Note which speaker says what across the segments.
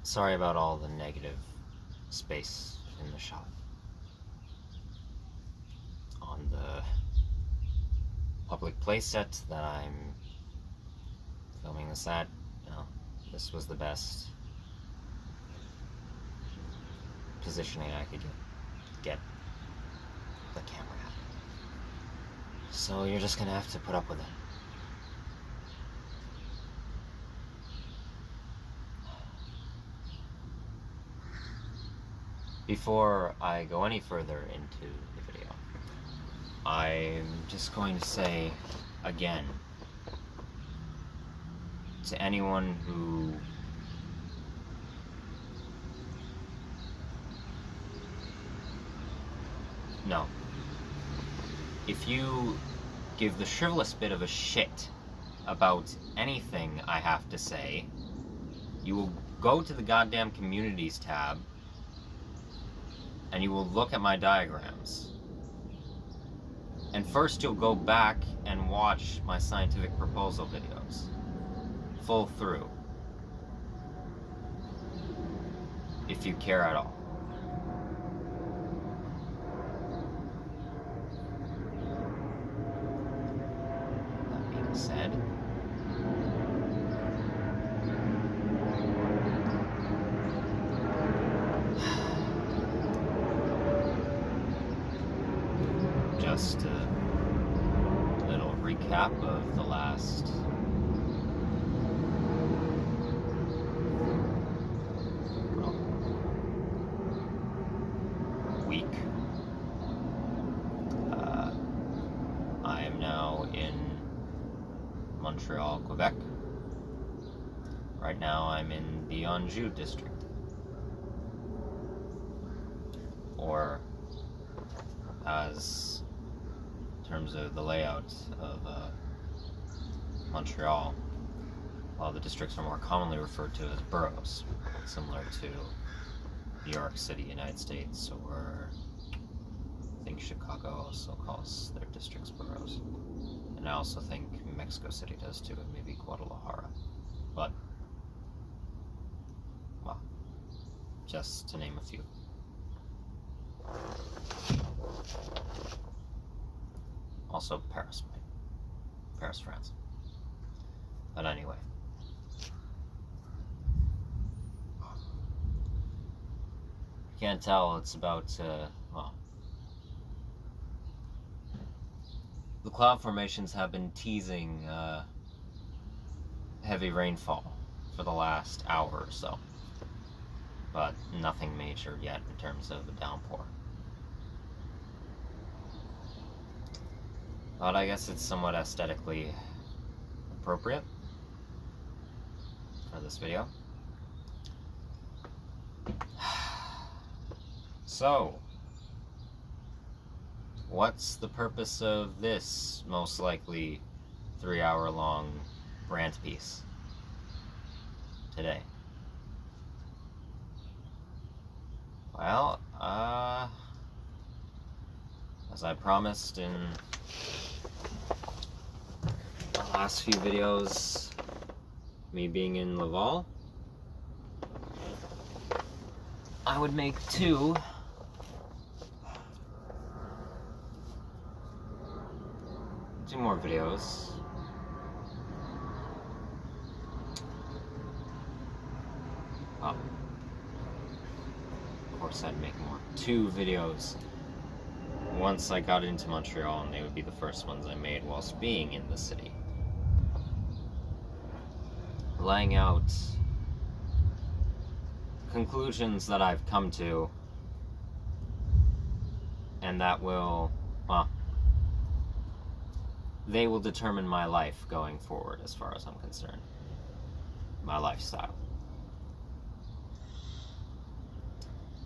Speaker 1: Sorry about all the negative space in the shot. On the public place set that I'm filming this at, this was the best positioning I could get the camera at. So you're just gonna have to put up with it. Before I go any further into the video, I'm just going to say again to anyone who if you give the shrivelous bit of a shit about anything I have to say, you will go to the goddamn communities tab and you will look at my diagrams. And first you'll go back and watch my scientific proposal videos. Full through. If you care at all. That being said, just a little recap of the last week. I am now in Montreal, Quebec. Right now I'm in the Anjou district, or as in terms of the layout of Montreal, while the districts are more commonly referred to as boroughs, similar to New York City, United States, or I think Chicago also calls their districts boroughs. And I also think Mexico City does too, and maybe Guadalajara. But, well, just to name a few. Also Paris, France. But anyway. You can't tell, it's about, well, the cloud formations have been teasing heavy rainfall for the last hour or so. But nothing major yet in terms of a downpour. But I guess it's somewhat aesthetically appropriate for this video. So, what's the purpose of this most likely 3-hour-long rant piece today? Well, as I promised in the last few videos, me being in Laval, I would make two more videos. Well, of course I'd make more. 2 videos once I got into Montreal, and they would be the first ones I made whilst being in the city. Laying out conclusions that I've come to, and that will, well, they will determine my life going forward as far as I'm concerned. My lifestyle.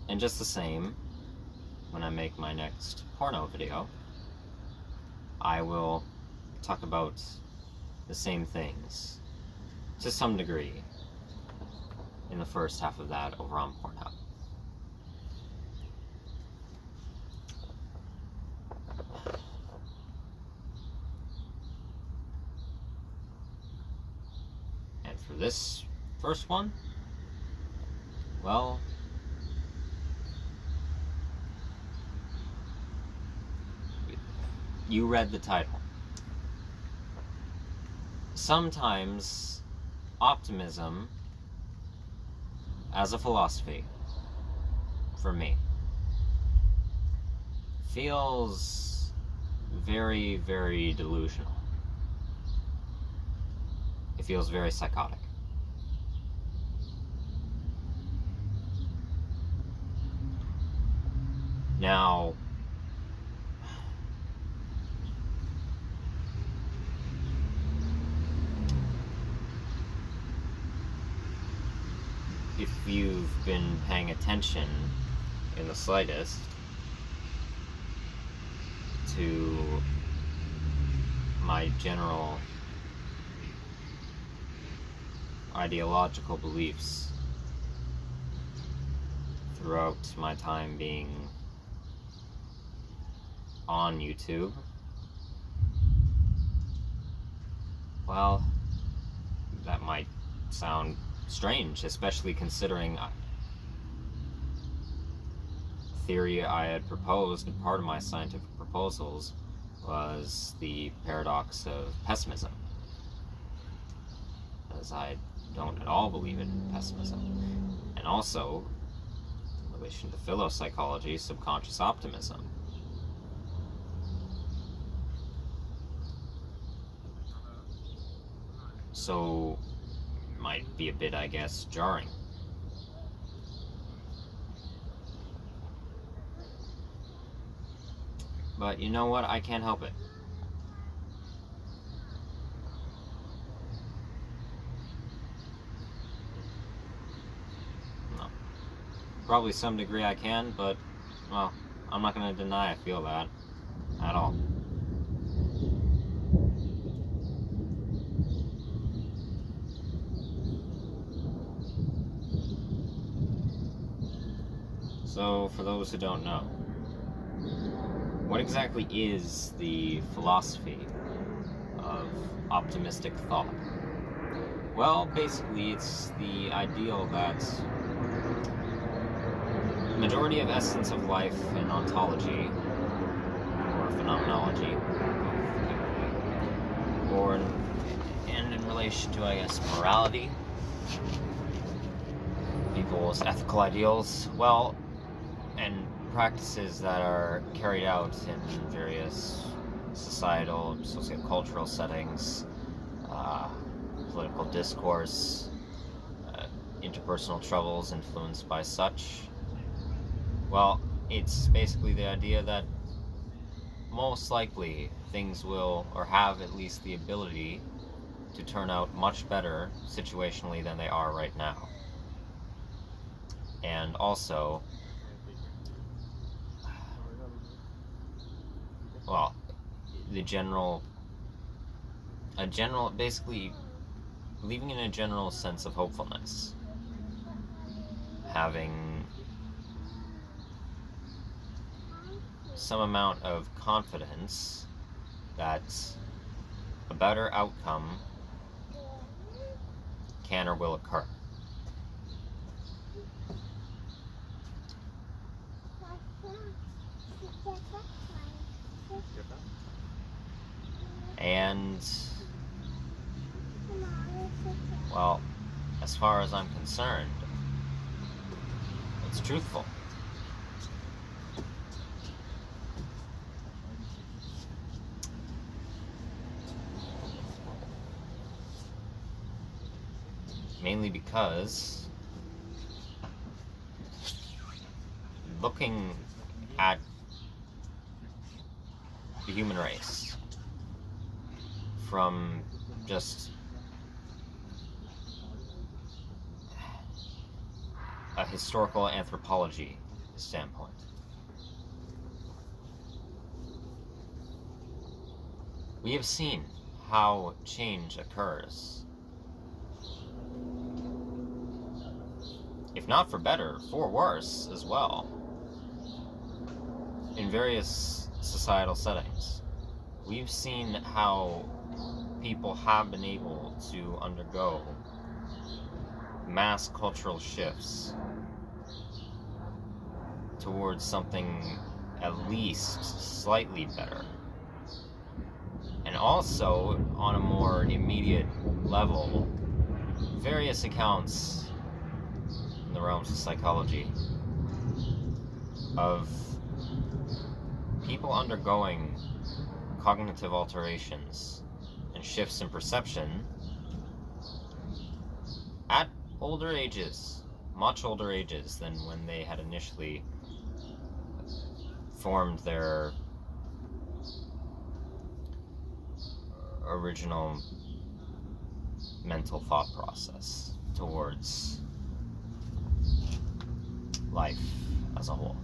Speaker 1: And just the same, when I make my next porno video, I will talk about the same things, to some degree, in the first half of that over on Pornhub. And for this first one, Well, you read the title. Sometimes optimism as a philosophy, for me, feels very, very delusional. It feels very psychotic. Now, if you've been paying attention in the slightest to my general ideological beliefs throughout my time being on YouTube, well, that might sound strange, especially considering theory I had proposed, and part of my scientific proposals was the paradox of pessimism, as I don't at all believe in pessimism, and also, in relation to philopsychology, subconscious optimism. So, might be a bit, I guess, jarring. But you know what? I can't help it. No. Probably some degree I can, but, well, I'm not going to deny I feel that at all. So, for those who don't know, what exactly is the philosophy of optimistic thought? Well, basically, it's the ideal that the majority of essence of life and ontology, or phenomenology, and in relation to, I guess, morality, people's ethical ideals, well, and practices that are carried out in various societal, sociocultural settings, political discourse, interpersonal troubles influenced by such. Well, it's basically the idea that most likely things will, or have at least the ability to turn out much better situationally than they are right now. And also, well, basically believing in a general sense of hopefulness, having some amount of confidence that a better outcome can or will occur. And, well, as far as I'm concerned, it's truthful. Mainly because looking at the human race from just a historical anthropology standpoint, we have seen how change occurs. If not for better, for worse as well, in various societal settings. We've seen how people have been able to undergo mass cultural shifts towards something at least slightly better. And also, on a more immediate level, various accounts in the realms of psychology of people undergoing cognitive alterations and shifts in perception at older ages, much older ages than when they had initially formed their original mental thought process towards life as a whole.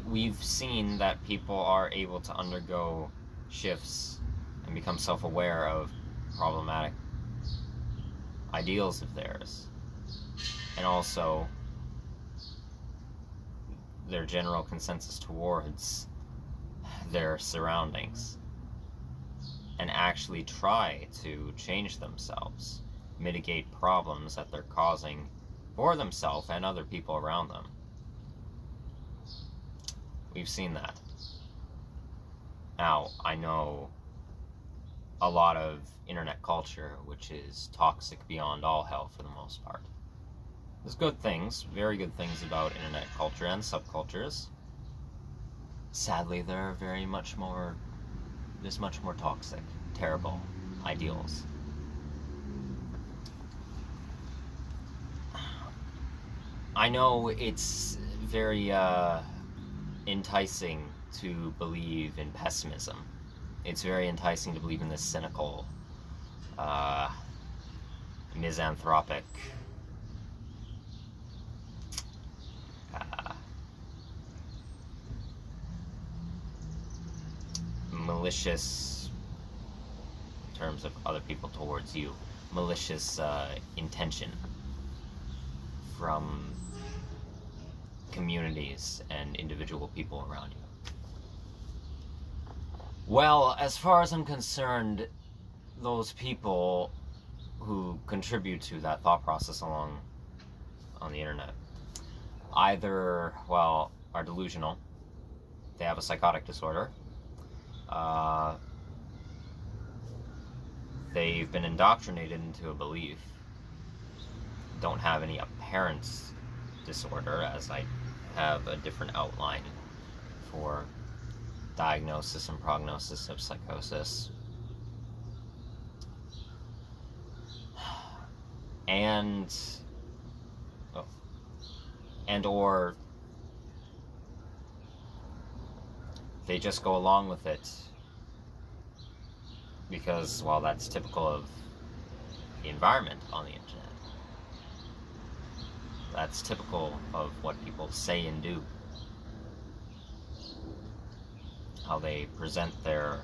Speaker 1: We've seen that people are able to undergo shifts and become self-aware of problematic ideals of theirs, and also their general consensus towards their surroundings, and actually try to change themselves, mitigate problems that they're causing for themselves and other people around them. We've seen that. Now, I know a lot of internet culture, which is toxic beyond all hell for the most part. There's good things, very good things about internet culture and subcultures. Sadly, there's much more toxic, terrible ideals. I know it's very enticing to believe in pessimism. It's very enticing to believe in this cynical, misanthropic, malicious, in terms of other people towards you, malicious intention from communities and individual people around you. Well, as far as I'm concerned, those people who contribute to that thought process on the internet either, well, are delusional, they have a psychotic disorder, they've been indoctrinated into a belief, don't have any apparent disorder, as I have a different outline for diagnosis and prognosis of psychosis, and or they just go along with it because, well, that's typical of the environment on the internet. That's typical of what people say and do, how they present their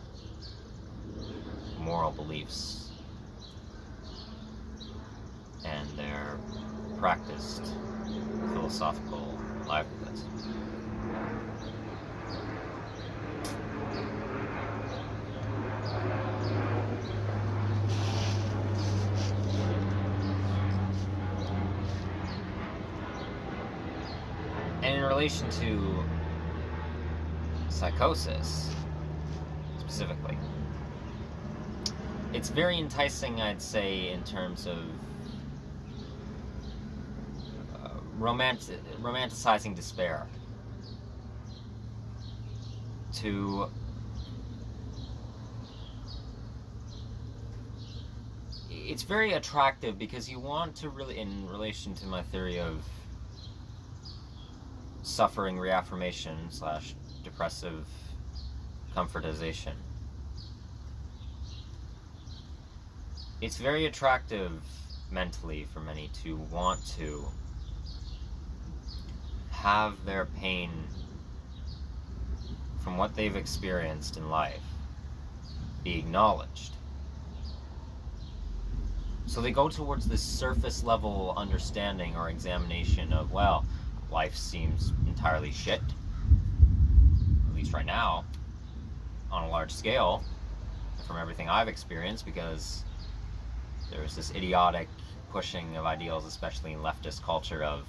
Speaker 1: moral beliefs and their practiced philosophical livelihoods. And in relation to psychosis, specifically, it's very enticing, I'd say, in terms of romanticizing despair, it's very attractive because you want to really, in relation to my theory of suffering reaffirmation / depressive comfortization, it's very attractive mentally for many to want to have their pain from what they've experienced in life be acknowledged. So they go towards this surface level understanding or examination of, well, life seems entirely shit, at least right now, on a large scale, from everything I've experienced, because there's this idiotic pushing of ideals, especially in leftist culture, of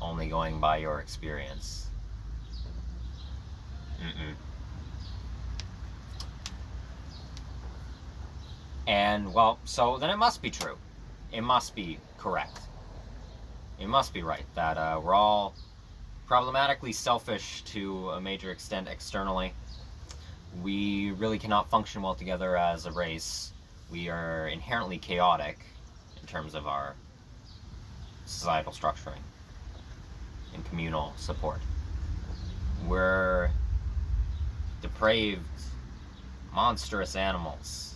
Speaker 1: only going by your experience. And, well, so then it must be true. It must be correct. It must be right that we're all problematically selfish to a major extent externally. We really cannot function well together as a race. We are inherently chaotic in terms of our societal structuring and communal support. We're depraved, monstrous animals.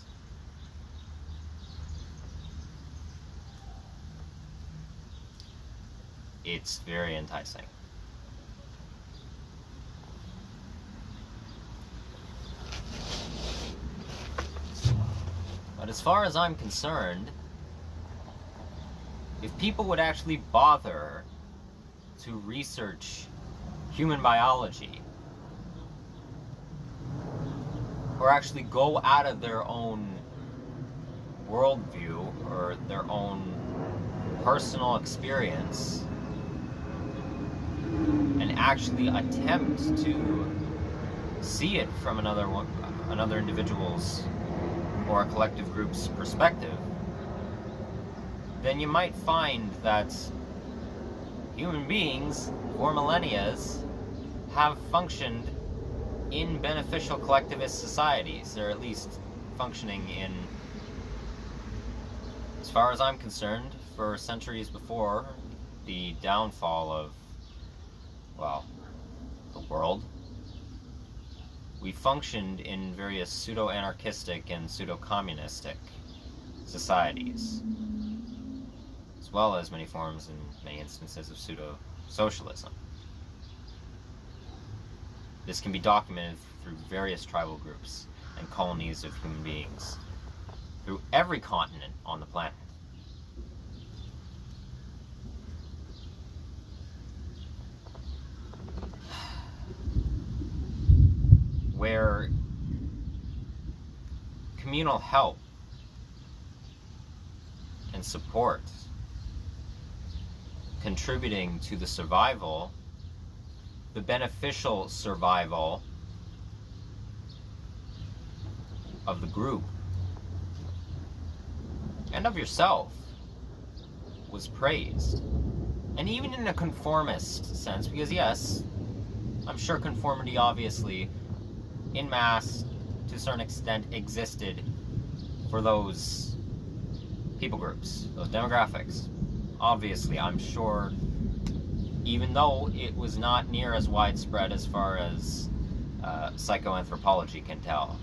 Speaker 1: It's very enticing. But as far as I'm concerned, if people would actually bother to research human biology, or actually go out of their own worldview or their own personal experience and actually attempt to see it from another individual's or a collective group's perspective, then you might find that human beings for millennia have functioned in beneficial collectivist societies. They're at least functioning in, as far as I'm concerned, for centuries before the downfall of, well, the world. We functioned in various pseudo-anarchistic and pseudo-communistic societies, as well as many forms and many instances of pseudo-socialism. This can be documented through various tribal groups and colonies of human beings through every continent on the planet. Where communal help and support contributing to the survival, the beneficial survival of the group and of yourself was praised. And even in a conformist sense, because yes, I'm sure conformity obviously in mass to a certain extent existed for those people groups, those demographics. Obviously, I'm sure, even though it was not near as widespread as far as psychoanthropology can tell,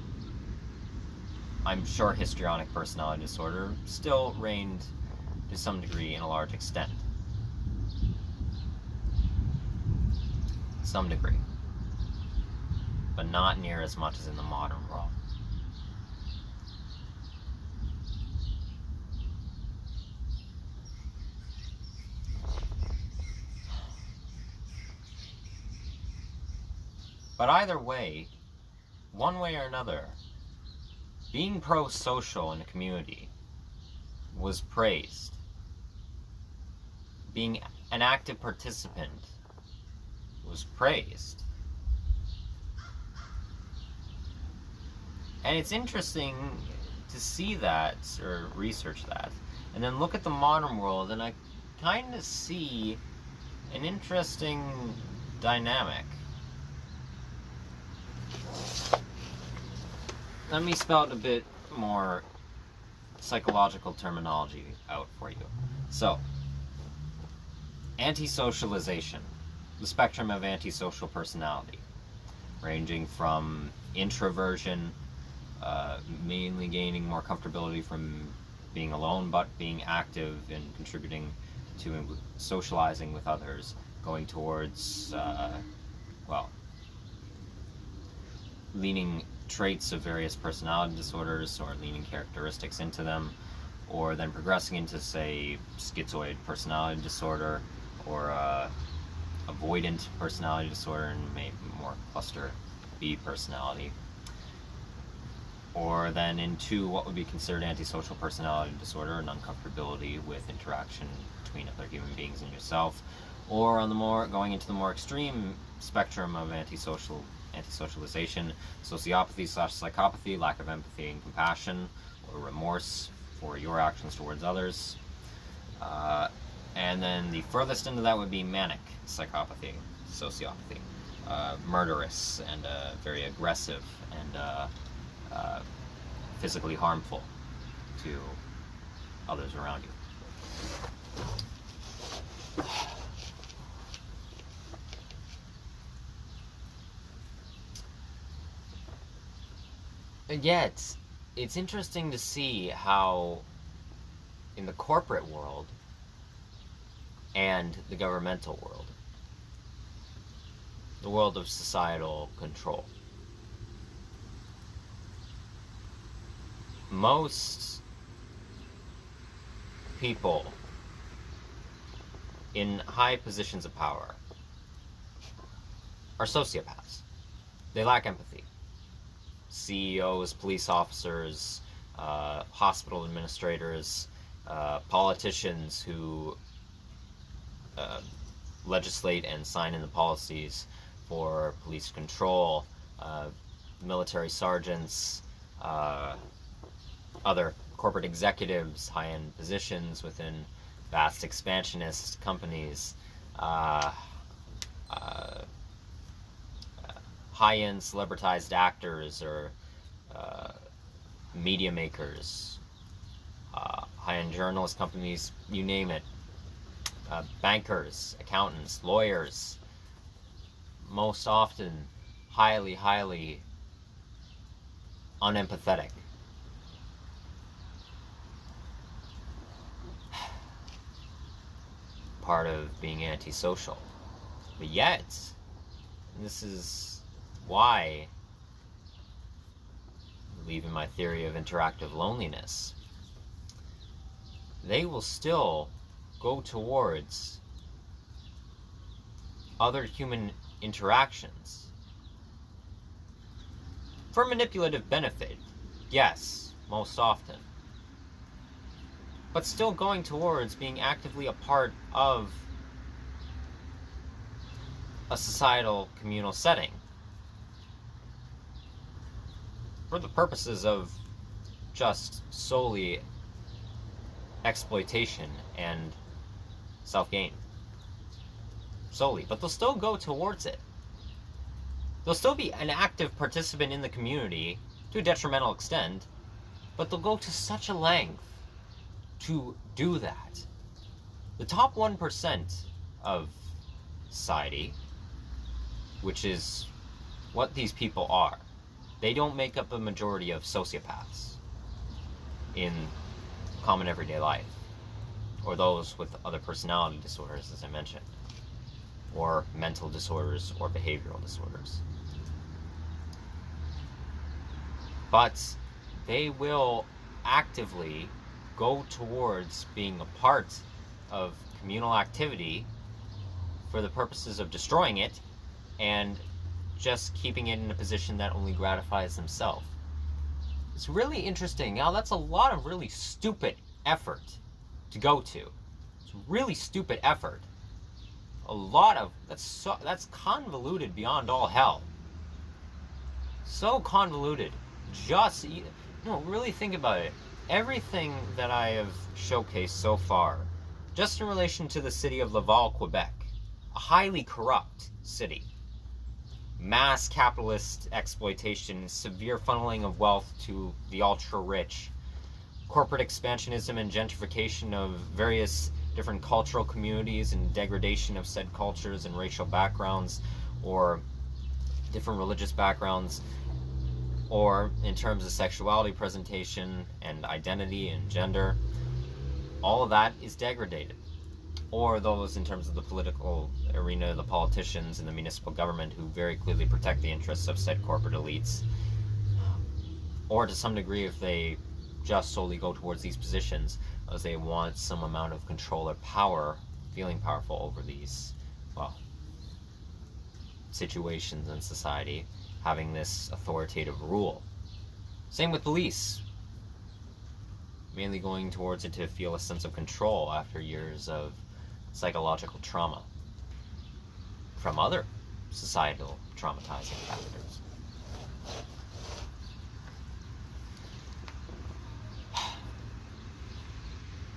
Speaker 1: I'm sure histrionic personality disorder still reigned to some degree in a large extent. Some degree. But not near as much as in the modern world. But either way, one way or another, being pro-social in a community was praised. Being an active participant was praised. And it's interesting to see that, or research that, and then look at the modern world, and I kind of see an interesting dynamic. Let me spell it a bit more psychological terminology out for you. So, antisocialization, the spectrum of antisocial personality, ranging from introversion, mainly gaining more comfortability from being alone, but being active and contributing to socializing with others, going towards, well, leaning traits of various personality disorders or leaning characteristics into them, or then progressing into, say, schizoid personality disorder or avoidant personality disorder and maybe more cluster B personality, or then into what would be considered antisocial personality disorder and uncomfortability with interaction between other human beings and yourself, Or on the going into the more extreme spectrum of antisocialization, sociopathy/psychopathy, lack of empathy and compassion, or remorse for your actions towards others. And then the furthest into that would be manic psychopathy, sociopathy, murderous and very aggressive and physically harmful to others around you. And yet, it's interesting to see how in the corporate world and the governmental world, the world of societal control, most people in high positions of power are sociopaths. They lack empathy. CEOs, police officers, hospital administrators, politicians who legislate and sign in the policies for police control, military sergeants, other corporate executives, high-end positions within vast expansionist companies, high-end celebritized actors or media makers, high-end journalist companies, you name it, bankers, accountants, lawyers, most often highly unempathetic. Part of being antisocial. But yet, this is why I believe in my theory of interactive loneliness. They will still go towards other human interactions for manipulative benefit, yes, most often, but still going towards being actively a part of a societal communal setting for the purposes of just solely exploitation and self-gain. Solely. But they'll still go towards it. They'll still be an active participant in the community to a detrimental extent, but they'll go to such a length to do that. The top 1% of society, which is what these people are, they don't make up a majority of sociopaths in common everyday life, or those with other personality disorders, as I mentioned, or mental disorders or behavioral disorders. But they will actively go towards being a part of communal activity for the purposes of destroying it and just keeping it in a position that only gratifies themselves. It's really interesting. Now, that's a lot of really stupid effort to go to. It's really stupid effort. A lot of that's convoluted beyond all hell. So convoluted. Just really think about it. Everything that I have showcased so far, just in relation to the city of Laval, Quebec, a highly corrupt city, mass capitalist exploitation, severe funneling of wealth to the ultra-rich, corporate expansionism and gentrification of various different cultural communities and degradation of said cultures and racial backgrounds or different religious backgrounds, or in terms of sexuality presentation and identity and gender, all of that is degraded. Or those in terms of the political arena, the politicians and the municipal government who very clearly protect the interests of said corporate elites. Or to some degree, if they just solely go towards these positions, as they want some amount of control or power, feeling powerful over these, situations in society, having this authoritative rule. Same with police. Mainly going towards it to feel a sense of control after years of psychological trauma. from other societal traumatizing factors.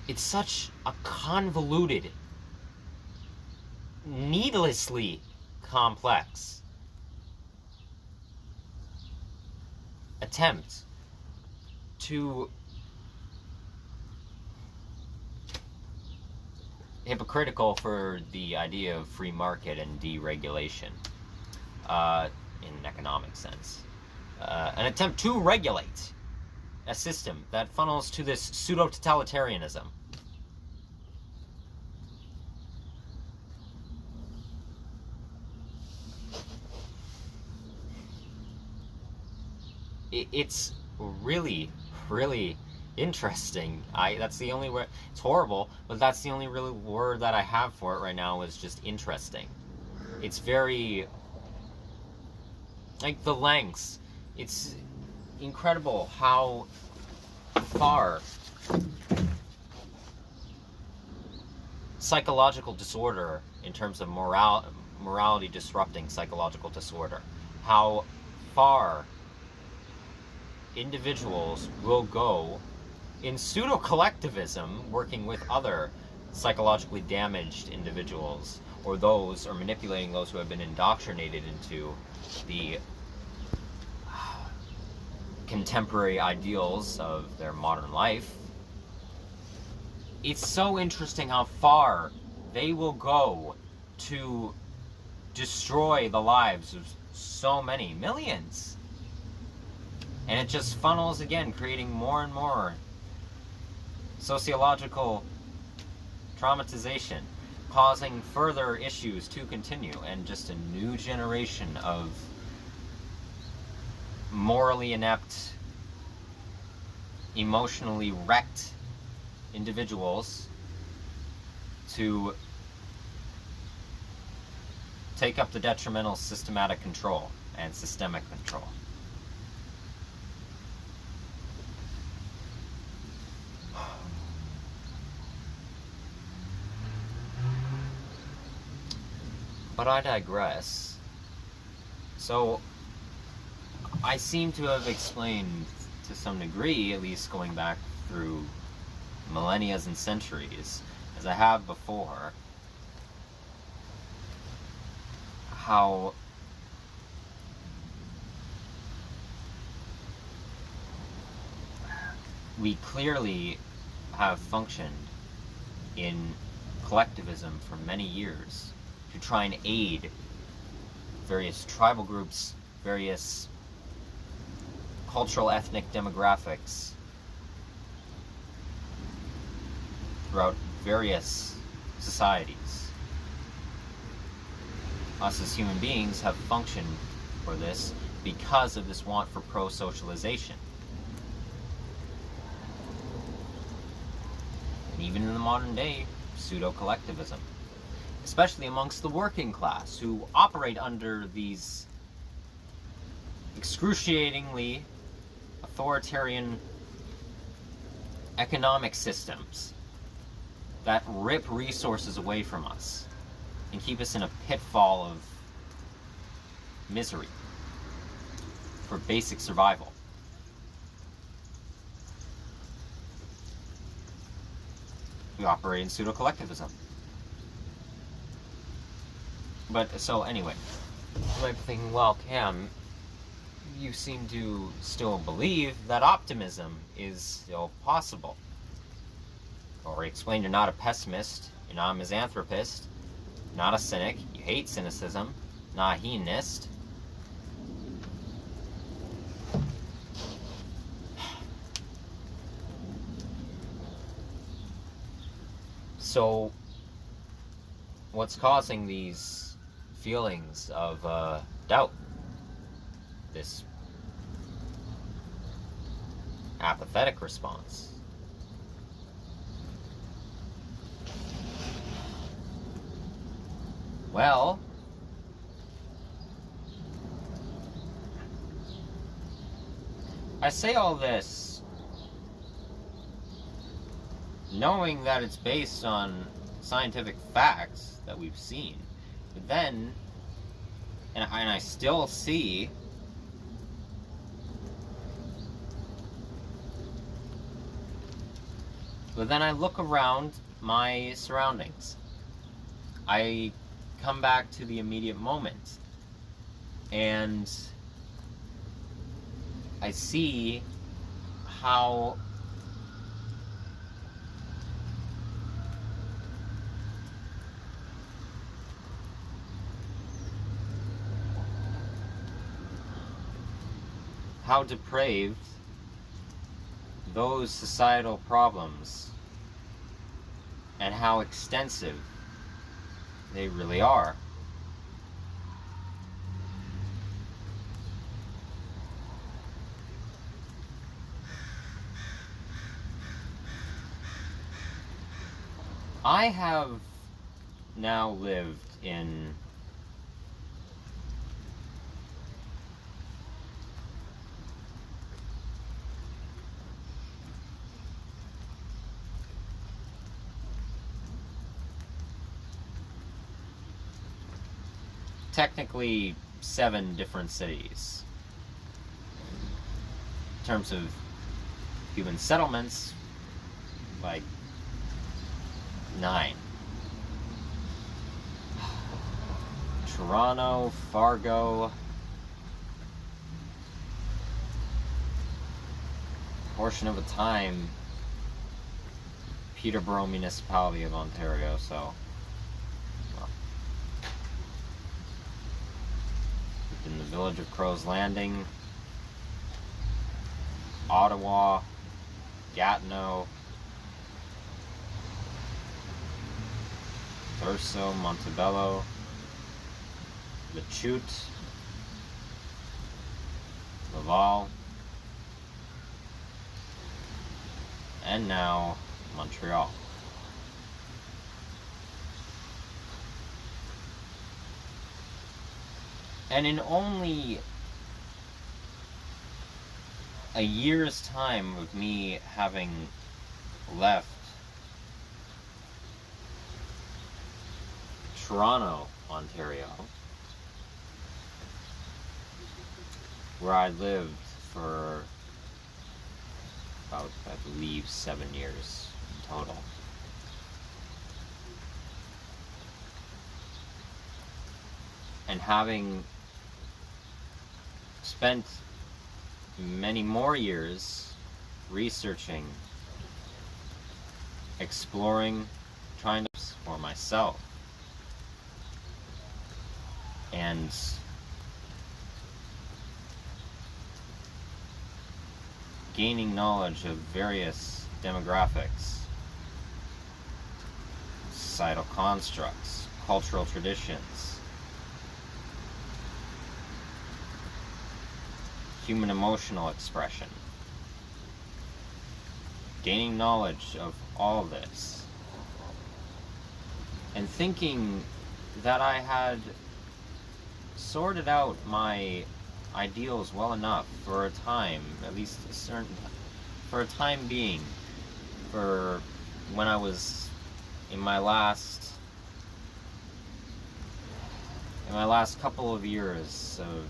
Speaker 1: It's such a convoluted, needlessly complex attempt to hypocritical for the idea of free market and deregulation in an economic sense. An attempt to regulate a system that funnels to this pseudo-totalitarianism. It's really, really interesting. That's the only word. It's horrible, but that's the only really word that I have for it right now is just interesting. It's very, like, the lengths. It's incredible how far psychological disorder, in terms of morality disrupting psychological disorder, how far individuals will go in pseudo-collectivism, working with other psychologically damaged individuals, or manipulating those who have been indoctrinated into the contemporary ideals of their modern life. It's so interesting how far they will go to destroy the lives of so many millions. And it just funnels again, creating more and more sociological traumatization, causing further issues to continue, and just a new generation of morally inept, emotionally wrecked individuals to take up the detrimental systematic control and systemic control. But I digress. So, I seem to have explained to some degree, at least going back through millennia and centuries, as I have before, how we clearly have functioned in collectivism for many years to try and aid various tribal groups, various cultural, ethnic demographics throughout various societies. Us as human beings have functioned for this because of this want for pro-socialization. And even in the modern day, pseudo-collectivism, especially amongst the working class, who operate under these excruciatingly authoritarian economic systems that rip resources away from us and keep us in a pitfall of misery for basic survival. We operate in pseudo-collectivism. But, so anyway, you might be thinking, well, Cam, you seem to still believe that optimism is still possible. Already explained you're not a pessimist, you're not a misanthropist, not a cynic, you hate cynicism, not a hedonist. So, what's causing these feelings of doubt? This apathetic response? Well, I say all this knowing that it's based on scientific facts that we've seen, but then and I still see but then I look around my surroundings. I come back to the immediate moment, and I see how depraved those societal problems and how extensive they really are. I have now lived in technically 7 different cities. In terms of human settlements, like 9. Toronto, Fargo, portion of a time, Peterborough Municipality of Ontario, so well, in the village of Crow's Landing, Ottawa, Gatineau, Thurso, Montebello, Lachute, Laval, and now Montreal. And in only a year's time of me having left Toronto, Ontario, where I lived for about, I believe, 7 years in total. And having spent many more years researching, exploring, trying to for myself, and gaining knowledge of various demographics, societal constructs, cultural traditions, human emotional expression, gaining knowledge of all this, and thinking that I had sorted out my ideals well enough for a time, at least for a time being, for when I was in my last couple of years of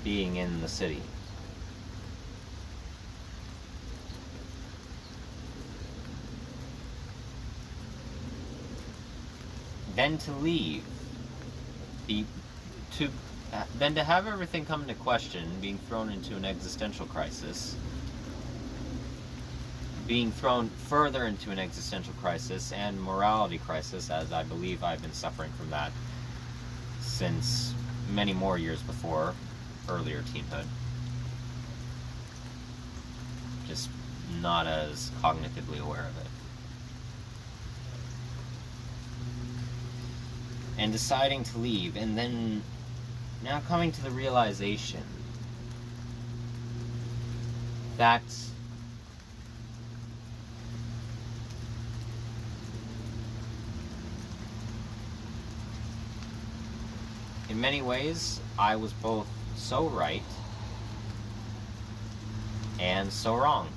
Speaker 1: being in the city. Then to leave, then to have everything come into question, being thrown into an existential crisis, being thrown further into an existential crisis and morality crisis, as I believe I've been suffering from that since many more years before, earlier teenhood. Just not as cognitively aware of it. And deciding to leave, and then now coming to the realization that in many ways I was both so right and so wrong.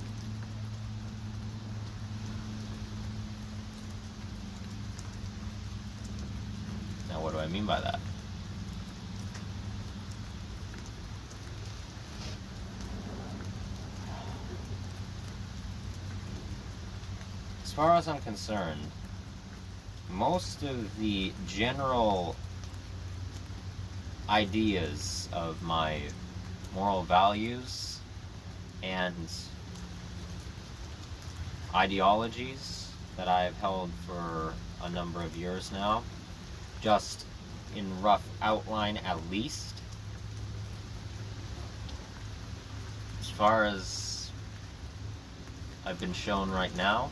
Speaker 1: I mean by that. As far as I'm concerned, most of the general ideas of my moral values and ideologies that I've held for a number of years now, just in rough outline at least, as far as I've been shown right now,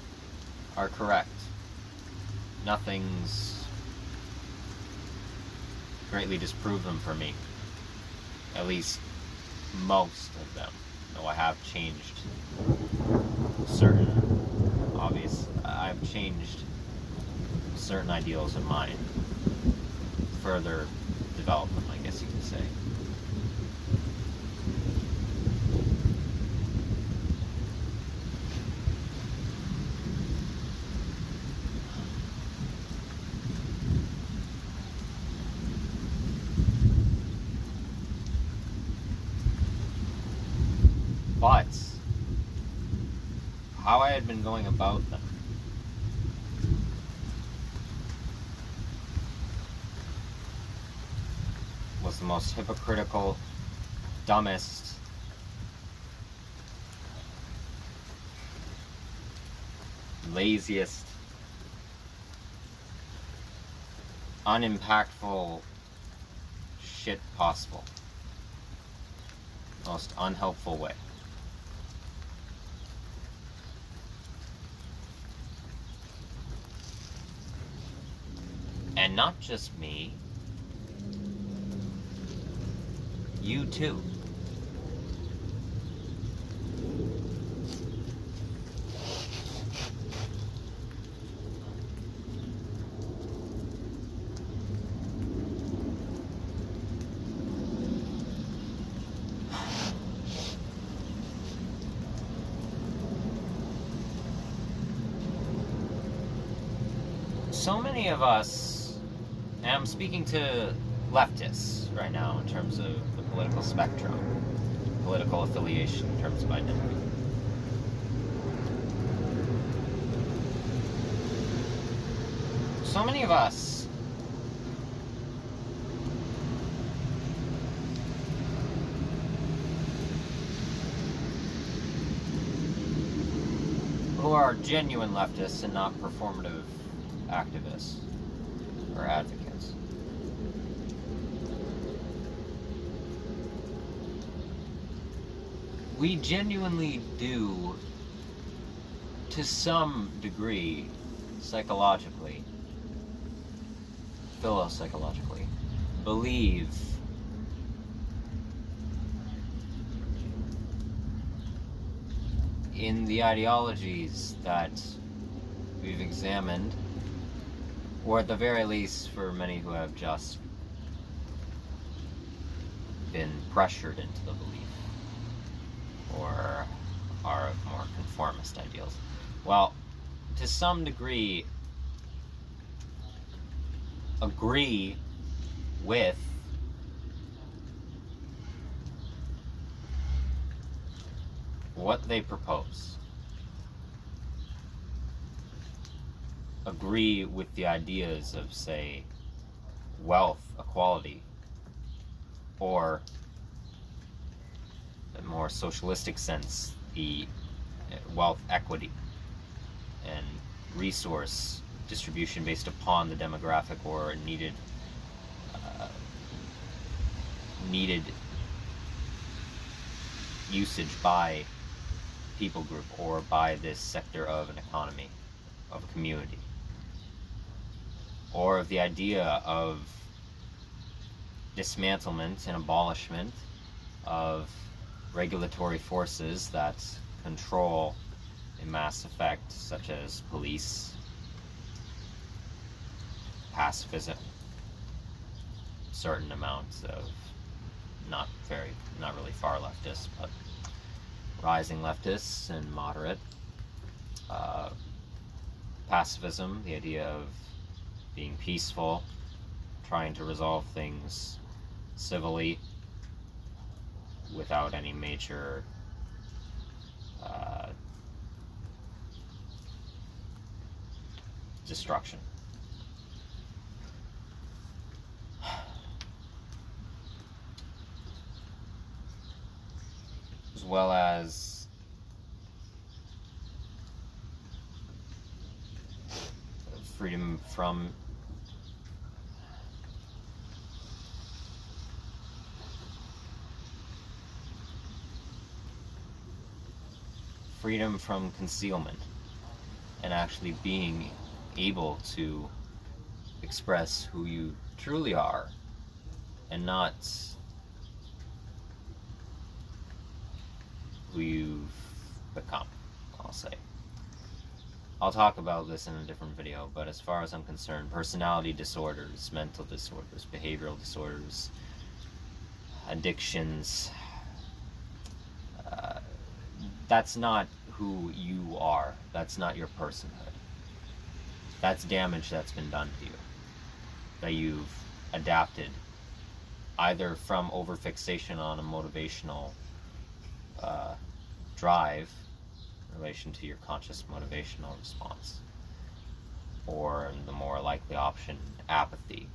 Speaker 1: are correct. Nothing's greatly disproved them for me. At least most of them. Though I have changed I've changed certain ideals of mine. Further developed them, I guess you could say. But how I had been going about them was the most hypocritical, dumbest, laziest, unimpactful shit possible. Most unhelpful way. And not just me, you too. So many of us, and I'm speaking to leftists right now in terms of the political spectrum, political affiliation in terms of identity. So many of us who are genuine leftists and not performative activists or advocates. We genuinely do, to some degree, psychologically, philopsychologically, believe in the ideologies that we've examined, or at the very least for many who have just been pressured into the belief, or are of more conformist ideals. Well, to some degree, agree with what they propose. Agree with the ideas of, say, wealth equality, or in a more socialistic sense, the wealth equity and resource distribution based upon the demographic or needed usage by people group or by this sector of an economy, of a community. Or of the idea of dismantlement and abolishment of regulatory forces that control in mass effect, such as police, pacifism, certain amounts of not really far leftists, but rising leftists and moderate. Pacifism, the idea of being peaceful, trying to resolve things civilly without any major destruction. As well as freedom from concealment, and actually being able to express who you truly are and not who you've become, I'll say. I'll talk about this in a different video, but as far as I'm concerned, personality disorders, mental disorders, behavioral disorders, addictions, that's not who you are. That's not your personhood. That's damage that's been done to you, that you've adapted either from overfixation on a motivational drive in relation to your conscious motivational response, or the more likely option, apathy,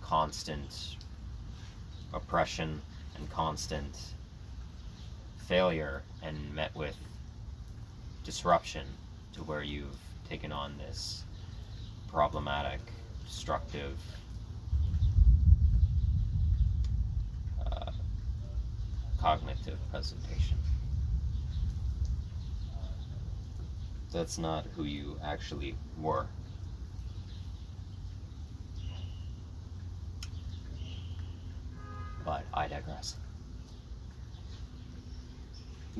Speaker 1: constant oppression and constant failure, and met with disruption to where you've taken on this problematic, destructive cognitive presentation. That's not who you actually were. But I digress.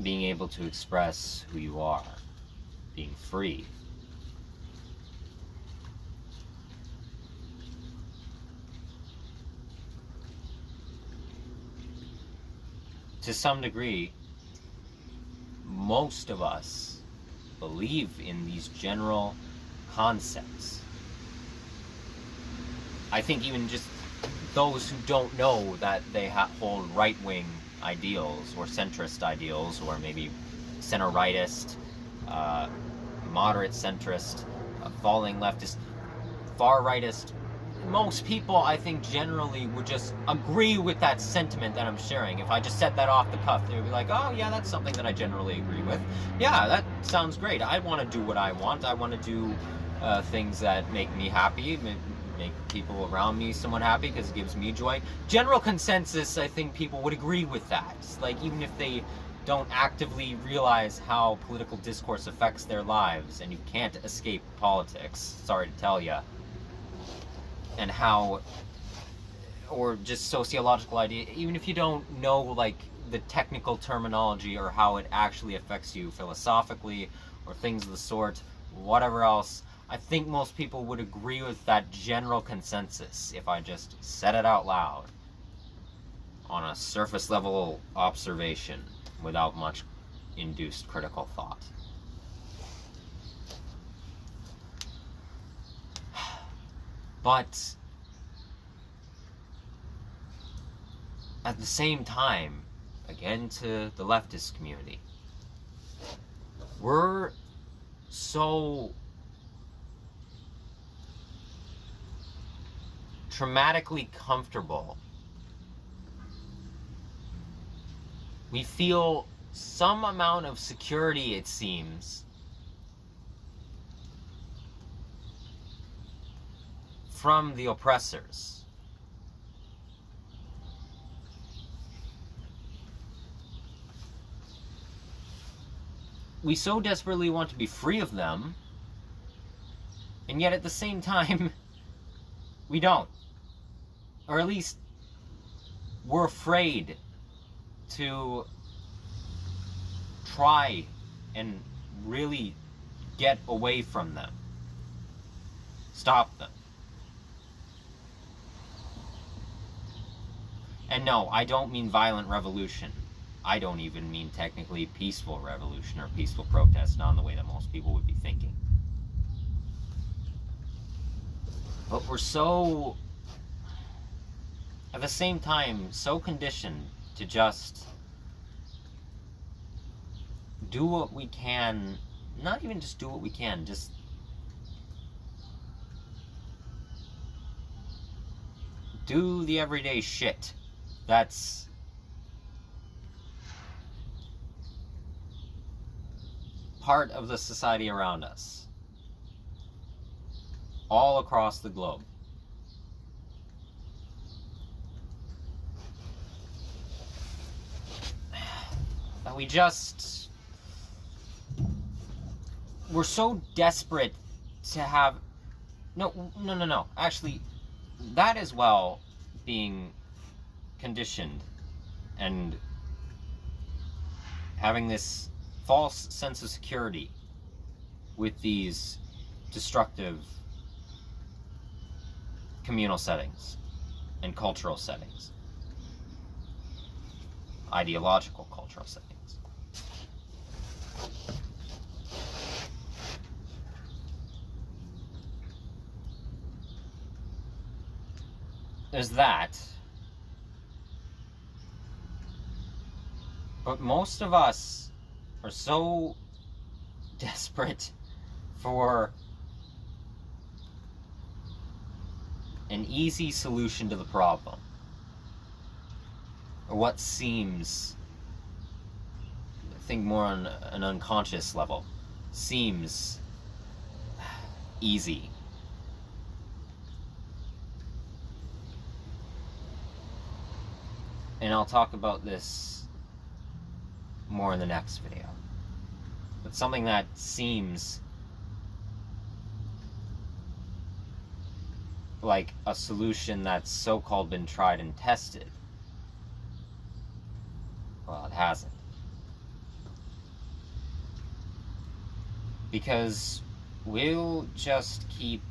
Speaker 1: Being able to express who you are, being free, to some degree, most of us believe in these general concepts. I think even just those who don't know that they hold right-wing ideals or centrist ideals, or maybe center-rightist, moderate centrist, falling leftist, far-rightist, most people, I think, generally would just agree with that sentiment that I'm sharing. If I just said that off the cuff, they would be like, oh yeah, that's something that I generally agree with. Yeah, that sounds great. I want to do what I want. I want to do things that make me happy, make people around me somewhat happy because it gives me joy. General consensus, I think people would agree with that. Like, even if they don't actively realize how political discourse affects their lives, and you can't escape politics, sorry to tell you, and how, or just sociological idea, even if you don't know like the technical terminology or how it actually affects you philosophically or things of the sort, whatever else, I think most people would agree with that general consensus if I just said it out loud on a surface level observation without much induced critical thought. But at the same time, again to the leftist community, we're so traumatically comfortable. We feel some amount of security, it seems, from the oppressors. We so desperately want to be free of them, and yet at the same time, we don't. Or at least, we're afraid to try and really get away from them. Stop them. And no, I don't mean violent revolution. I don't even mean technically peaceful revolution or peaceful protest, not in the way that most people would be thinking. But we're so at the same time so conditioned to just do what we can, not even just do what we can, just do the everyday shit that's part of the society around us, all across the globe. And we're so desperate to have, no, actually, that as well, being conditioned and having this false sense of security with these destructive communal settings and cultural settings, ideological cultural settings. There's that. But most of us are so desperate for an easy solution to the problem, or what seems, I think more on an unconscious level, seems easy. And I'll talk about this more in the next video. But something that seems like a solution that's so-called been tried and tested, well, it hasn't. Because we'll just keep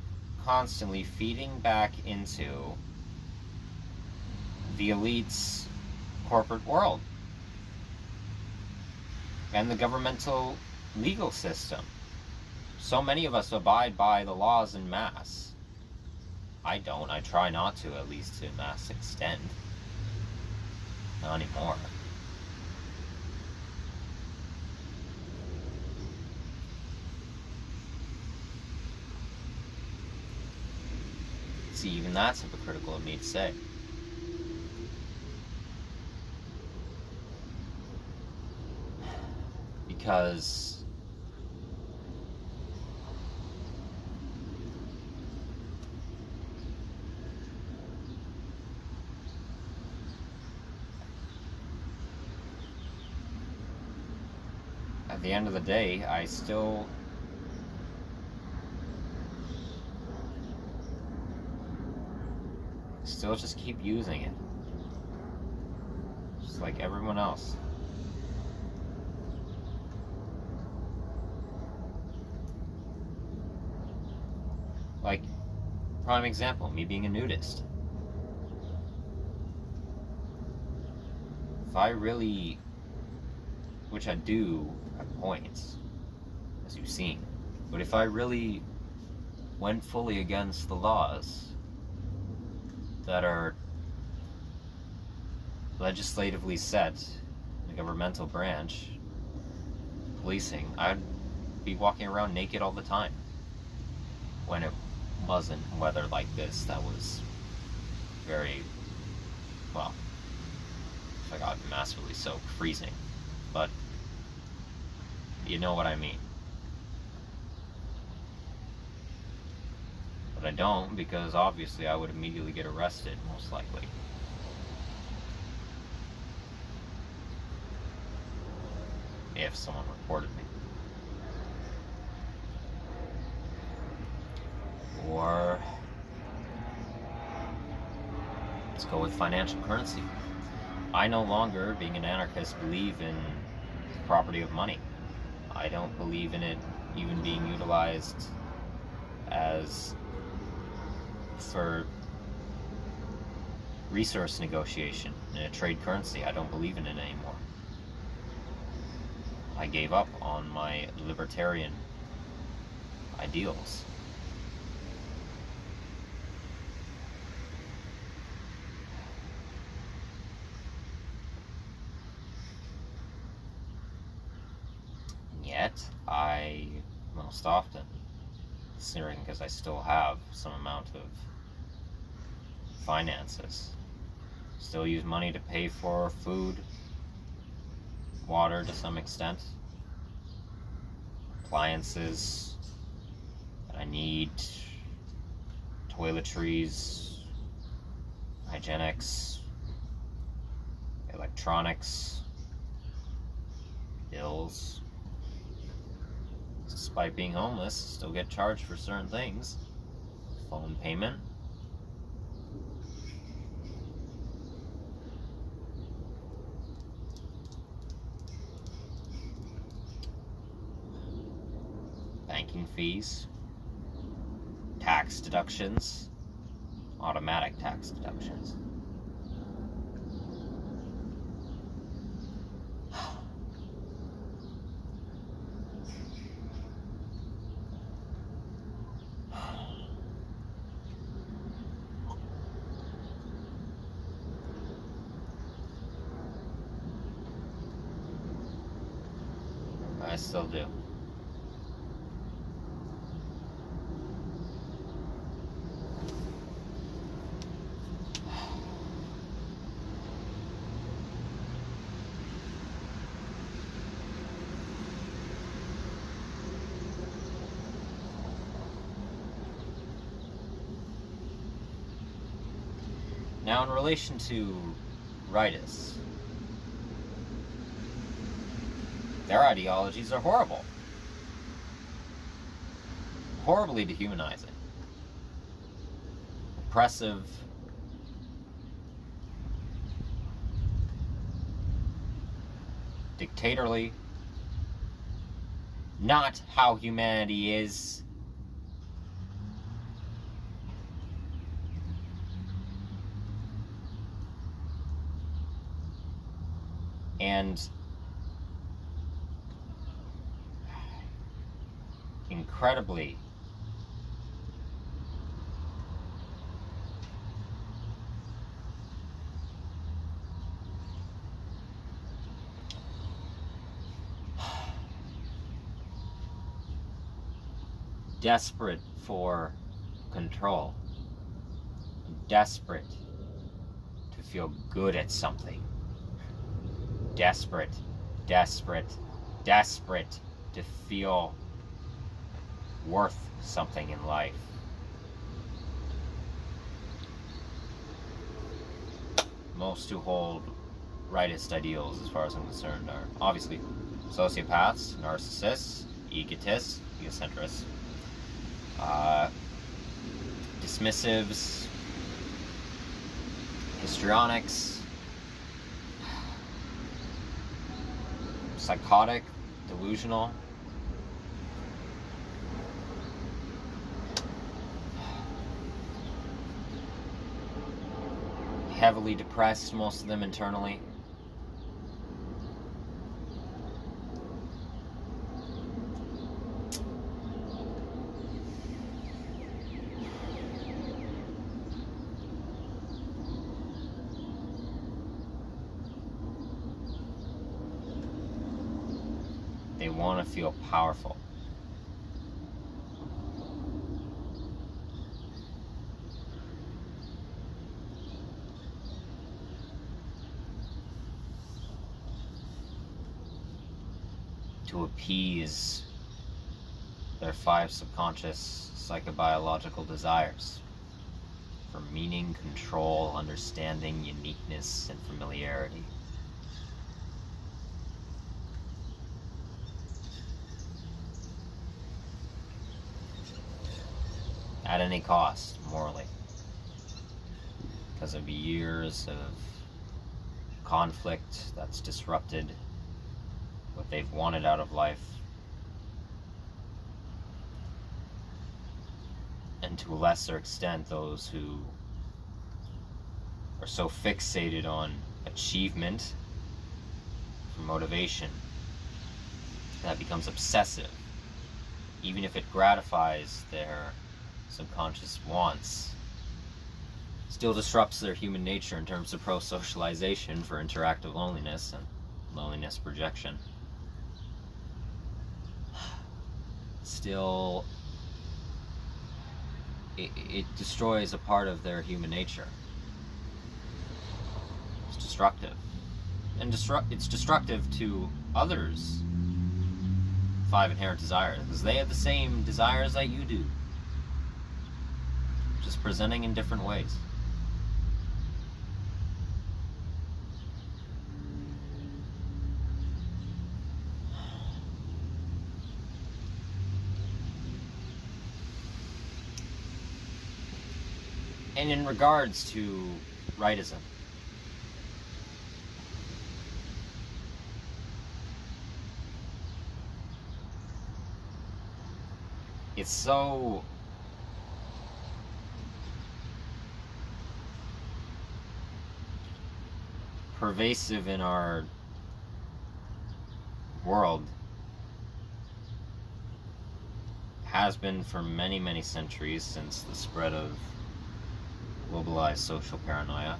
Speaker 1: constantly feeding back into the elite's corporate world and the governmental legal system. So many of us abide by the laws en masse. I don't. I try not to, at least to a mass extent. Not anymore. See, even that's hypocritical of me to say. Because at the end of the day, I still just keep using it, just like everyone else. Like, prime example, me being a nudist. If I really, which I do at points, as you've seen, but if I really went fully against the laws that are legislatively set in the governmental branch, policing, I'd be walking around naked all the time. When it wasn't weather like this, that was very, well, if I got massively soaked, freezing, but you know what I mean. But I don't, because obviously I would immediately get arrested, most likely. If someone reported me. Or let's go with financial currency. I no longer, being an anarchist, believe in the property of money. I don't believe in it even being utilized as for resource negotiation in a trade currency. I don't believe in it anymore. I gave up on my libertarian ideals. yet I most often, considering because I still have some amount of finances, still use money to pay for food, water to some extent, appliances that I need, toiletries, hygienics, electronics, bills. Despite being homeless, still get charged for certain things. Phone payment. Banking fees. Tax deductions. Automatic tax deductions. I still do. Now, in relation to rightists, their ideologies are horrible. Horribly dehumanizing. Oppressive. Dictatorly. Not how humanity is. And incredibly desperate for control, desperate to feel good at something, desperate to feel worth something in life. Most who hold rightist ideals, as far as I'm concerned, are obviously sociopaths, narcissists, egotists, egocentrists, dismissives, histrionics, psychotic, delusional, heavily depressed, most of them internally. They want to feel powerful. To appease their 5 subconscious psychobiological desires for meaning, control, understanding, uniqueness, and familiarity. At any cost, morally. Because of years of conflict that's disrupted what they've wanted out of life. And to a lesser extent, those who are so fixated on achievement for motivation that becomes obsessive, even if it gratifies their subconscious wants, still disrupts their human nature in terms of pro-socialization for interactive loneliness and loneliness projection. still, it destroys a part of their human nature. It's destructive. And it's destructive to others' 5 inherent desires, because they have the same desires that you do, just presenting in different ways. And in regards to rightism, it's so pervasive in our world, has been for many, many centuries since the spread of globalized social paranoia.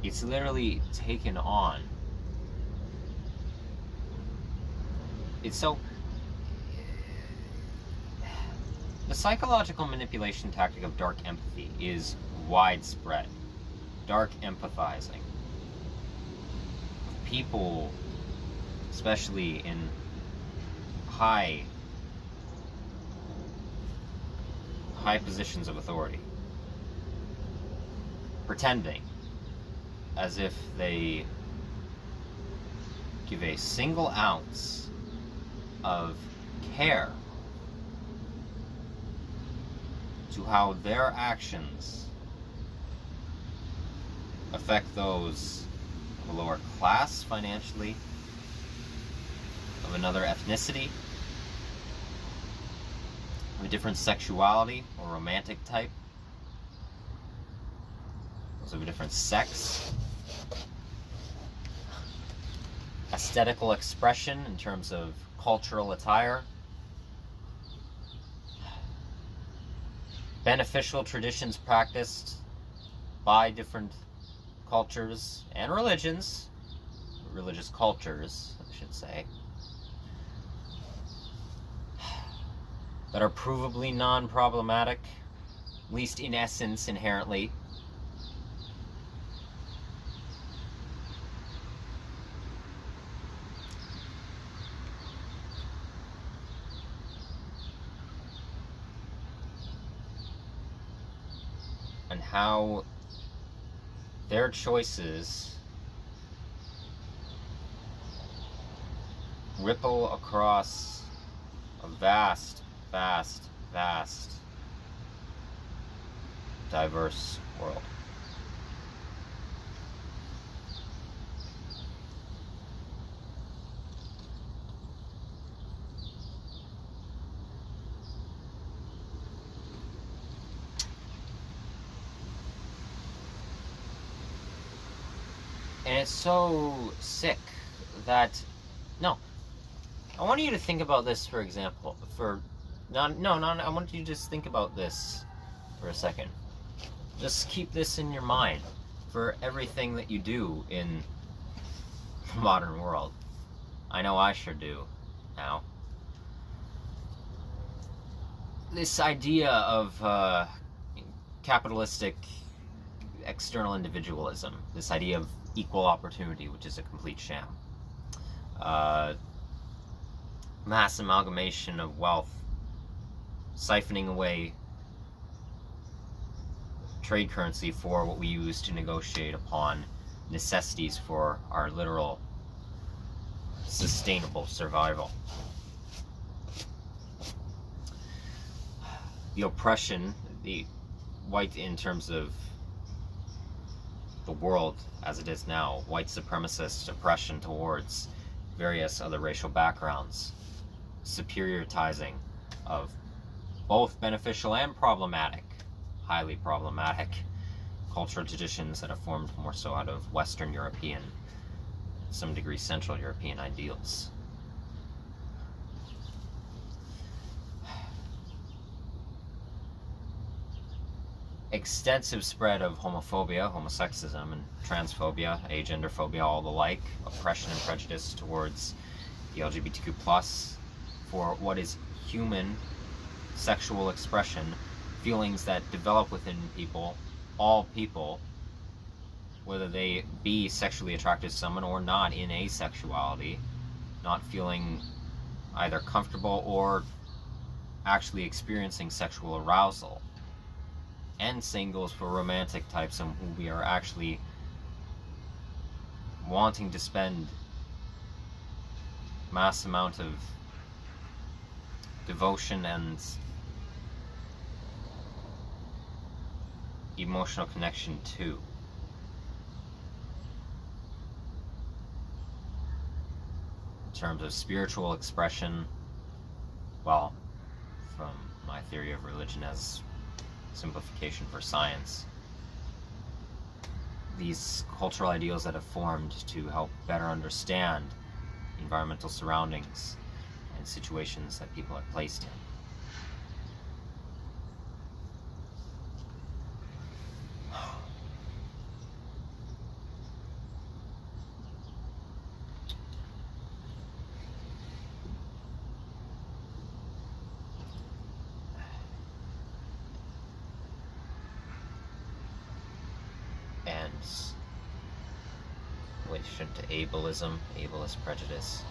Speaker 1: It's literally taken on. It's so... The psychological manipulation tactic of dark empathy is widespread. Dark empathizing. People, especially in high positions of authority, pretending as if they give a single ounce of care to how their actions affect those of a lower class financially, of another ethnicity, of a different sexuality or romantic type, those of a different sex, aesthetical expression in terms of cultural attire, beneficial traditions practiced by different cultures and religious cultures, I should say, that are provably non-problematic, at least in essence, inherently. And how their choices ripple across a vast, diverse world. And it's so sick that, no, I want you to think about this, for example, I want you to just think about this for a second. Just keep this in your mind for everything that you do in the modern world. I know I sure do now. This idea of capitalistic external individualism, this idea of equal opportunity, which is a complete sham. Mass amalgamation of wealth, siphoning away trade currency for what we use to negotiate upon necessities for our literal sustainable survival. The oppression, the white in terms of the world as it is now, white supremacist oppression towards various other racial backgrounds, superioritizing of both beneficial and problematic, highly problematic cultural traditions that have formed more so out of Western European, to some degree Central European ideals. Extensive spread of homophobia, homosexism, and transphobia, agenderphobia, all the like, oppression and prejudice towards the LGBTQ+, for what is human sexual expression, feelings that develop within people, all people, whether they be sexually attracted to someone or not in asexuality, not feeling either comfortable or actually experiencing sexual arousal. And same goes for romantic types, and who we are actually wanting to spend mass amount of devotion and emotional connection to. In terms of spiritual expression, well, from my theory of religion as simplification for science, these cultural ideals that have formed to help better understand environmental surroundings and situations that people are placed in. And relation to ableism, ableist prejudice,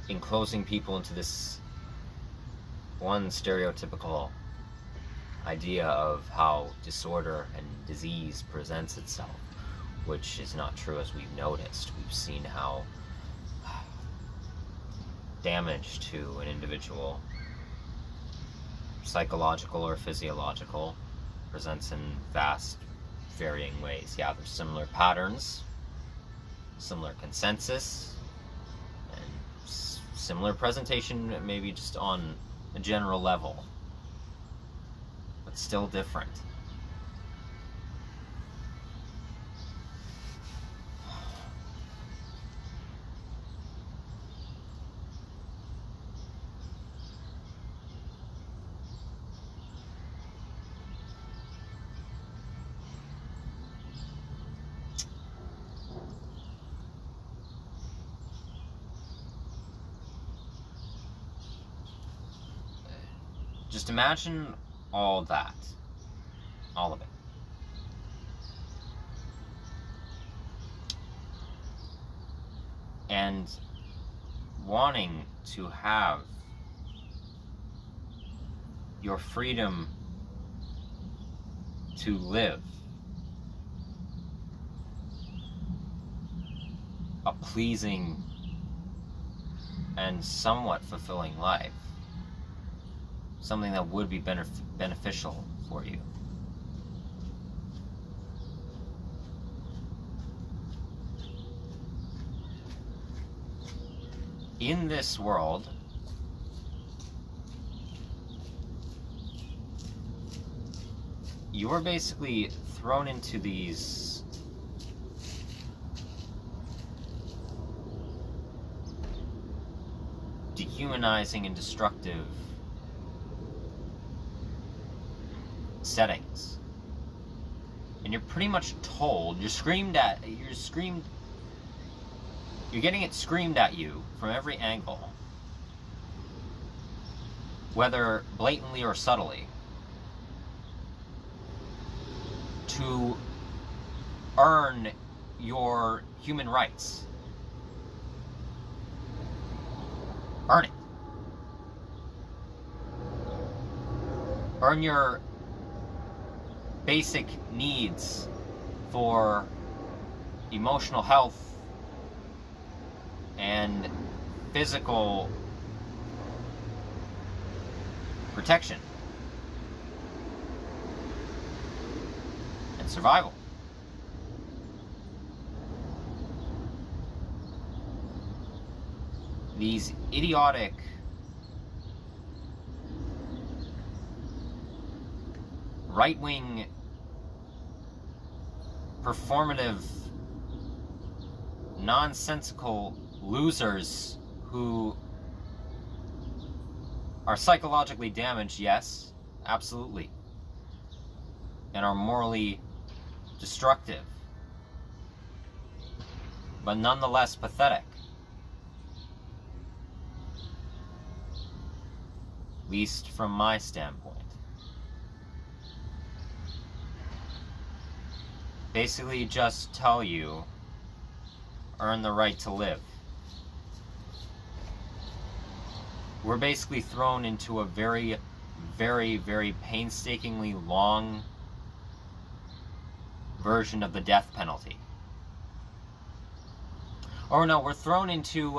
Speaker 1: enclosing people into this one stereotypical idea of how disorder and disease presents itself, which is not true. As we've noticed, we've seen how damage to an individual, psychological or physiological, presents in vast varying ways. Yeah, there's similar patterns, similar consensus, and similar presentation, maybe just on a general level, but still different. Just imagine all that, all of it. And wanting to have your freedom to live a pleasing and somewhat fulfilling life. Something that would be beneficial for you. In this world, you are basically thrown into these dehumanizing and destructive settings, and you're pretty much told, you're getting it screamed at you from every angle, whether blatantly or subtly, to earn your human rights. Earn it. Earn your basic needs for emotional health and physical protection and survival. These idiotic right-wing performative nonsensical losers who are psychologically damaged, yes, absolutely, and are morally destructive, but nonetheless pathetic. At least from my standpoint. Basically just tell you, earn the right to live. We're basically thrown into a very, very, very painstakingly long version of the death penalty. Or no, we're thrown into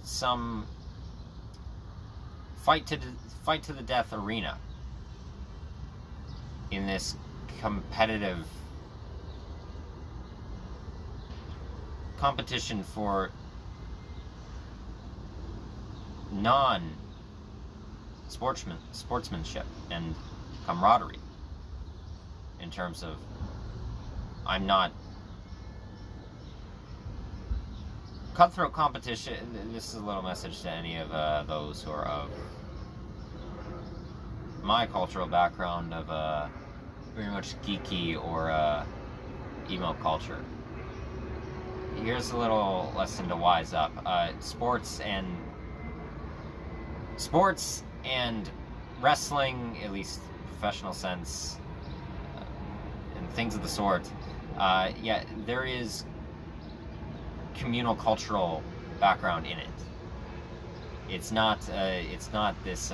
Speaker 1: some fight to the death arena in this competitive competition for sportsmanship and camaraderie, in terms of, I'm not cutthroat competition. This is a little message to any of those who are of my cultural background of very much geeky or emo culture. Here's a little lesson to wise up. Sports and wrestling, at least professional sense, and things of the sort, yeah, there is communal cultural background in it. It's not this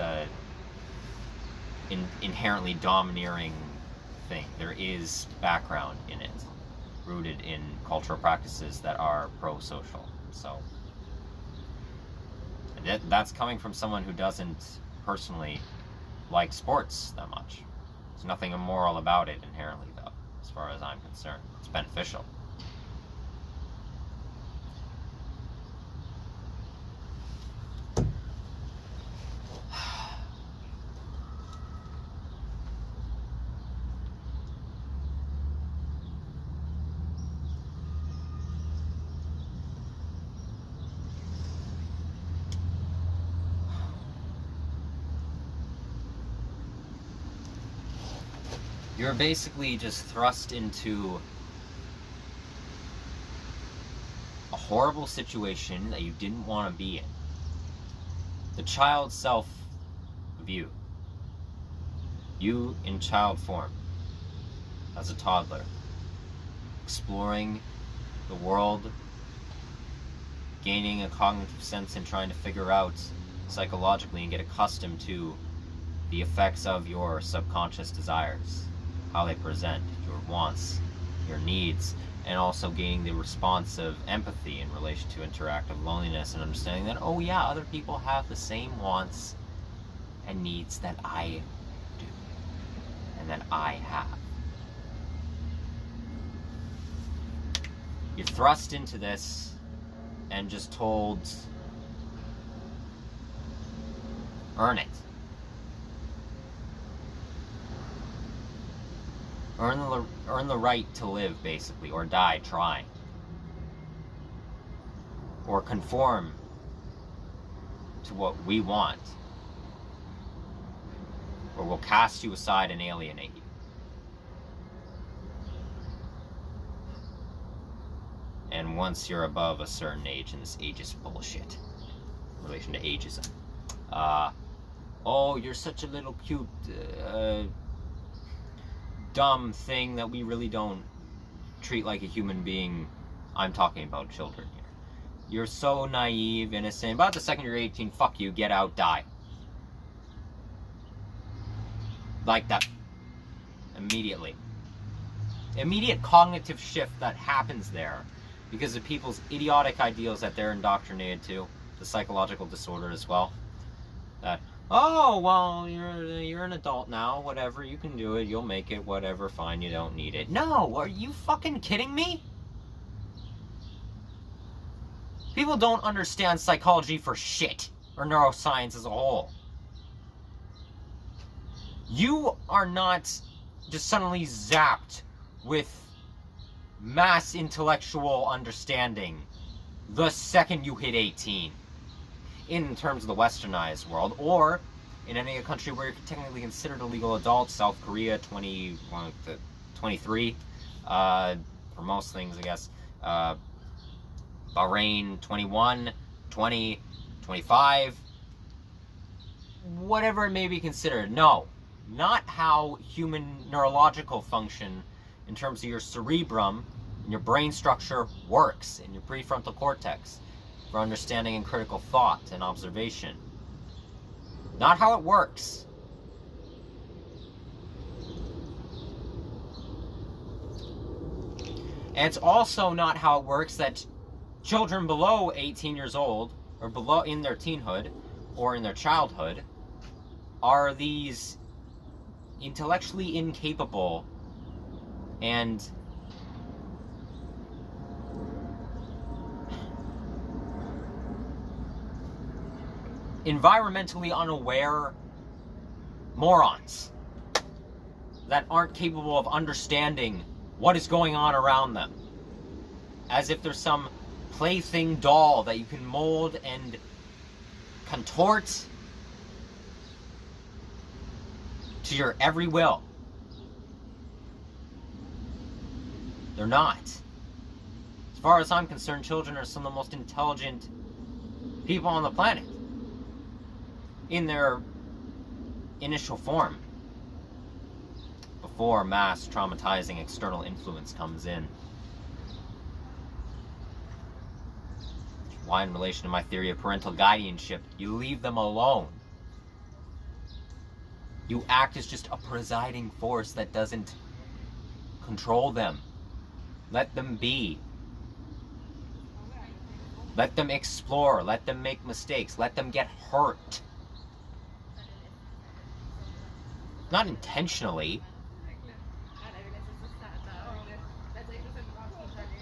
Speaker 1: inherently domineering thing. There is background in it, rooted in cultural practices that are pro-social. So that's coming from someone who doesn't personally like sports that much. There's nothing immoral about it inherently, though, as far as I'm concerned. It's beneficial. You're basically just thrust into a horrible situation that you didn't want to be in. The child self view. You in child form, as a toddler, exploring the world, gaining a cognitive sense and trying to figure out psychologically and get accustomed to the effects of your subconscious desires, how they present, your wants, your needs, and also gaining the response of empathy in relation to interactive loneliness and understanding that, oh yeah, other people have the same wants and needs that I do, and that I have. You're thrust into this and just told, earn it. Earn the right to live, basically, or die trying. Or conform to what we want, or we'll cast you aside and alienate you. And once you're above a certain age, and this ageist bullshit in relation to ageism, oh, you're such a little cute, dumb thing that we really don't treat like a human being. I'm talking about children here. You're so naive, innocent. About the second you're 18, fuck you, get out, die. Like that. Immediately. Immediate cognitive shift that happens there because of people's idiotic ideals that they're indoctrinated to. The psychological disorder as well. That, oh, well, you're an adult now, whatever, you can do it, you'll make it, whatever, fine, you don't need it. No, are you fucking kidding me? People don't understand psychology for shit, or neuroscience as a whole. You are not just suddenly zapped with mass intellectual understanding the second you hit 18. In terms of the westernized world, or in any country where you're technically considered a legal adult. South Korea, 21 to 23, for most things, I guess. Bahrain, 21, 20, 25, whatever it may be considered. No, not how human neurological function in terms of your cerebrum and your brain structure works in your prefrontal cortex for understanding and critical thought and observation. Not how it works. And it's also not how it works that children below 18 years old, or below in their teenhood, or in their childhood, are these intellectually incapable and environmentally unaware morons that aren't capable of understanding what is going on around them. As if there's some plaything doll that you can mold and contort to your every will. They're not. As far as I'm concerned, children are some of the most intelligent people on the planet. In their initial form, before mass traumatizing external influence comes in. Why, in relation to my theory of parental guardianship, you leave them alone. You act as just a presiding force that doesn't control them. Let them be. Let them explore. Let them make mistakes. Let them get hurt. Not intentionally.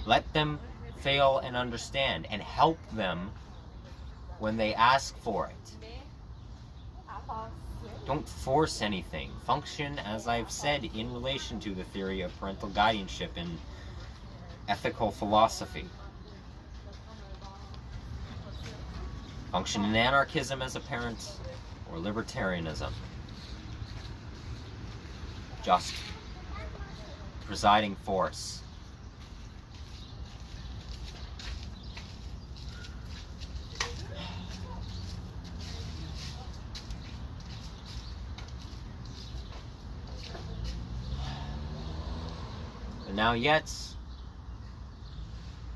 Speaker 1: Let them fail and understand, and help them when they ask for it. Don't force anything. Function, as I've said, in relation to the theory of parental guardianship in ethical philosophy. Function in anarchism as a parent, or libertarianism. Just presiding force. And now yet,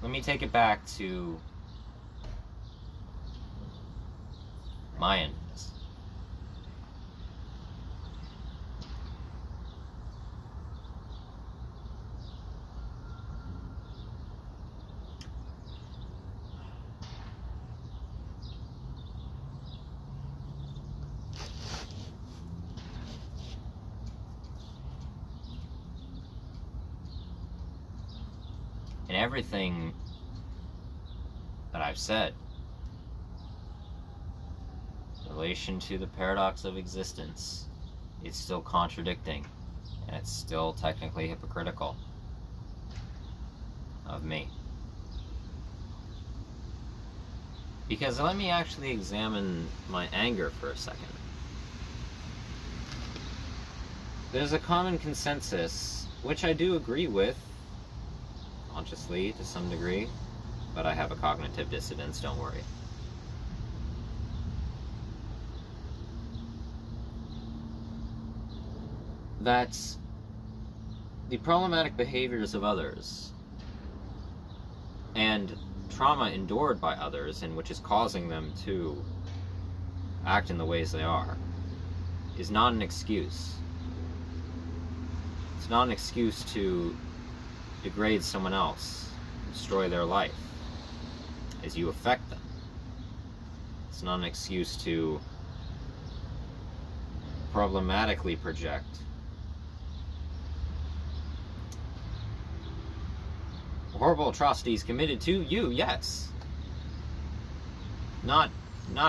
Speaker 1: let me take it back to my end. And everything that I've said in relation to the paradox of existence, it's still contradicting, and it's still technically hypocritical of me. Because let me actually examine my anger for a second. There's a common consensus, which I do agree with, consciously to some degree, but I have a cognitive dissonance, don't worry. That the problematic behaviors of others and trauma endured by others, and which is causing them to act in the ways they are, is not an excuse. It's not an excuse to degrade someone else, destroy their life, as you affect them. It's not an excuse to problematically project horrible atrocities committed to you, yes. Not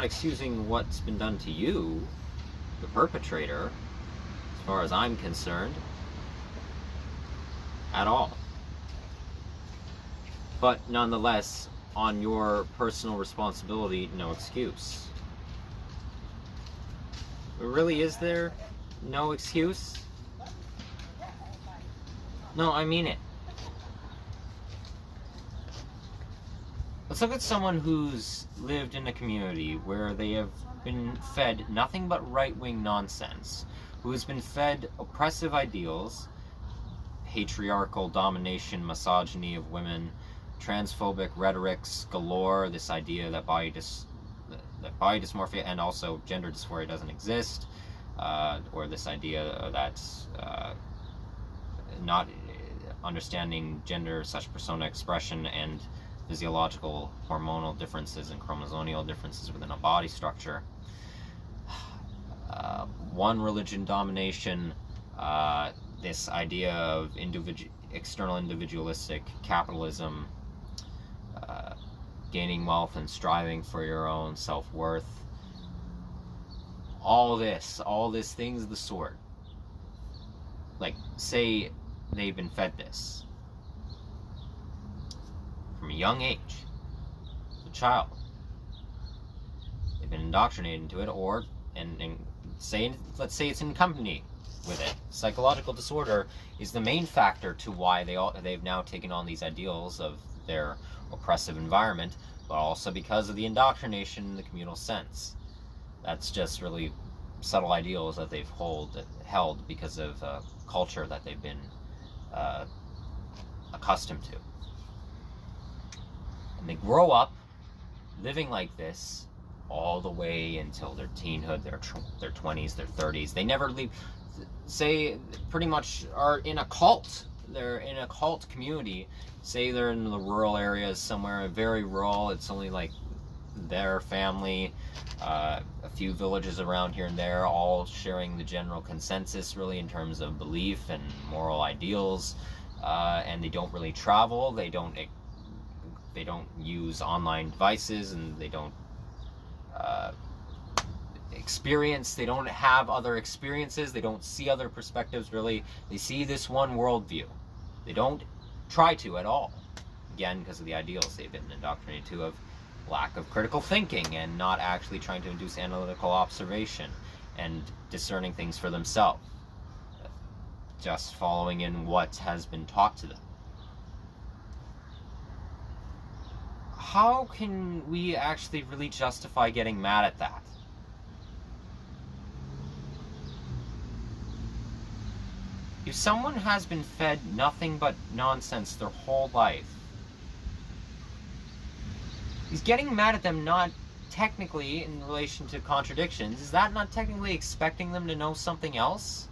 Speaker 1: excusing what's been done to you, the perpetrator, as far as I'm concerned, at all. But nonetheless, on your personal responsibility, no excuse. But really, is there no excuse? No, I mean it. Let's look at someone who's lived in a community where they have been fed nothing but right-wing nonsense, who has been fed oppressive ideals, patriarchal domination, misogyny of women, transphobic rhetorics galore, this idea that body dysmorphia and also gender dysphoria doesn't exist, or this idea that not understanding gender / persona expression and physiological hormonal differences and chromosomal differences within a body structure. One religion domination, this idea of external individualistic capitalism, gaining wealth and striving for your own self-worth, all this things of the sort. Like, say they've been fed this from a young age, as a child. They've been indoctrinated into it, or let's say it's in company with it. Psychological disorder is the main factor to why they've now taken on these ideals of their oppressive environment, but also because of the indoctrination in the communal sense. That's just really subtle ideals that they've held because of culture that they've been accustomed to. And they grow up living like this all the way until their teenhood, their 20s, their 30s. They never leave. Say, pretty much are in a cult. They're in a cult community. Say they're in the rural areas somewhere, very rural. It's only like their family, a few villages around here and there, all sharing the general consensus really in terms of belief and moral ideals. And they don't really travel. They don't use online devices, and they don't they don't have other experiences. They don't see other perspectives really. They see this one worldview. They don't try to at all. Again, because of the ideals they've been indoctrinated to of lack of critical thinking and not actually trying to induce analytical observation and discerning things for themselves. Just following in what has been taught to them. How can we actually really justify getting mad at that? If someone has been fed nothing but nonsense their whole life, is getting mad at them not technically in relation to contradictions? Is that not technically expecting them to know something else?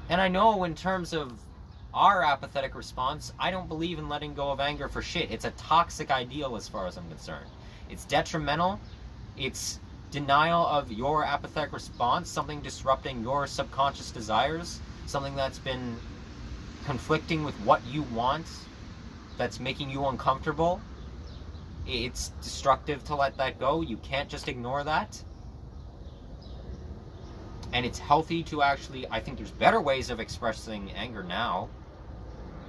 Speaker 1: And I know in terms of our apathetic response, I don't believe in letting go of anger for shit. It's a toxic ideal as far as I'm concerned. It's detrimental. It's denial of your apathetic response, something disrupting your subconscious desires, something that's been conflicting with what you want, that's making you uncomfortable. It's destructive to let that go. You can't just ignore that. And it's healthy to actually, I think there's better ways of expressing anger now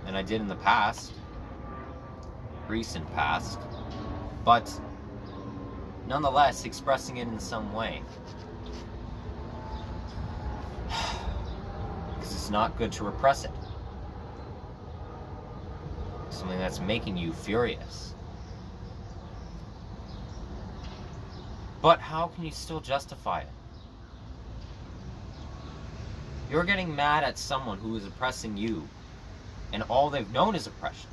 Speaker 1: than I did in the past, recent past, but nonetheless expressing it in some way. Because it's not good to repress it. Something that's making you furious. But how can you still justify it? You're getting mad at someone who is oppressing you, and all they've known is oppression.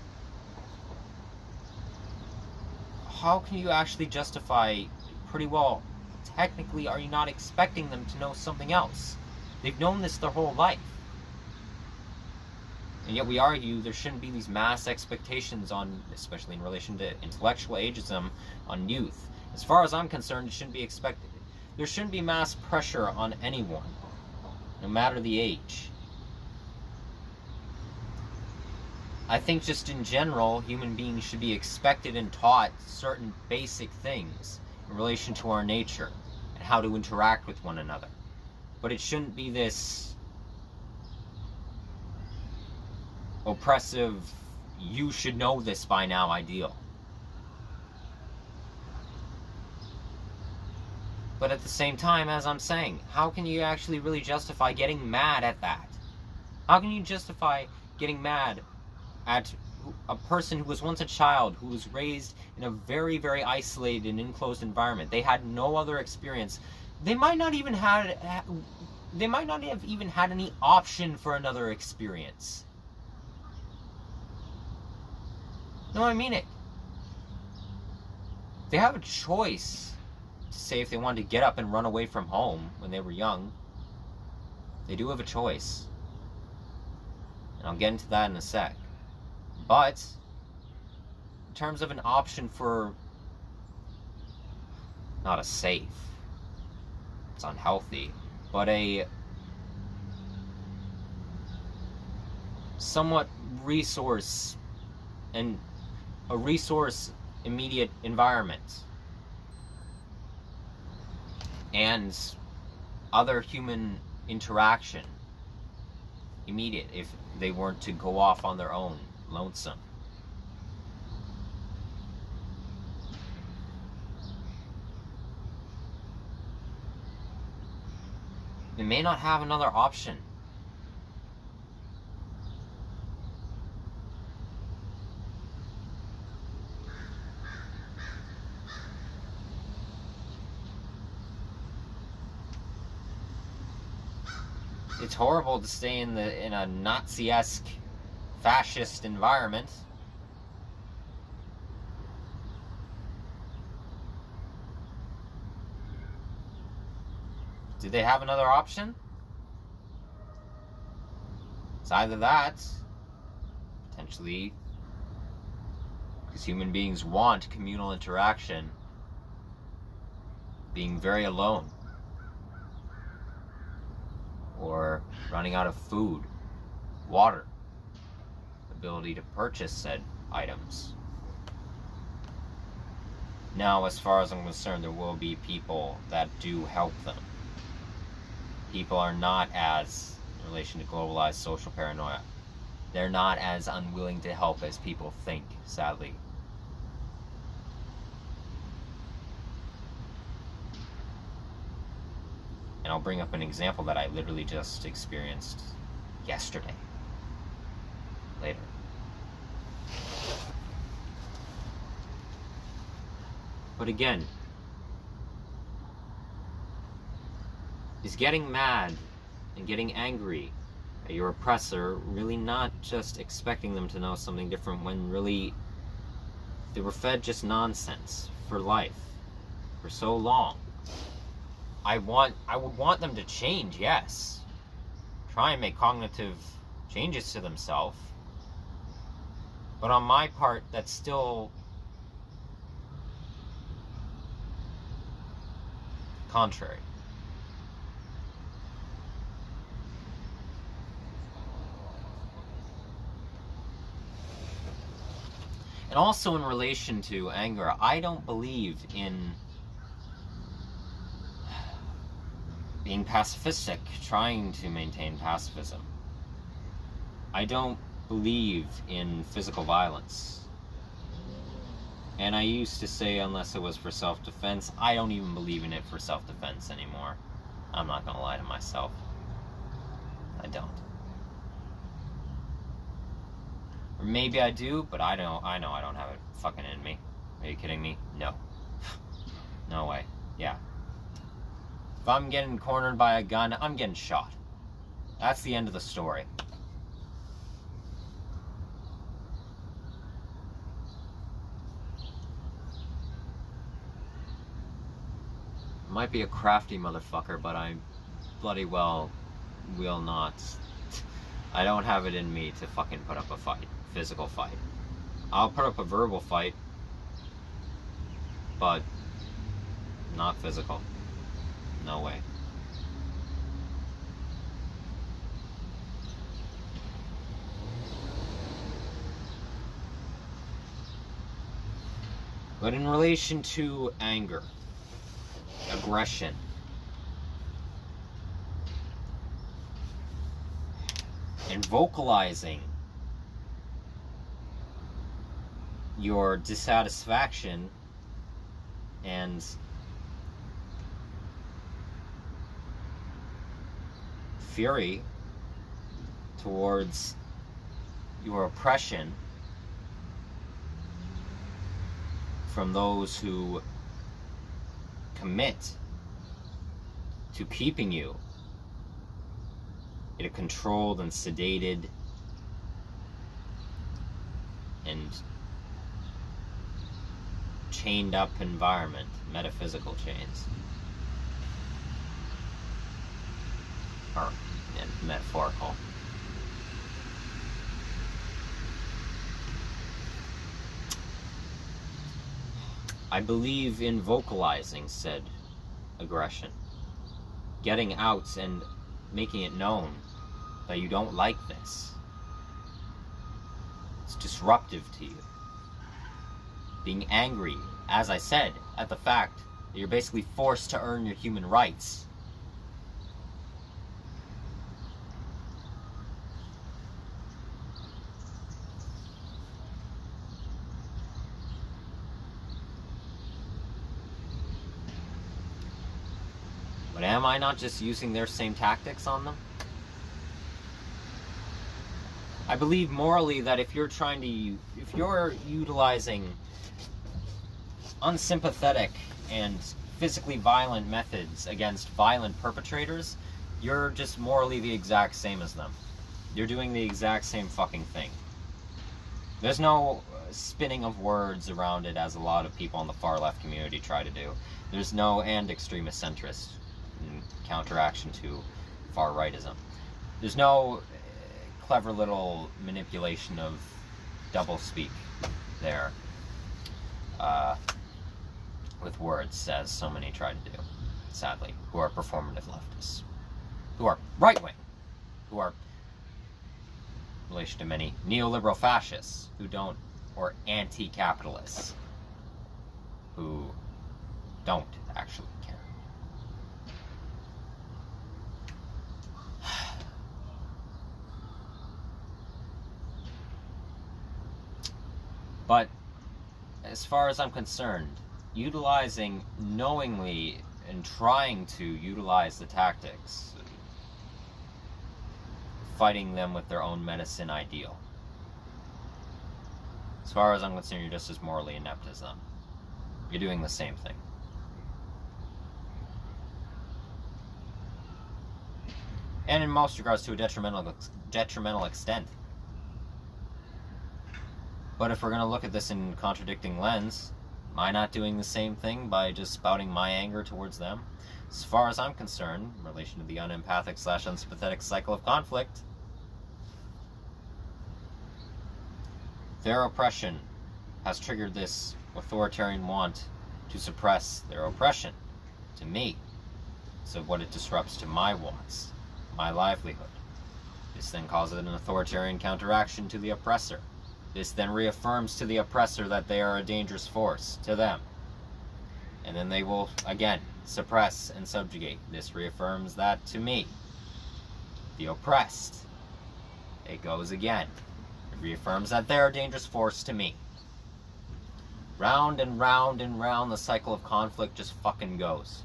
Speaker 1: How can you actually justify, pretty well, technically, are you not expecting them to know something else? They've known this their whole life. And yet we argue there shouldn't be these mass expectations on, especially in relation to intellectual ageism, on youth. As far as I'm concerned, it shouldn't be expected. There shouldn't be mass pressure on anyone, no matter the age. I think just in general, human beings should be expected and taught certain basic things in relation to our nature and how to interact with one another. But it shouldn't be this oppressive, you should know this by now ideal. But at the same time, as I'm saying, how can you actually really justify getting mad at that? How can you justify getting mad at a person who was once a child, who was raised in a very, very isolated and enclosed environment? They had no other experience. They might not even have even had any option for another experience. No, I mean it. They have a choice to say if they wanted to get up and run away from home when they were young. They do have a choice. And I'll get into that in a sec. But in terms of an option for not a safe, it's unhealthy, but a somewhat resource immediate environment and other human interaction immediate if they weren't to go off on their own lonesome. They may not have another option. It's horrible to stay in a Nazi-esque fascist environment. Do they have another option? It's either that, potentially, because human beings want communal interaction, being very alone, or running out of food, water, ability to purchase said items. Now, as far as I'm concerned, there will be people that do help them. People are not as, in relation to globalized social paranoia, they're not as unwilling to help as people think, sadly. And I'll bring up an example that I literally just experienced yesterday. Later. But again, is getting mad and getting angry at your oppressor really not just expecting them to know something different when really they were fed just nonsense for life for so long? I would want them to change, yes. Try and make cognitive changes to themselves. But on my part, that's still contrary. And also in relation to anger, I don't believe in being pacifistic, trying to maintain pacifism. I don't believe in physical violence. And I used to say unless it was for self-defense. I don't even believe in it for self-defense anymore. I'm not gonna lie to myself. I don't. Or maybe I do, but I know I don't have it fucking in me. Are you kidding me? No. No way. Yeah. If I'm getting cornered by a gun, I'm getting shot. That's the end of the story. Might be a crafty motherfucker, but I bloody well will not. I don't have it in me to fucking put up a fight. Physical fight. I'll put up a verbal fight, but not physical. No way. But in relation to anger, aggression, and vocalizing your dissatisfaction and fury towards your oppression from those who commit to keeping you in a controlled and sedated and chained up environment, metaphysical chains, or metaphorical. I believe in vocalizing said aggression, getting out and making it known that you don't like this. It's disruptive to you. Being angry, as I said, at the fact that you're basically forced to earn your human rights. But am I not just using their same tactics on them? I believe morally that if you're utilizing unsympathetic and physically violent methods against violent perpetrators, you're just morally the exact same as them. You're doing the exact same fucking thing. There's no spinning of words around it, as a lot of people in the far left community try to do. There's no, and extremist centrist in counteraction to far rightism. There's no clever little manipulation of doublespeak there with words, as so many try to do, sadly, who are performative leftists, who are right-wing, who are in relation to many neoliberal fascists who don't, or anti-capitalists who don't actually care. But as far as I'm concerned, utilizing knowingly and trying to utilize the tactics, fighting them with their own medicine ideal. As far as I'm concerned, you're just as morally inept as them. You're doing the same thing. And in most regards to a detrimental extent. But if we're going to look at this in contradicting lens, am I not doing the same thing by just spouting my anger towards them? As far as I'm concerned, in relation to the unempathic/unsympathetic cycle of conflict, their oppression has triggered this authoritarian want to suppress their oppression to me. So what it disrupts to my wants, my livelihood. This then causes an authoritarian counteraction to the oppressor. This then reaffirms to the oppressor that they are a dangerous force to them. And then they will, again, suppress and subjugate. This reaffirms that to me, the oppressed. It goes again. It reaffirms that they're a dangerous force to me. Round and round and round the cycle of conflict just fucking goes.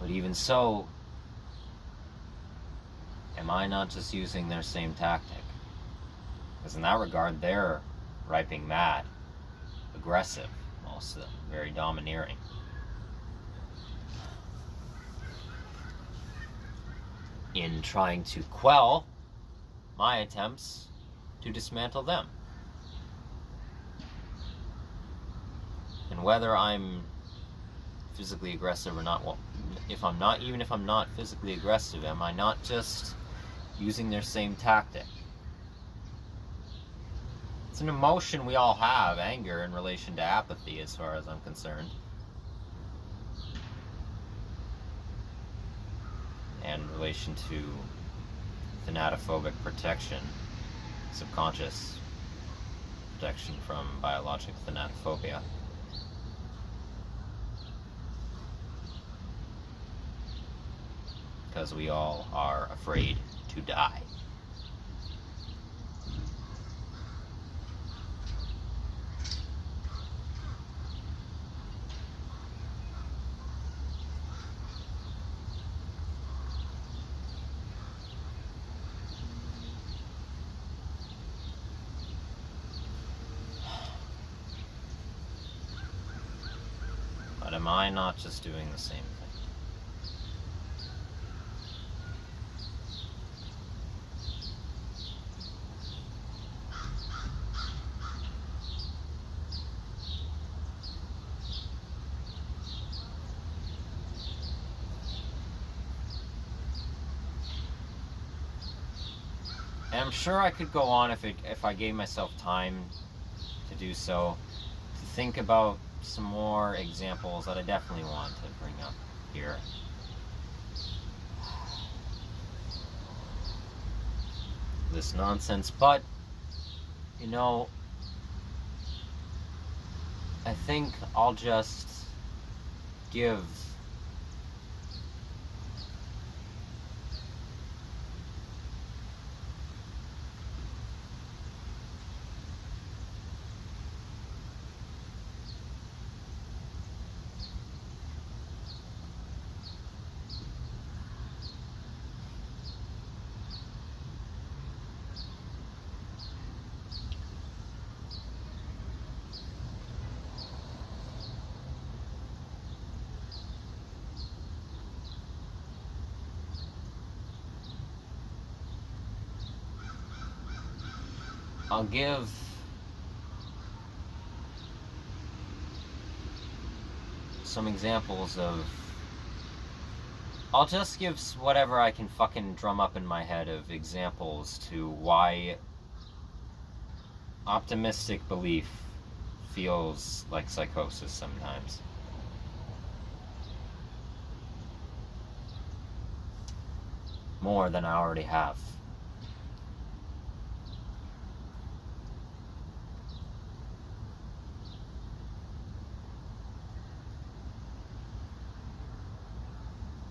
Speaker 1: But even so, am I not just using their same tactic? Because in that regard, they're riping mad, aggressive, most of them, very domineering. In trying to quell my attempts to dismantle them. whether I'm physically aggressive or not, well, even if I'm not physically aggressive, am I not just using their same tactic? It's an emotion we all have, anger, in relation to apathy, as far as I'm concerned. And in relation to thanatophobic protection, subconscious protection from biologic thanatophobia. Because we all are afraid to die. But am I not just doing the same thing? And I'm sure I could go on if I gave myself time to do so, to think about some more examples that I definitely want to bring up here. This nonsense, but you know, I think I'll just give I'll give some examples of, I'll just give whatever I can fucking drum up in my head of examples to why optimistic belief feels like psychosis sometimes. More than I already have.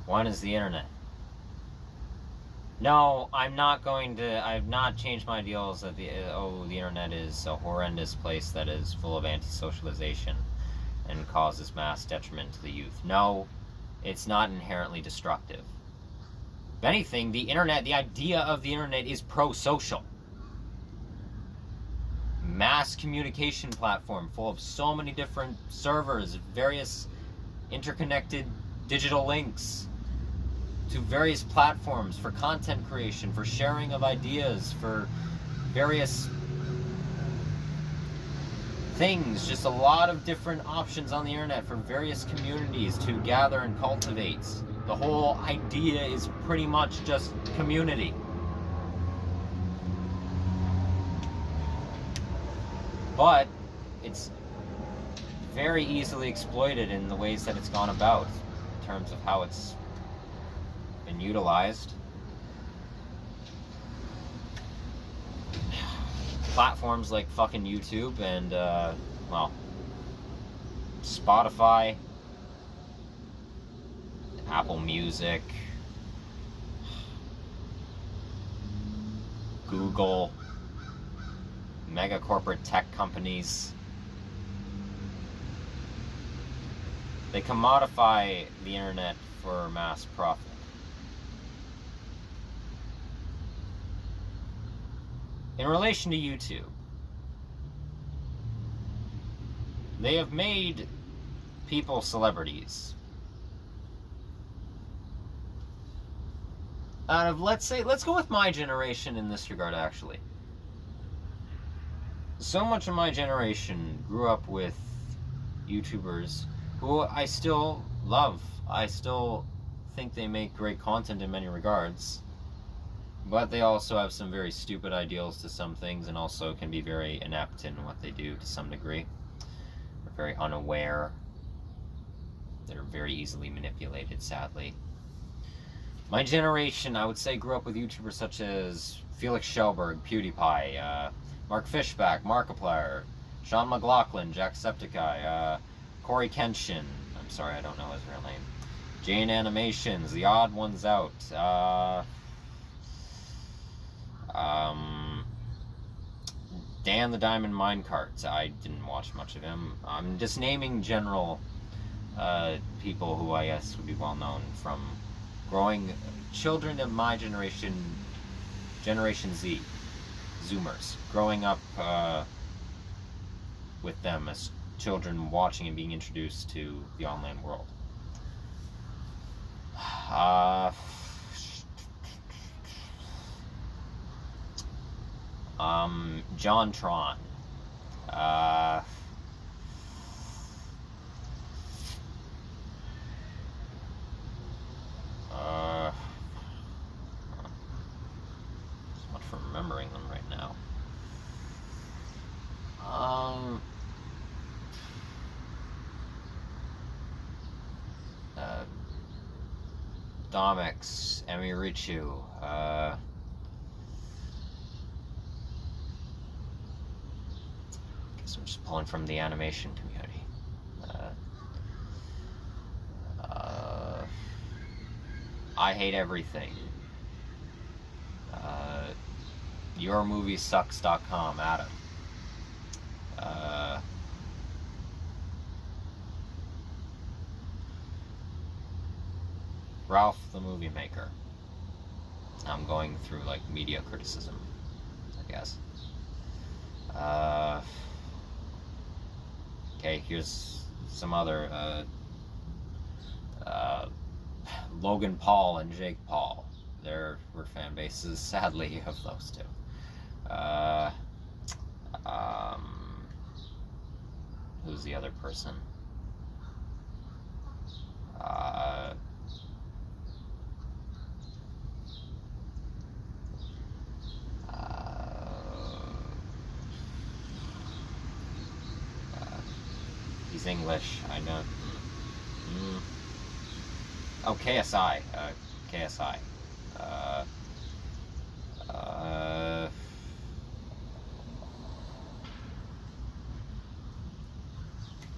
Speaker 1: One is the internet. No, I've not changed my ideals that the internet is a horrendous place that is full of anti-socialization and causes mass detriment to the youth. No, it's not inherently destructive. If anything, the idea of the internet is pro-social. Mass communication platform full of so many different servers, various interconnected digital links to various platforms for content creation, for sharing of ideas, for various things, just a lot of different options on the internet for various communities to gather and cultivate. The whole idea is pretty much just community. But it's very easily exploited in the ways that it's gone about, in terms of how it's been utilized. Platforms like fucking YouTube and, well, Spotify, Apple Music, Google, mega corporate tech companies. They commodify the internet for mass profit. In relation to YouTube, they have made people celebrities. Out of, let's go with my generation in this regard, actually. So much of my generation grew up with YouTubers who I still love. I still think they make great content in many regards, but they also have some very stupid ideals to some things, and also can be very inept in what they do to some degree. They're very unaware. They're very easily manipulated, sadly. My generation, I would say, grew up with YouTubers such as Felix Schellberg, PewDiePie, Mark Fishback, Markiplier, Sean McLaughlin, Jacksepticeye, Corey Kenshin, I'm sorry, I don't know his real name, Jane Animations, The Odd Ones Out, Dan the Diamond Minecart. I didn't watch much of him. I'm just naming general people who I guess would be well known from growing children of my generation, Generation Z, Zoomers, growing up with them as children, watching and being introduced to the online world. John Tron. So much for remembering them right now. Domix, Emi Richu, guess I'm just pulling from the animation community. I Hate Everything. YourMovieSucks.com, Adam. Ralph the Movie Maker. I'm going through like media criticism, I guess. Okay, here's some other Logan Paul and Jake Paul. There were fan bases, sadly, of those two. Who's the other person? He's English, I know. Oh, KSI. KSI.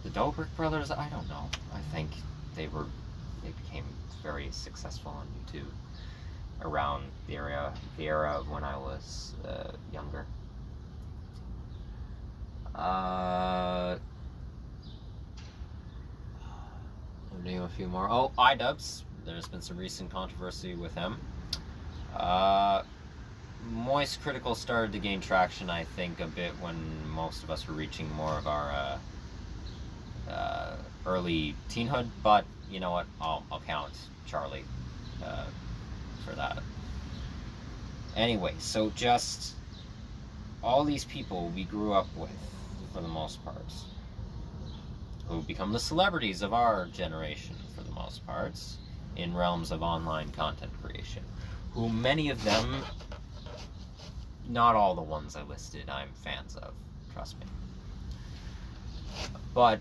Speaker 1: The Dobrik brothers, I don't know. I think they became very successful on YouTube around the era of when I was younger. I'll name a few more. Oh, iDubbbz. There's been some recent controversy with him. Moist Critical started to gain traction, I think, a bit when most of us were reaching more of our early teenhood, but you know what? I'll count Charlie for that. Anyway, so just all these people we grew up with, for the most part, who become the celebrities of our generation, for the most part, in realms of online content creation, who many of them, not all the ones I listed, I'm fans of, trust me. But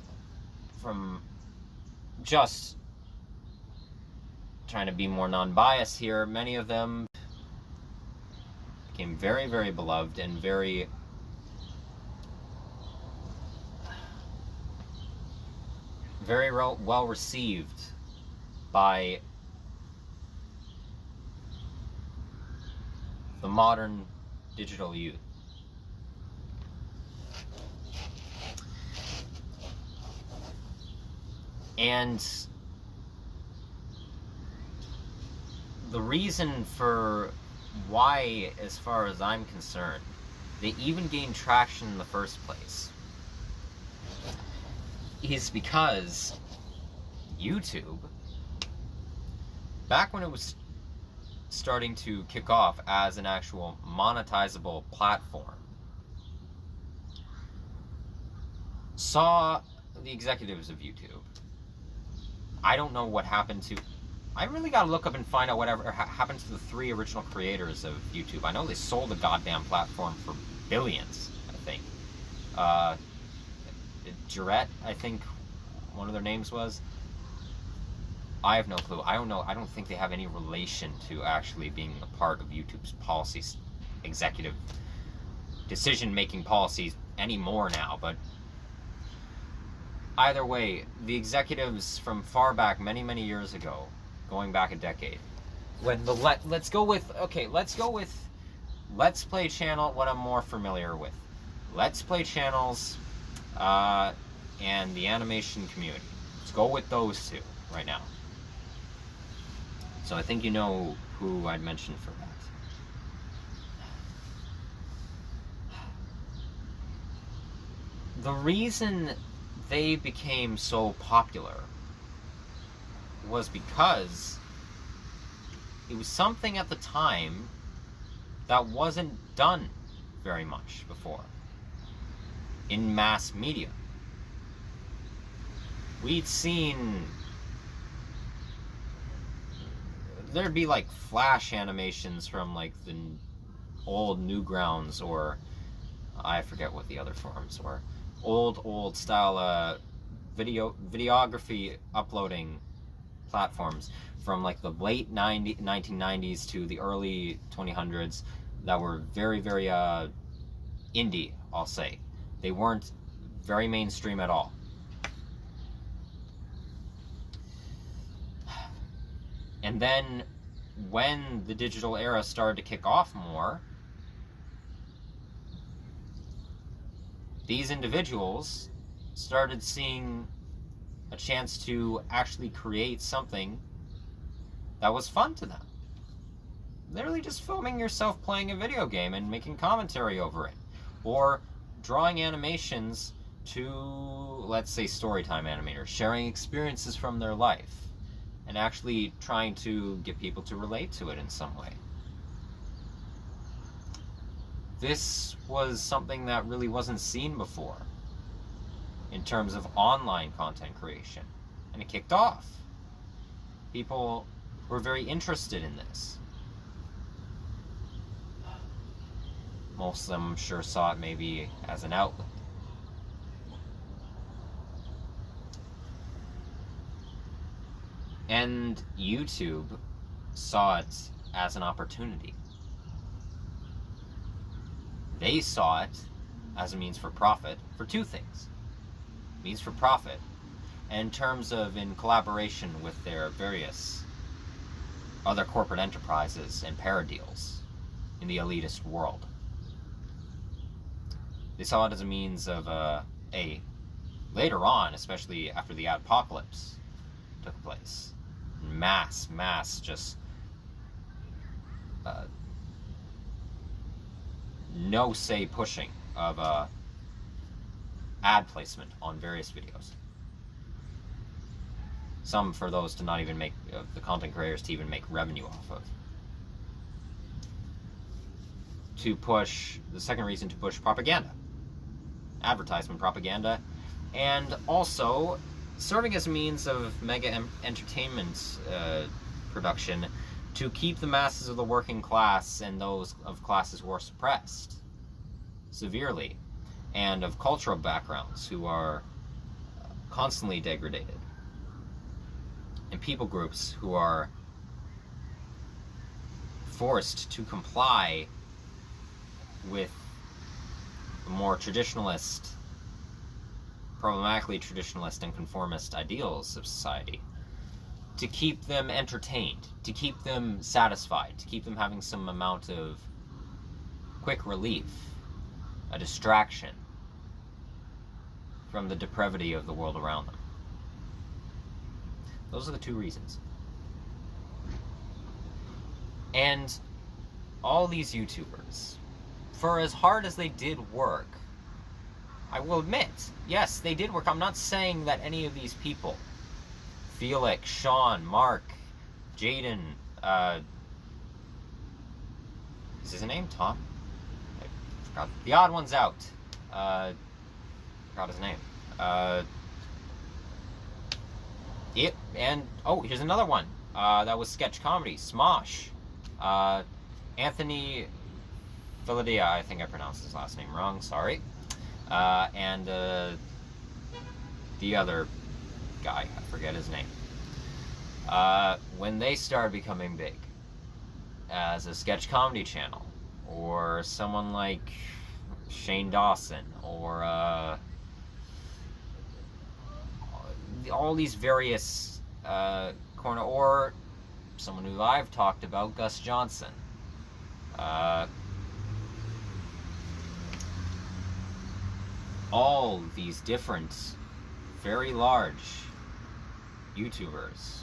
Speaker 1: from just trying to be more non-biased here, many of them became very, very beloved and very well received by the modern digital youth. And the reason for why, as far as I'm concerned, they even gained traction in the first place is because YouTube, back when it was starting to kick off as an actual monetizable platform, saw the executives of YouTube. I don't know what happened to... I really gotta look up and find out whatever happened to the 3 original creators of YouTube. I know they sold the goddamn platform for billions, I think. Jarrett, I think one of their names was. I have no clue. I don't know. I don't think they have any relation to actually being a part of YouTube's policies, executive decision-making policies anymore now, but either way, the executives from far back, many years ago, going back a decade, when the let's go with Let's Play channel, what I'm more familiar with. Let's Play channels and the animation community. Let's go with those 2 right now. So I think you know who I'd mentioned for that. The reason they became so popular was because it was something at the time that wasn't done very much before in mass media. We'd seen... there'd be like flash animations from like the old Newgrounds, or I forget what the other forums were. Old style videography uploading platforms from like the late 1990s to the early 2000s that were very indie, I'll say. They weren't very mainstream at all. And then when the digital era started to kick off more, these individuals started seeing a chance to actually create something that was fun to them. Literally just filming yourself playing a video game and making commentary over it. Or drawing animations to, let's say, storytime animators, sharing experiences from their life, and actually trying to get people to relate to it in some way. This was something that really wasn't seen before in terms of online content creation, and it kicked off. People were very interested in this. Most of them, I'm sure, saw it maybe as an outlet. And YouTube saw it as an opportunity. They saw it as a means for profit for 2 things. Means for profit, and in terms of in collaboration with their various other corporate enterprises and paradeals in the elitist world. They saw it as a means of later on, especially after the apocalypse took place, mass just no say pushing of ad placement on various videos. Some for those to not even make, the content creators to even make revenue off of. To push, the second reason, to push propaganda. Advertisement propaganda. And also serving as a means of mega entertainment production to keep the masses of the working class and those of classes who are suppressed severely, and of cultural backgrounds who are constantly degraded, and people groups who are forced to comply with the more traditionalist, problematically traditionalist and conformist ideals of society, to keep them entertained, to keep them satisfied, to keep them having some amount of quick relief, a distraction from the depravity of the world around them. Those are the 2 reasons. And all these YouTubers, for as hard as they did work, I will admit, yes, they did work. I'm not saying that any of these people, Felix, Sean, Mark, Jaden, is his name Tom? I forgot. The odd one's out. Forgot his name. Here's another one. That was sketch comedy. Smosh. Anthony Philadia, I think I pronounced his last name wrong, sorry. And the other guy, I forget his name. When they started becoming big as a sketch comedy channel, or someone like Shane Dawson, or all these various corner, or someone who I've talked about, Gus Johnson. All these different, very large YouTubers.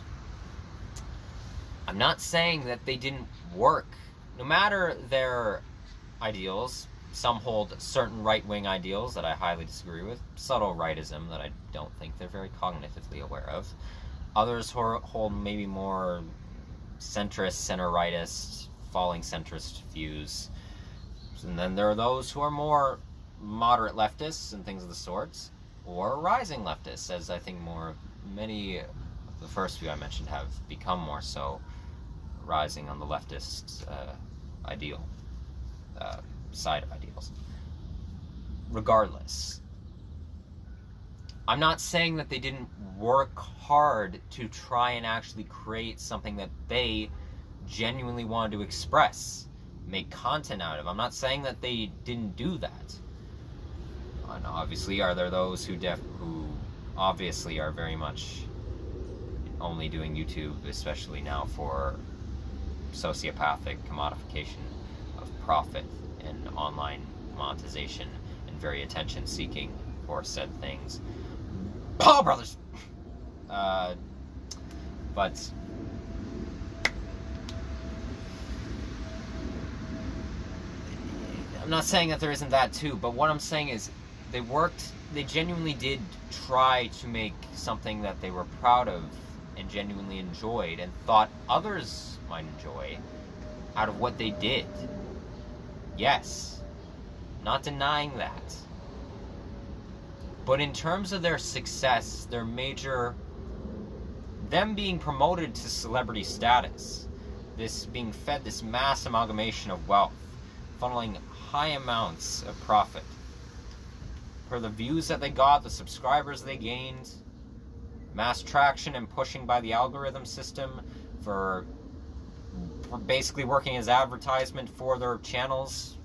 Speaker 1: I'm not saying that they didn't work. No matter their ideals, some hold certain right-wing ideals that I highly disagree with, subtle rightism that I don't think they're very cognitively aware of. Others hold maybe more centrist, center-rightist, falling centrist views. And then there are those who are more moderate leftists and things of the sorts, or rising leftists, as I think many of the first few I mentioned have become more so rising on the leftist ideal side of ideals. Regardless, I'm not saying that they didn't work hard to try and actually create something that they genuinely wanted to express, make content out of. I'm not saying that they didn't do that. And obviously, are there those who obviously are very much only doing YouTube, especially now for sociopathic commodification of profit and online monetization and very attention-seeking for said things. Paul Brothers! But I'm not saying that there isn't that too, but what I'm saying is they genuinely did try to make something that they were proud of and genuinely enjoyed and thought others might enjoy out of what they did. Yes, not denying that. But in terms of their success, them being promoted to celebrity status, this being fed this mass amalgamation of wealth, funneling high amounts of profit, for the views that they got, the subscribers they gained, mass traction and pushing by the algorithm system, for basically working as advertisement for their channels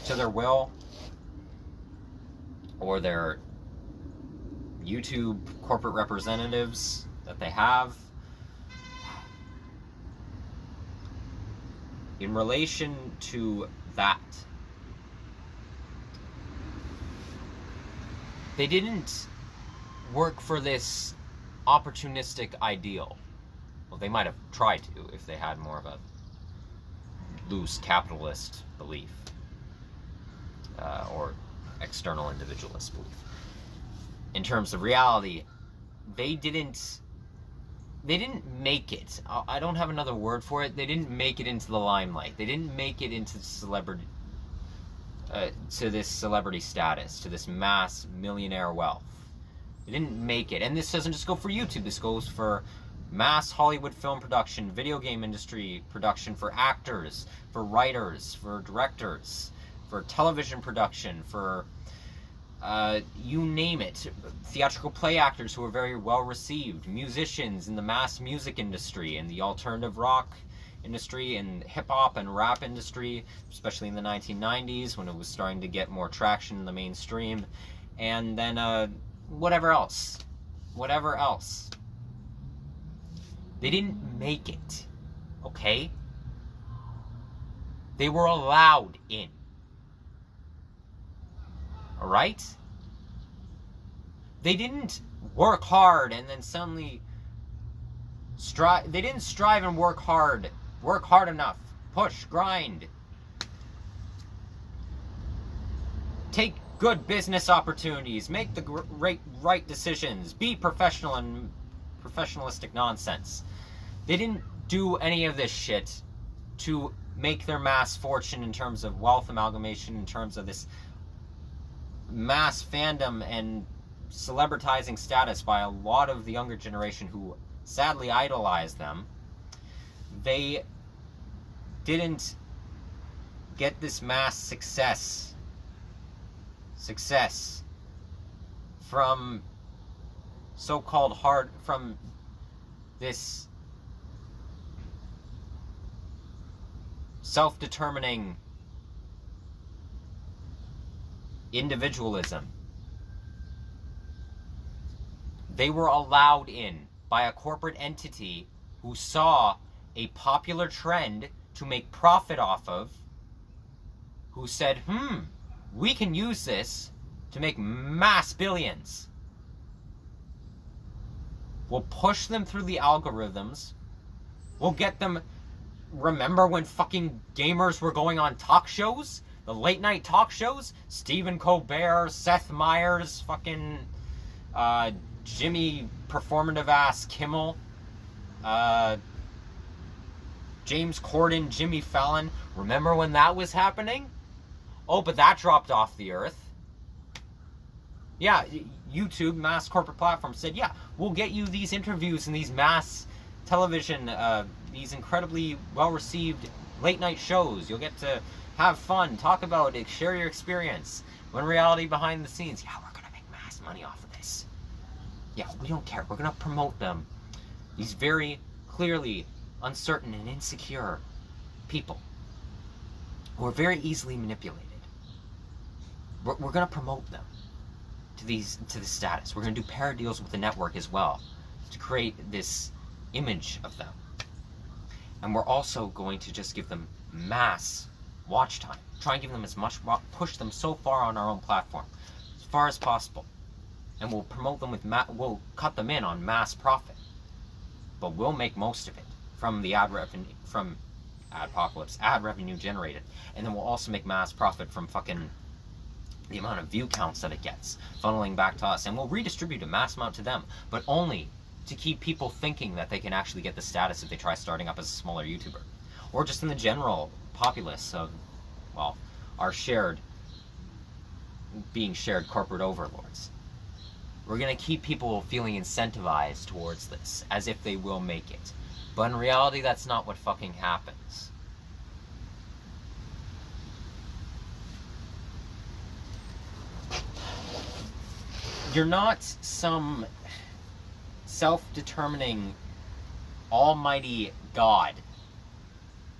Speaker 1: to their will, or their YouTube corporate representatives that they have. In relation to that, they didn't work for this opportunistic ideal. Well, they might have tried to if they had more of a loose capitalist belief, or external individualist belief. In terms of reality, they didn't make it. I don't have another word for it. They didn't make it into the limelight. They didn't make it into celebrity, to this celebrity status, to this mass millionaire wealth. They didn't make it. And this doesn't just go for YouTube. This goes for mass Hollywood film production, video game industry production, for actors, for writers, for directors, for television production, for you name it, theatrical play actors who are very well received, musicians in the mass music industry, in the alternative rock industry, and hip-hop and rap industry, especially in the 1990s when it was starting to get more traction in the mainstream, and then whatever else. They didn't make it, okay? They were allowed in. Alright? They didn't work hard and then suddenly they didn't strive and work hard enough, push, grind, take good business opportunities, make the right decisions, be professional and professionalistic nonsense. They didn't do any of this shit to make their mass fortune in terms of wealth amalgamation, in terms of this mass fandom and celebritizing status by a lot of the younger generation who sadly idolize them, they didn't get this mass success from so-called from this self-determining individualism. They were allowed in by a corporate entity who saw a popular trend to make profit off of, who said, we can use this to make mass billions. We'll push them through the algorithms. We'll get them. Remember when fucking gamers were going on talk shows? The late night talk shows? Stephen Colbert, Seth Meyers, fucking Jimmy performative ass Kimmel, James Corden, Jimmy Fallon. Remember when that was happening? Oh, but that dropped off the earth. Yeah, YouTube, mass corporate platform, said, yeah, we'll get you these interviews and these mass television, these incredibly well-received late-night shows. You'll get to have fun, talk about it, share your experience. When reality behind the scenes, yeah, we're going to make mass money off of this. Yeah, we don't care. We're going to promote them. These very clearly uncertain and insecure people who are very easily manipulated. We're going to promote them to this status. We're going to do paradeals with the network as well to create this image of them. And we're also going to just give them mass watch time. Try and give them as much, push them so far on our own platform, as far as possible. And we'll promote them with, we'll cut them in on mass profit. But we'll make most of it from the ad revenue generated. And then we'll also make mass profit from fucking the amount of view counts that it gets, funneling back to us. And we'll redistribute a mass amount to them, but only to keep people thinking that they can actually get the status if they try starting up as a smaller YouTuber. Or just in the general populace of, well, our being shared corporate overlords. We're going to keep people feeling incentivized towards this, as if they will make it. But in reality, that's not what fucking happens. You're not some self-determining almighty God.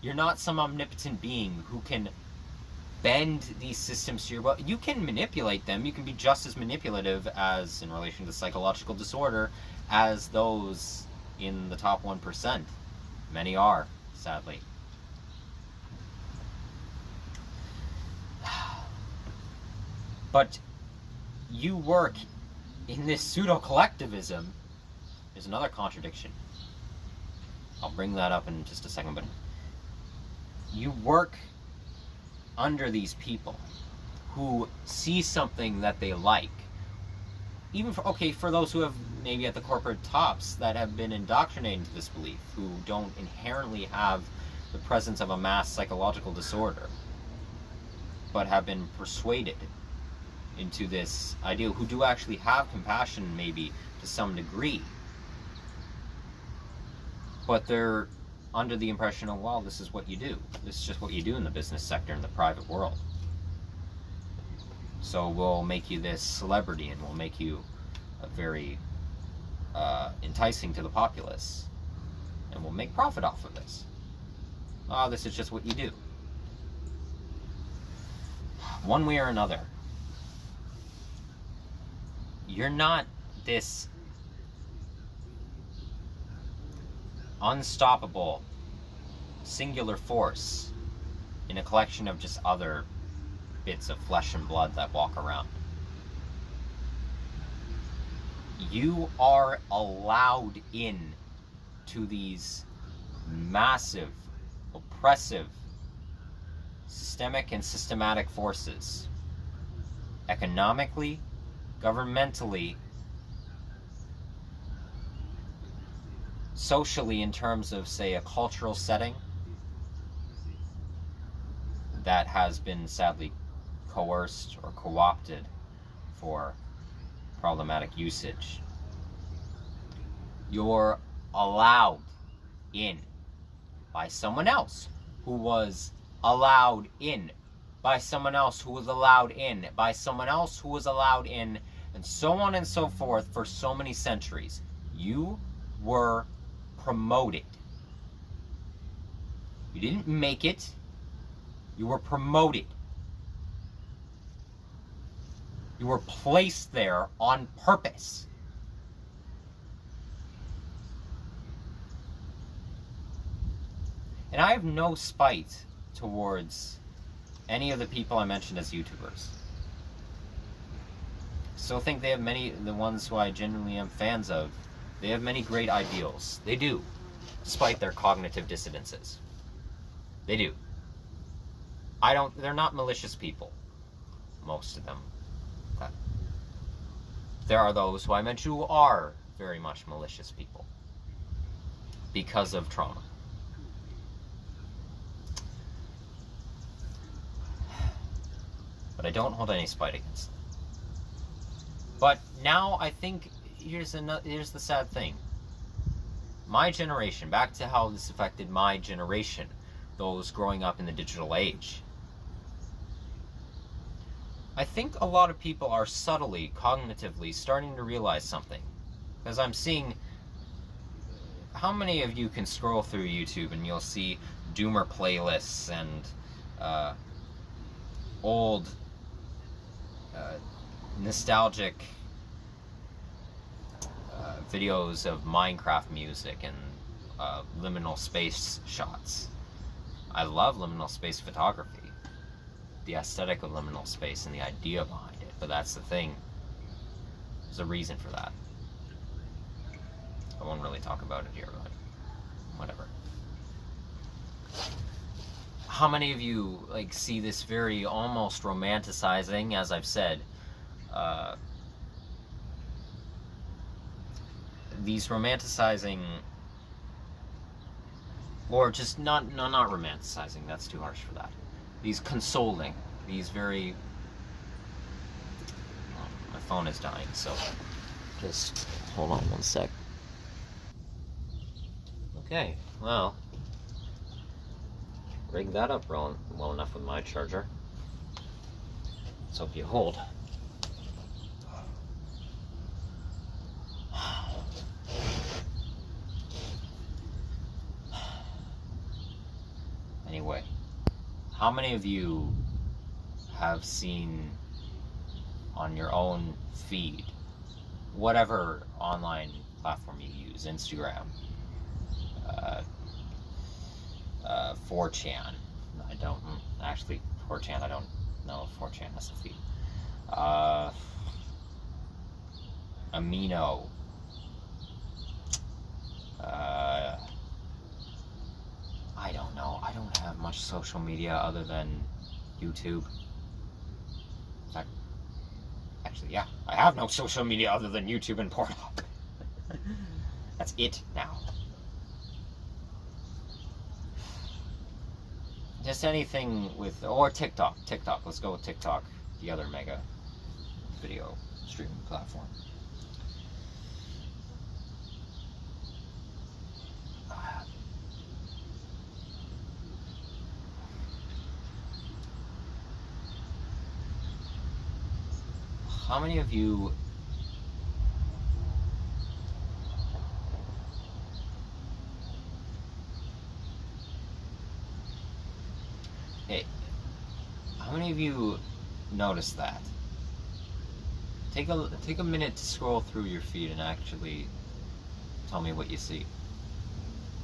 Speaker 1: You're not some omnipotent being who can bend these systems to your will. You can manipulate them. You can be just as manipulative as, in relation to psychological disorder, as those in the top 1%. Many are, sadly. But you work in this pseudo-collectivism. There's another contradiction. I'll bring that up in just a second, but you work under these people who see something that they like. Even for those who have maybe at the corporate tops that have been indoctrinated into this belief, who don't inherently have the presence of a mass psychological disorder, but have been persuaded into this ideal, who do actually have compassion maybe to some degree, but they're under the impression of, well, this is what you do. This is just what you do in the business sector, in the private world. So we'll make you this celebrity, and we'll make you a very enticing to the populace, and we'll make profit off of this. Oh, this is just what you do. One way or another, you're not this unstoppable singular force in a collection of just other bits of flesh and blood that walk around. You are allowed in to these massive, oppressive, systemic and systematic forces, economically, governmentally, socially, in terms of, say, a cultural setting that has been sadly coerced or co-opted for problematic usage. You're allowed in by someone else who was allowed in by someone else who was allowed in by someone else who was allowed in, and so on and so forth for so many centuries. You were promoted. You didn't make it. You were promoted. You were placed there on purpose. And I have no spite towards any of the people I mentioned as YouTubers. Still think they have many, the ones who I genuinely am fans of, they have many great ideals. They do, despite their cognitive dissidences. They do. They're not malicious people. Most of them. Okay. There are those who I mentioned who are very much malicious people. Because of trauma. But I don't hold any spite against them. But now I think here's the sad thing. My generation, back to how this affected my generation, those growing up in the digital age. I think a lot of people are subtly, cognitively starting to realize something. Because I'm seeing, how many of you can scroll through YouTube and you'll see doomer playlists and old nostalgic videos of Minecraft music and liminal space shots. I love liminal space photography, the aesthetic of liminal space and the idea behind it, but that's the thing. There's a reason for that. I won't really talk about it here, but whatever. How many of you see this very almost romanticizing, as I've said, these romanticizing, or just not romanticizing, that's too harsh for that. These consoling, these very, my phone is dying, so just hold on one sec. Okay, well, rig that up well enough with my charger. Let's hope you hold. Anyway, how many of you have seen on your own feed, whatever online platform you use, Instagram, 4chan, I don't, actually 4chan, I don't know if 4chan has a feed, Amino, I don't know, I don't have much social media other than YouTube. In fact, actually, yeah, I have no social media other than YouTube and Pornhub. That's it now. Just anything with, or TikTok, let's go with TikTok, the other mega video streaming platform. How many of you noticed that? Take a minute to scroll through your feed and actually tell me what you see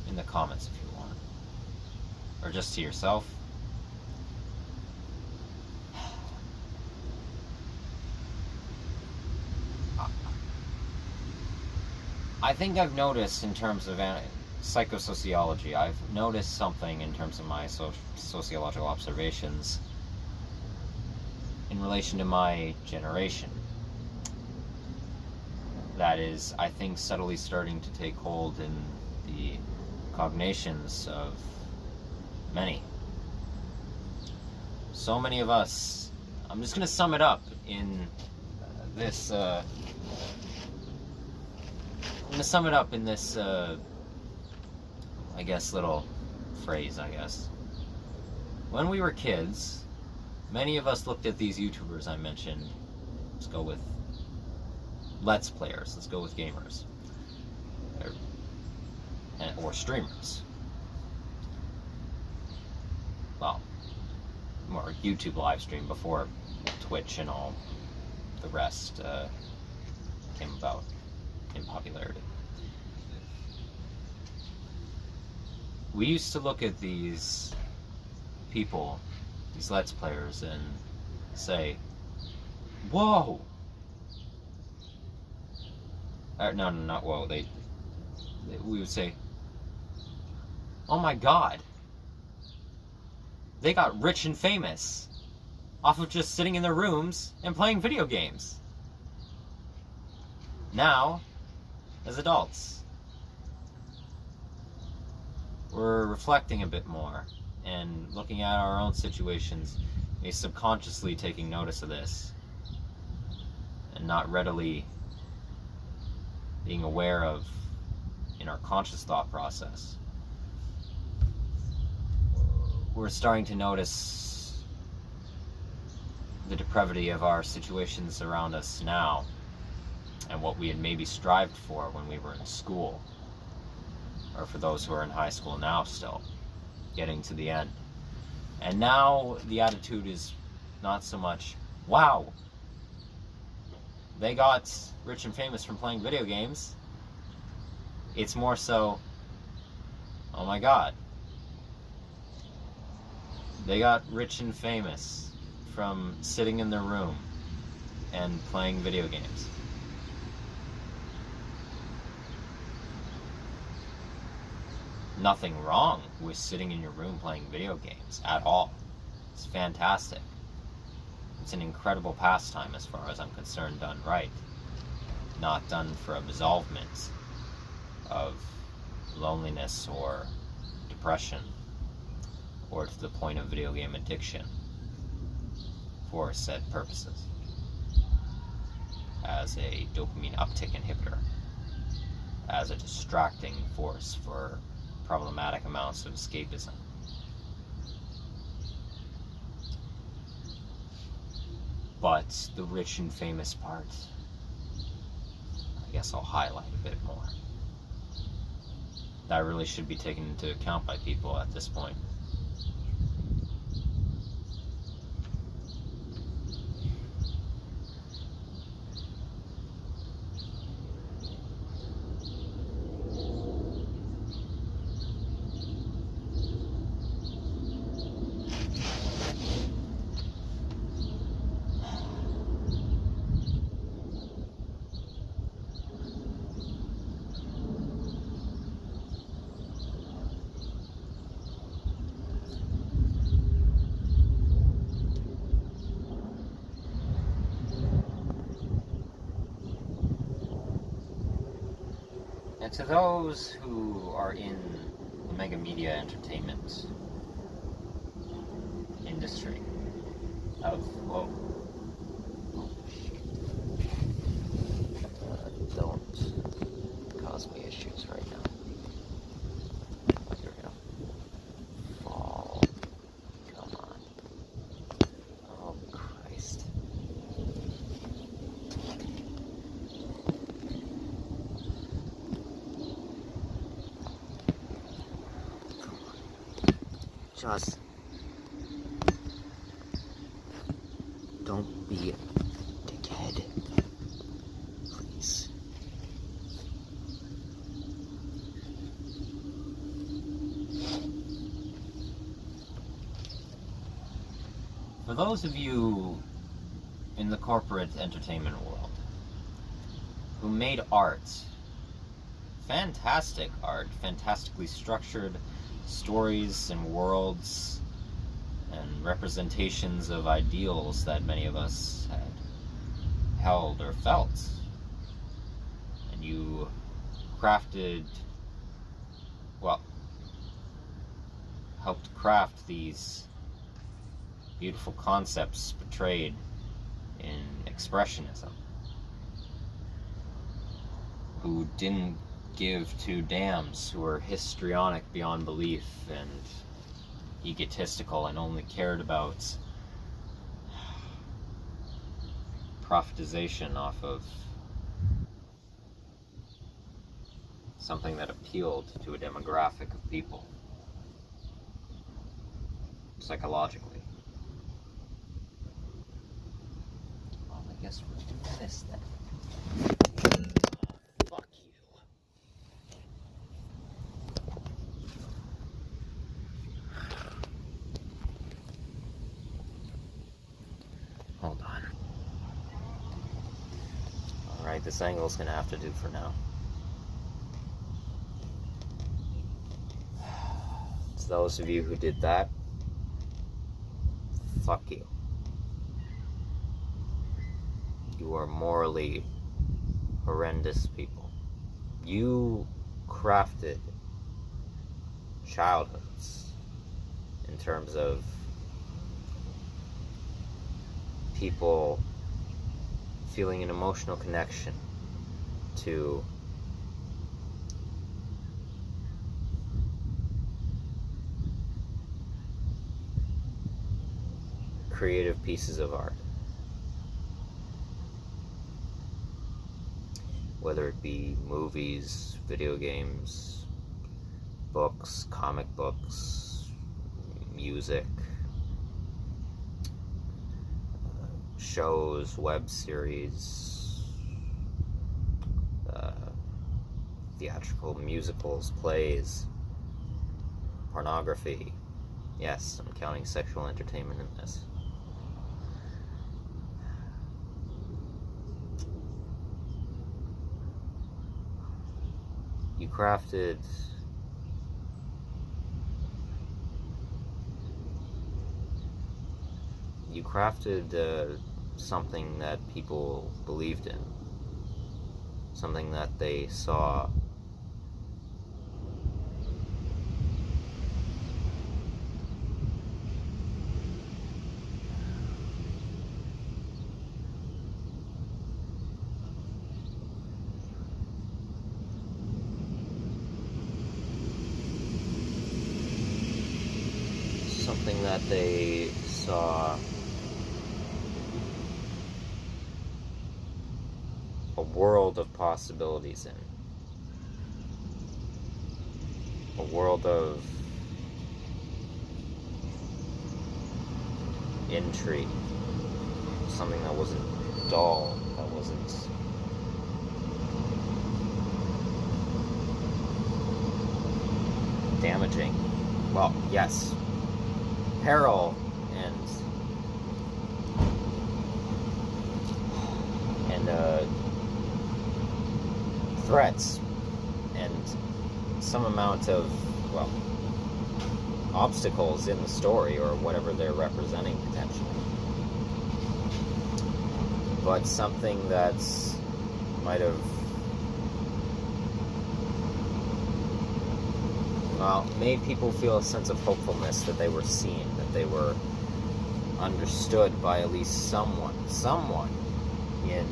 Speaker 1: in the comments if you want, or just to yourself. I think I've noticed in terms of psychosociology, I've noticed something in terms of my sociological observations in relation to my generation that is, I think, subtly starting to take hold in the cognitions of many. So many of us, I'm just going to sum it up in this I'm going to sum it up in this, I guess, little phrase, I guess. When we were kids, many of us looked at these YouTubers I mentioned. Let's go with Let's Players. Let's go with gamers. Or streamers. Well, more YouTube live stream before Twitch and all the rest came about in popularity. We used to look at these people, these Let's Players, and say, whoa! No, not whoa. We would say, oh my god, they got rich and famous off of just sitting in their rooms and playing video games. Now, as adults, we're reflecting a bit more and looking at our own situations, maybe subconsciously taking notice of this, and not readily being aware of in our conscious thought process. We're starting to notice the depravity of our situations around us now, and what we had maybe strived for when we were in school, or for those who are in high school now still, getting to the end. And now the attitude is not so much, wow, they got rich and famous from playing video games. It's more so, oh my god, they got rich and famous from sitting in their room and playing video games. Nothing wrong with sitting in your room playing video games at all. It's fantastic. It's an incredible pastime as far as I'm concerned, done right. Not done for absolvement of loneliness or depression, or to the point of video game addiction for said purposes, as a dopamine uptick inhibitor, as a distracting force for problematic amounts of escapism. But the rich and famous part, I guess I'll highlight a bit more. That really should be taken into account by people at this point. And to those who are in the mega media entertainment industry of, whoa, don't cause me issues right now. Here we go. Fall. Come on. Oh, Christ. Just don't be a dickhead, please. For those of you in the corporate entertainment world who made art, fantastic art, fantastically structured stories and worlds and representations of ideals that many of us had held or felt, and you crafted, well, helped craft these beautiful concepts portrayed in expressionism. who didn't give two damns, who were histrionic beyond belief and egotistical and only cared about profitization off of something that appealed to a demographic of people psychologically. Well, I guess we'll do this then. Fuck you. Hold on. Alright, this angle's gonna have to do for now. To those of you who did that, fuck you. You are morally horrendous people. You crafted childhoods in terms of people feeling an emotional connection to creative pieces of art. Whether it be movies, video games, books, comic books, music, shows, web series, theatrical musicals, plays, pornography. Yes, I'm counting sexual entertainment in this. You crafted something that people believed in, something that they saw a world of possibilities in, a world of intrigue, something that wasn't dull, that wasn't damaging. Well, yes, peril and threats and some amount of, well, obstacles in the story or whatever they're representing potentially. But something that's might have, well, made people feel a sense of hopefulness, that they were seen, that they were understood by at least someone in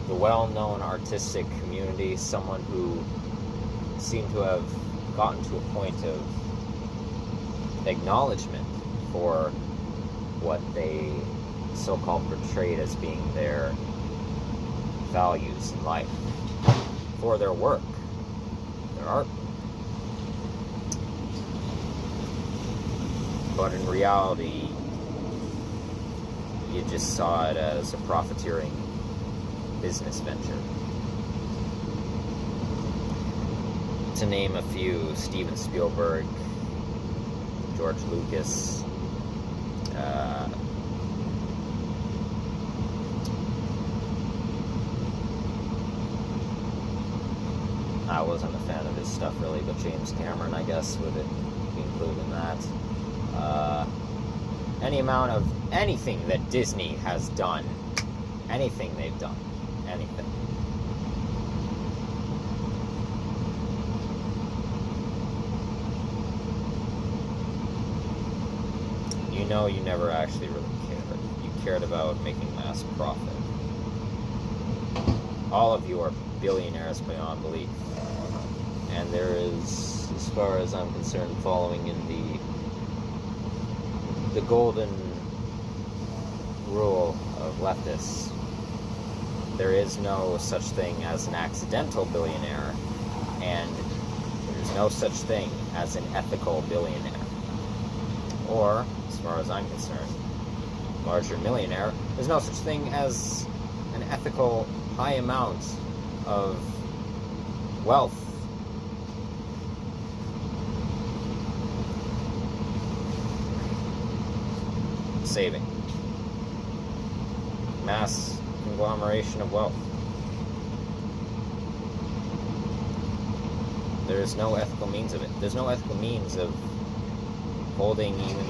Speaker 1: the well-known artistic community, someone who seemed to have gotten to a point of acknowledgement for what they so-called portrayed as being their values in life, for their work, their art. But in reality, you just saw it as a profiteering business venture. To name a few: Steven Spielberg, George Lucas, I wasn't a fan of his stuff really, but James Cameron, I guess, would be included in that. Any amount of anything that Disney has done, anything they've done, anything. You know, you never actually really cared. You cared about making mass profit. All of you are billionaires beyond belief. And there is, as far as I'm concerned, following in the golden rule of leftists, there is no such thing as an accidental billionaire, and there's no such thing as an ethical billionaire. Or, as far as I'm concerned, larger millionaire, there's no such thing as an ethical high amount of wealth. Saving. Mass conglomeration of wealth. There is no ethical means of it. There's no ethical means of holding, even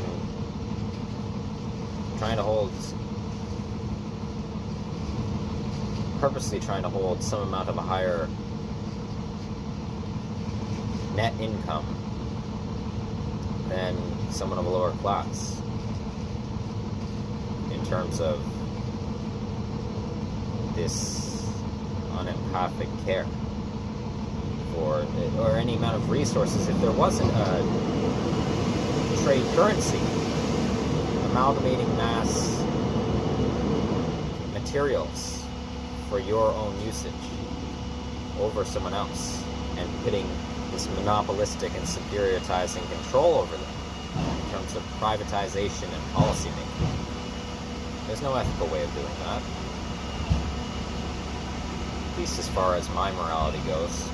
Speaker 1: purposely trying to hold some amount of a higher net income than someone of a lower class in terms of this unempathic care for, or any amount of resources. If there wasn't a trade currency amalgamating mass materials for your own usage over someone else and putting this monopolistic and superiorizing control over them in terms of privatization and policy making, there's no ethical way of doing that, at least as far as my morality goes.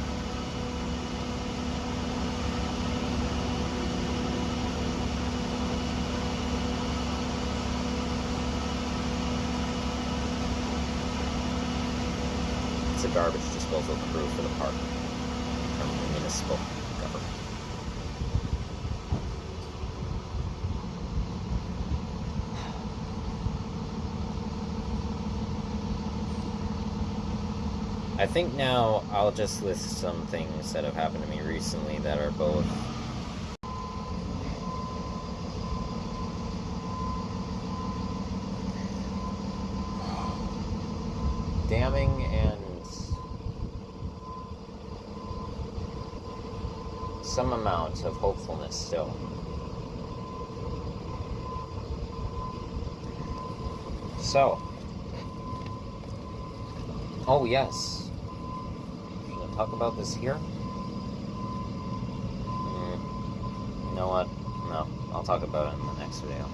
Speaker 1: It's a garbage disposal crew for the park in terms of municipal government. I think now I'll just list some things that have happened to me recently that are both damning and some amount of hopefulness still. So, oh yes. Should I talk about this here? You know what? No, I'll talk about it in the next video.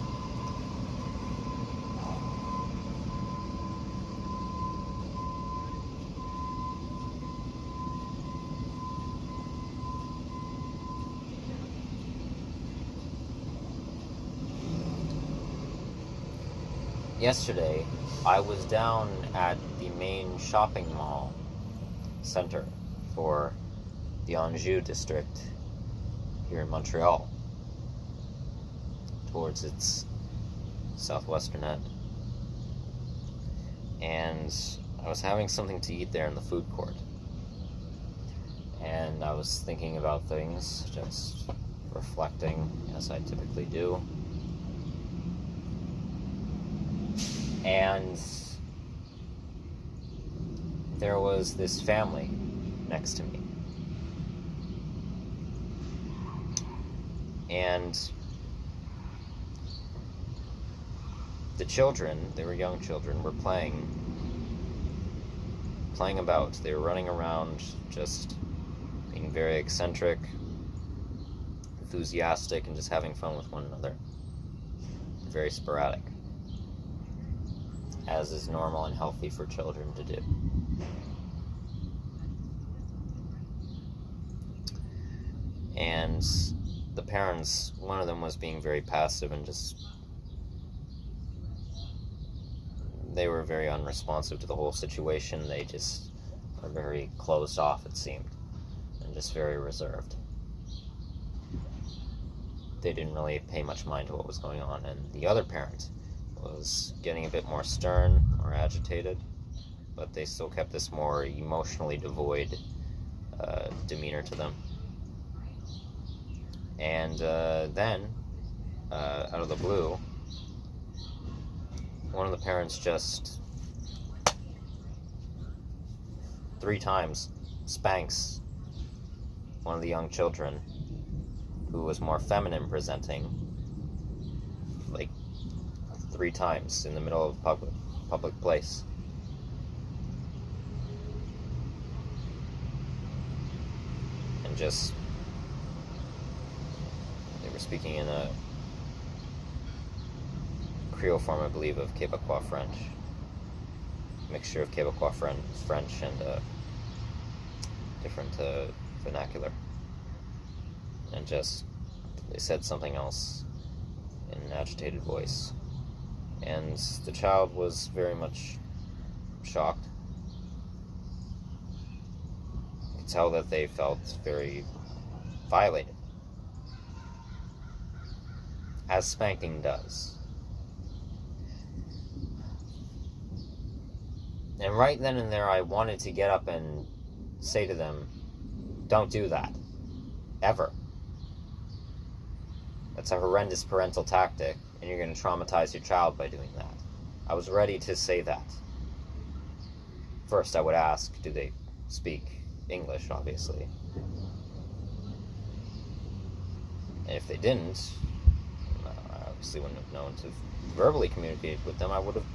Speaker 1: Yesterday, I was down at the main shopping mall center for the Anjou district here in Montreal, towards its southwestern end. And I was having something to eat there in the food court. And I was thinking about things, just reflecting, as I typically do. And there was this family next to me. And the children, they were young children, were playing about. They were running around, just being very eccentric, enthusiastic, and just having fun with one another. Very sporadic, as is normal and healthy for children to do. And the parents, one of them was being very passive and just, they were very unresponsive to the whole situation. They just were very closed off, it seemed, and just very reserved. They didn't really pay much mind to what was going on. And the other parent was getting a bit more stern, more agitated, but they still kept this more emotionally devoid demeanor to them. And then, out of the blue, one of the parents just 3 times spanks one of the young children who was more feminine presenting, like 3 times in the middle of a public place. And just, they were speaking in a Creole form, I believe, of Quebecois French. Mixture of Quebecois French and different vernacular. And just, they said something else in an agitated voice. And the child was very much shocked. You could tell that they felt very violated, as spanking does. And right then and there, I wanted to get up and say to them, don't do that. Ever. That's a horrendous parental tactic, and you're going to traumatize your child by doing that. I was ready to say that. First, I would ask, do they speak English, obviously? And if they didn't, I obviously wouldn't have known to verbally communicate with them. I would have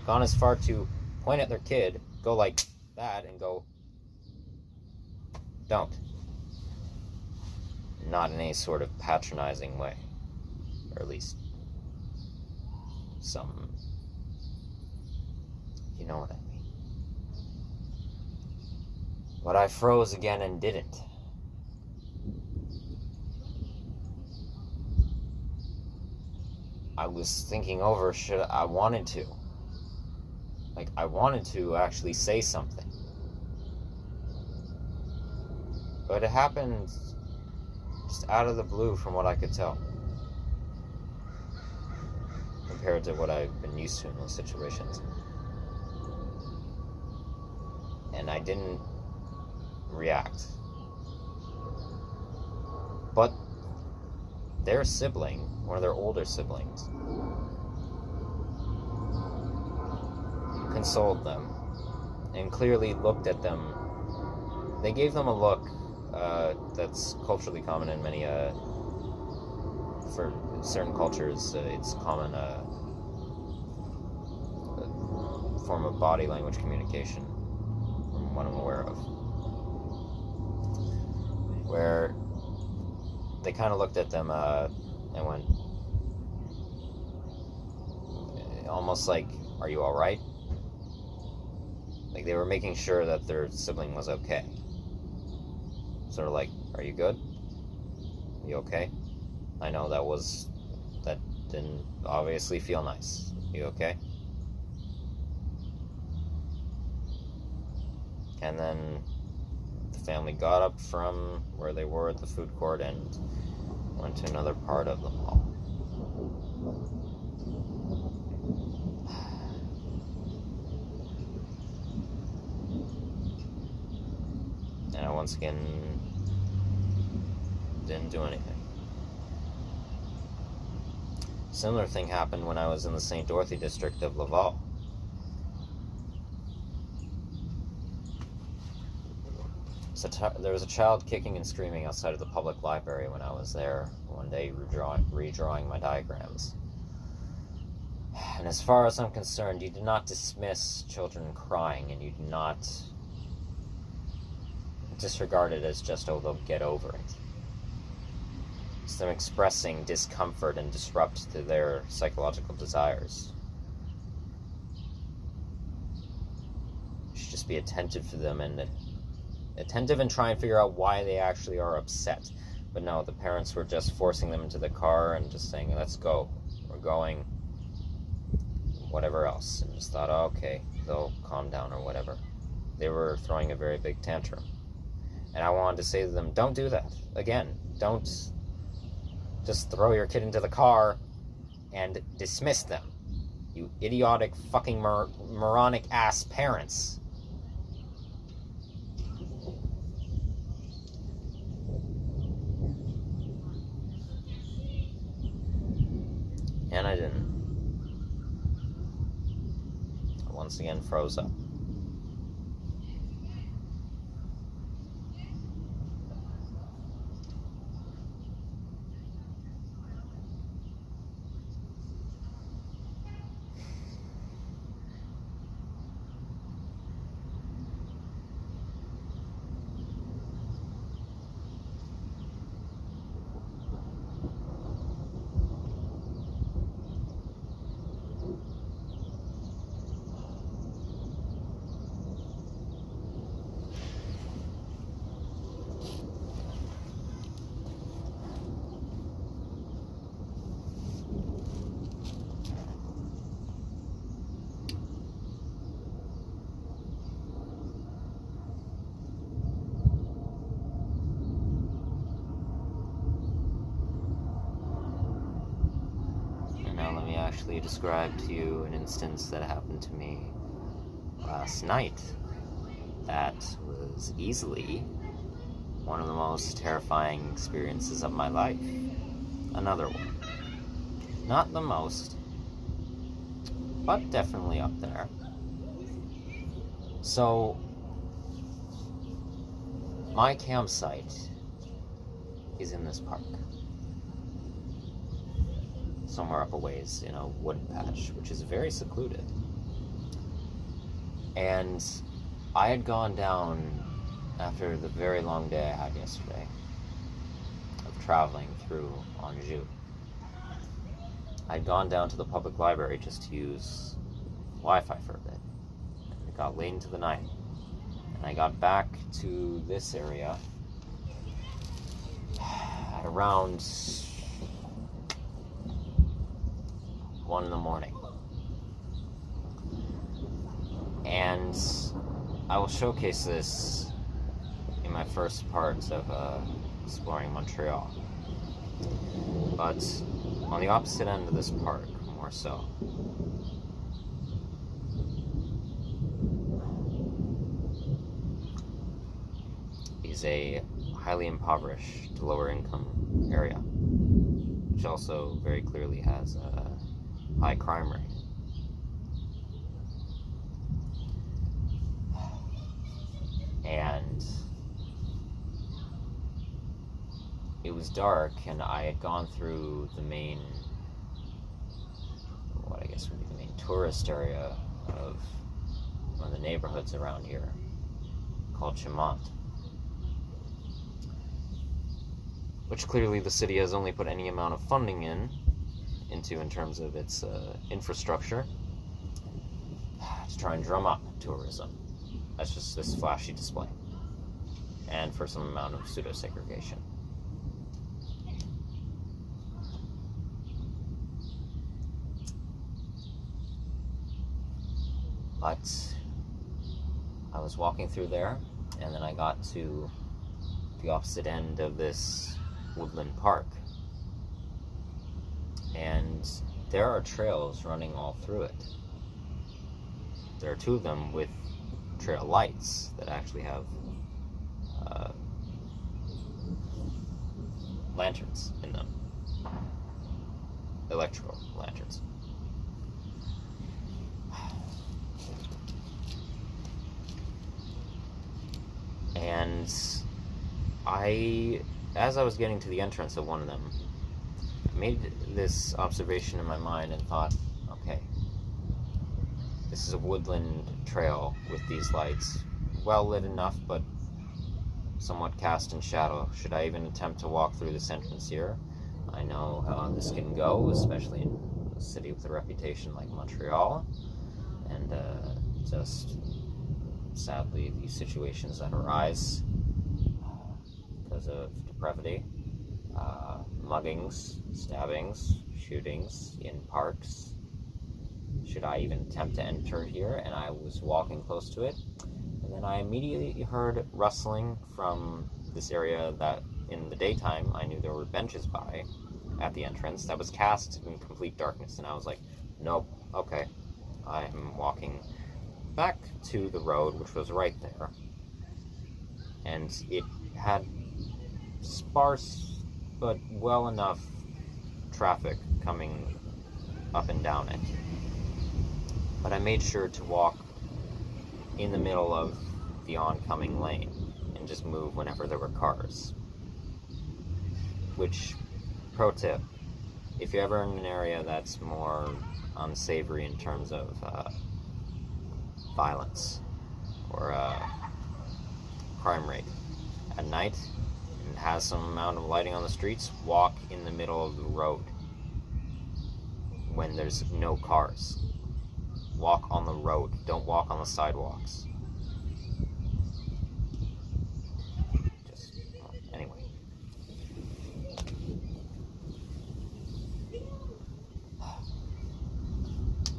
Speaker 1: gone as far to point at their kid, go like that, and go, don't. Not in any sort of patronizing way. Or at least some, you know what I mean. But I froze again and didn't. I was thinking over, I wanted to. Like, I wanted to actually say something. But it happened just out of the blue from what I could tell. Compared to what I've been used to in those situations. And I didn't react. But their sibling, one of their older siblings, consoled them and clearly looked at them. They gave them a look that's culturally common in many, for certain cultures, it's common form of body language communication, from what I'm aware of, where they kind of looked at them and went, almost like, are you alright? Like they were making sure that their sibling was okay. Sort of like, are you good? You okay? I know that didn't obviously feel nice. You okay? And then the family got up from where they were at the food court and went to another part of the mall. And I once again didn't do anything. Similar thing happened when I was in the St. Dorothy district of Laval. So there was a child kicking and screaming outside of the public library when I was there one day redrawing my diagrams. And as far as I'm concerned, you do not dismiss children crying, and you do not disregard it as just, oh, they'll get over it. It's them expressing discomfort and disrupt to their psychological desires. You should just be attentive to them and try and figure out why they actually are upset. But no, the parents were just forcing them into the car and just saying, let's go, we're going, whatever else. And just thought, oh, okay, they'll calm down or whatever. They were throwing a very big tantrum. And I wanted to say to them, don't do that. Again, don't just throw your kid into the car and dismiss them. You idiotic, fucking moronic ass parents. And I didn't. I once again froze up. actually describe to you an instance that happened to me last night that was easily one of the most terrifying experiences of my life. Another one. Not the most, but definitely up there. So, my campsite is in this park. Somewhere up a ways in a wood patch, which is very secluded. And I had gone down after the very long day I had yesterday of traveling through Anjou. I'd gone down to the public library just to use Wi-Fi for a bit. And it got late into the night. And I got back to this area at around 1 in the morning. And I will showcase this in my first part of exploring Montreal. But on the opposite end of this park, more so, is a highly impoverished to lower income area, which also very clearly has a high crime rate. And it was dark, and I had gone through the main, what I guess would be the main tourist area of one of the neighborhoods around here, called Chemont, which clearly the city has only put any amount of funding into in terms of its infrastructure to try and drum up tourism. That's just this flashy display, and for some amount of pseudo-segregation. But I was walking through there, and then I got to the opposite end of this woodland park, and there are trails running all through it. There are 2 of them with trail lights that actually have lanterns in them, electrical lanterns. And as I was getting to the entrance of one of them, I made this observation in my mind and thought, okay, this is a woodland trail with these lights, well lit enough, but somewhat cast in shadow. Should I even attempt to walk through this entrance here? I know how this can go, especially in a city with a reputation like Montreal, and just sadly these situations that arise because of depravity, muggings, stabbings, shootings in parks. Should I even attempt to enter here? And I was walking close to it, and then I immediately heard rustling from this area that in the daytime I knew there were benches by at the entrance that was cast in complete darkness, and I was like, nope, okay, I'm walking back to the road, which was right there, and it had sparse but well enough traffic coming up and down it. But I made sure to walk in the middle of the oncoming lane and just move whenever there were cars. Which, pro tip, if you're ever in an area that's more unsavory in terms of violence or crime rate at night and has some amount of lighting on the streets, walk in the middle of the road when there's no cars. Walk on the road. Don't walk on the sidewalks. Anyway.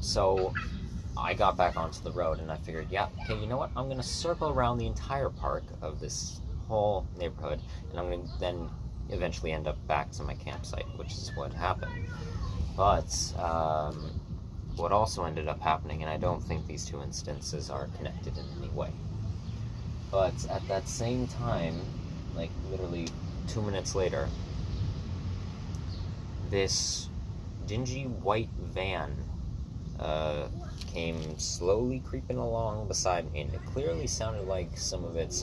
Speaker 1: So I got back onto the road and I figured, yeah, okay, you know what? I'm going to circle around the entire park of this whole neighborhood, and I'm going to then eventually end up back to my campsite, which is what happened. But what also ended up happening, and I don't think these two instances are connected in any way, but at that same time, like literally 2 minutes later, this dingy white van came slowly creeping along beside me, and it clearly sounded like some of its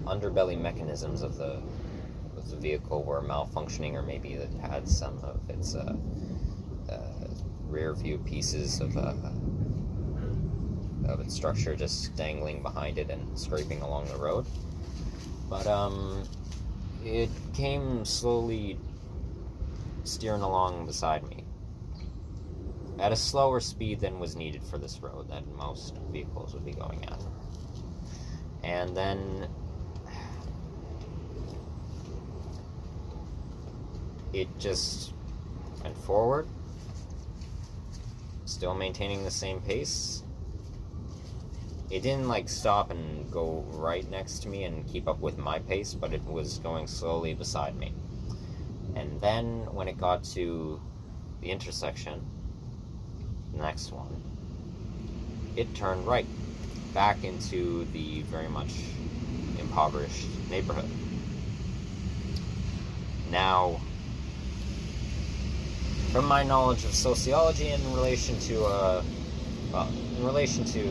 Speaker 1: underbelly mechanisms of the vehicle were malfunctioning, or maybe it had some of its rear view pieces of its structure just dangling behind it and scraping along the road. But it came slowly steering along beside me at a slower speed than was needed for this road that most vehicles would be going at. And then it just went forward, still maintaining the same pace. It didn't like stop and go right next to me and keep up with my pace, but it was going slowly beside me. And then when it got to the intersection, the next one, it turned right back into the very much impoverished neighborhood. Now, from my knowledge of sociology in relation to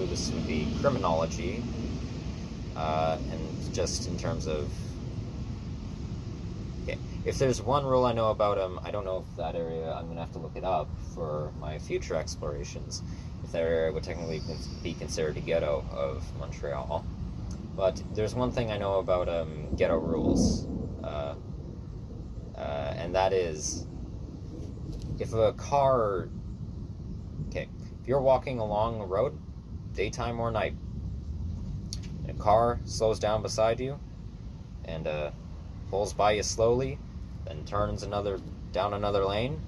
Speaker 1: this would be criminology, and just in terms of, okay, if there's one rule I know about I don't know if that area, I'm going to have to look it up for my future explorations, if that area would technically be considered a ghetto of Montreal. But there's one thing I know about ghetto rules, and that is, if a car, okay, if you're walking along a road, daytime or night, and a car slows down beside you and pulls by you slowly, then turns down another lane,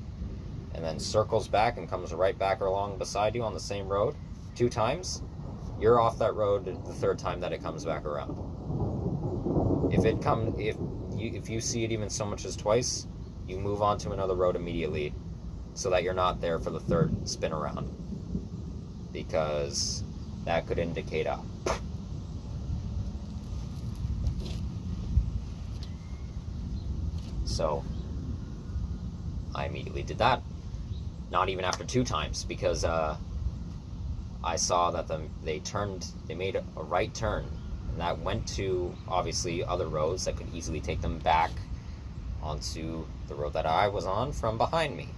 Speaker 1: and then circles back and comes right back along beside you on the same road 2 times, you're off that road the 3rd time that it comes back around. If you see it even so much as twice, you move on to another road immediately, so that you're not there for the 3rd spin around, because that could indicate a so I immediately did that, not even after 2 times, because I saw that they made a right turn, and that went to obviously other roads that could easily take them back onto the road that I was on from behind me.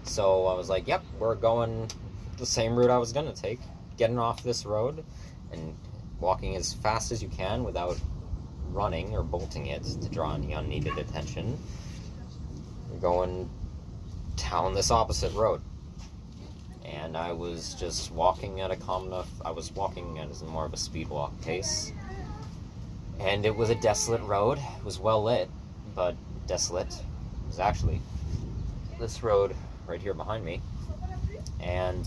Speaker 1: So I was like, yep, we're going the same route I was going to take, getting off this road and walking as fast as you can without running or bolting it to draw any unneeded attention. We're going down this opposite road. And I was just walking at I was walking at more of a speed walk pace. And it was a desolate road. It was well lit, but desolate. It was actually this road right here behind me. And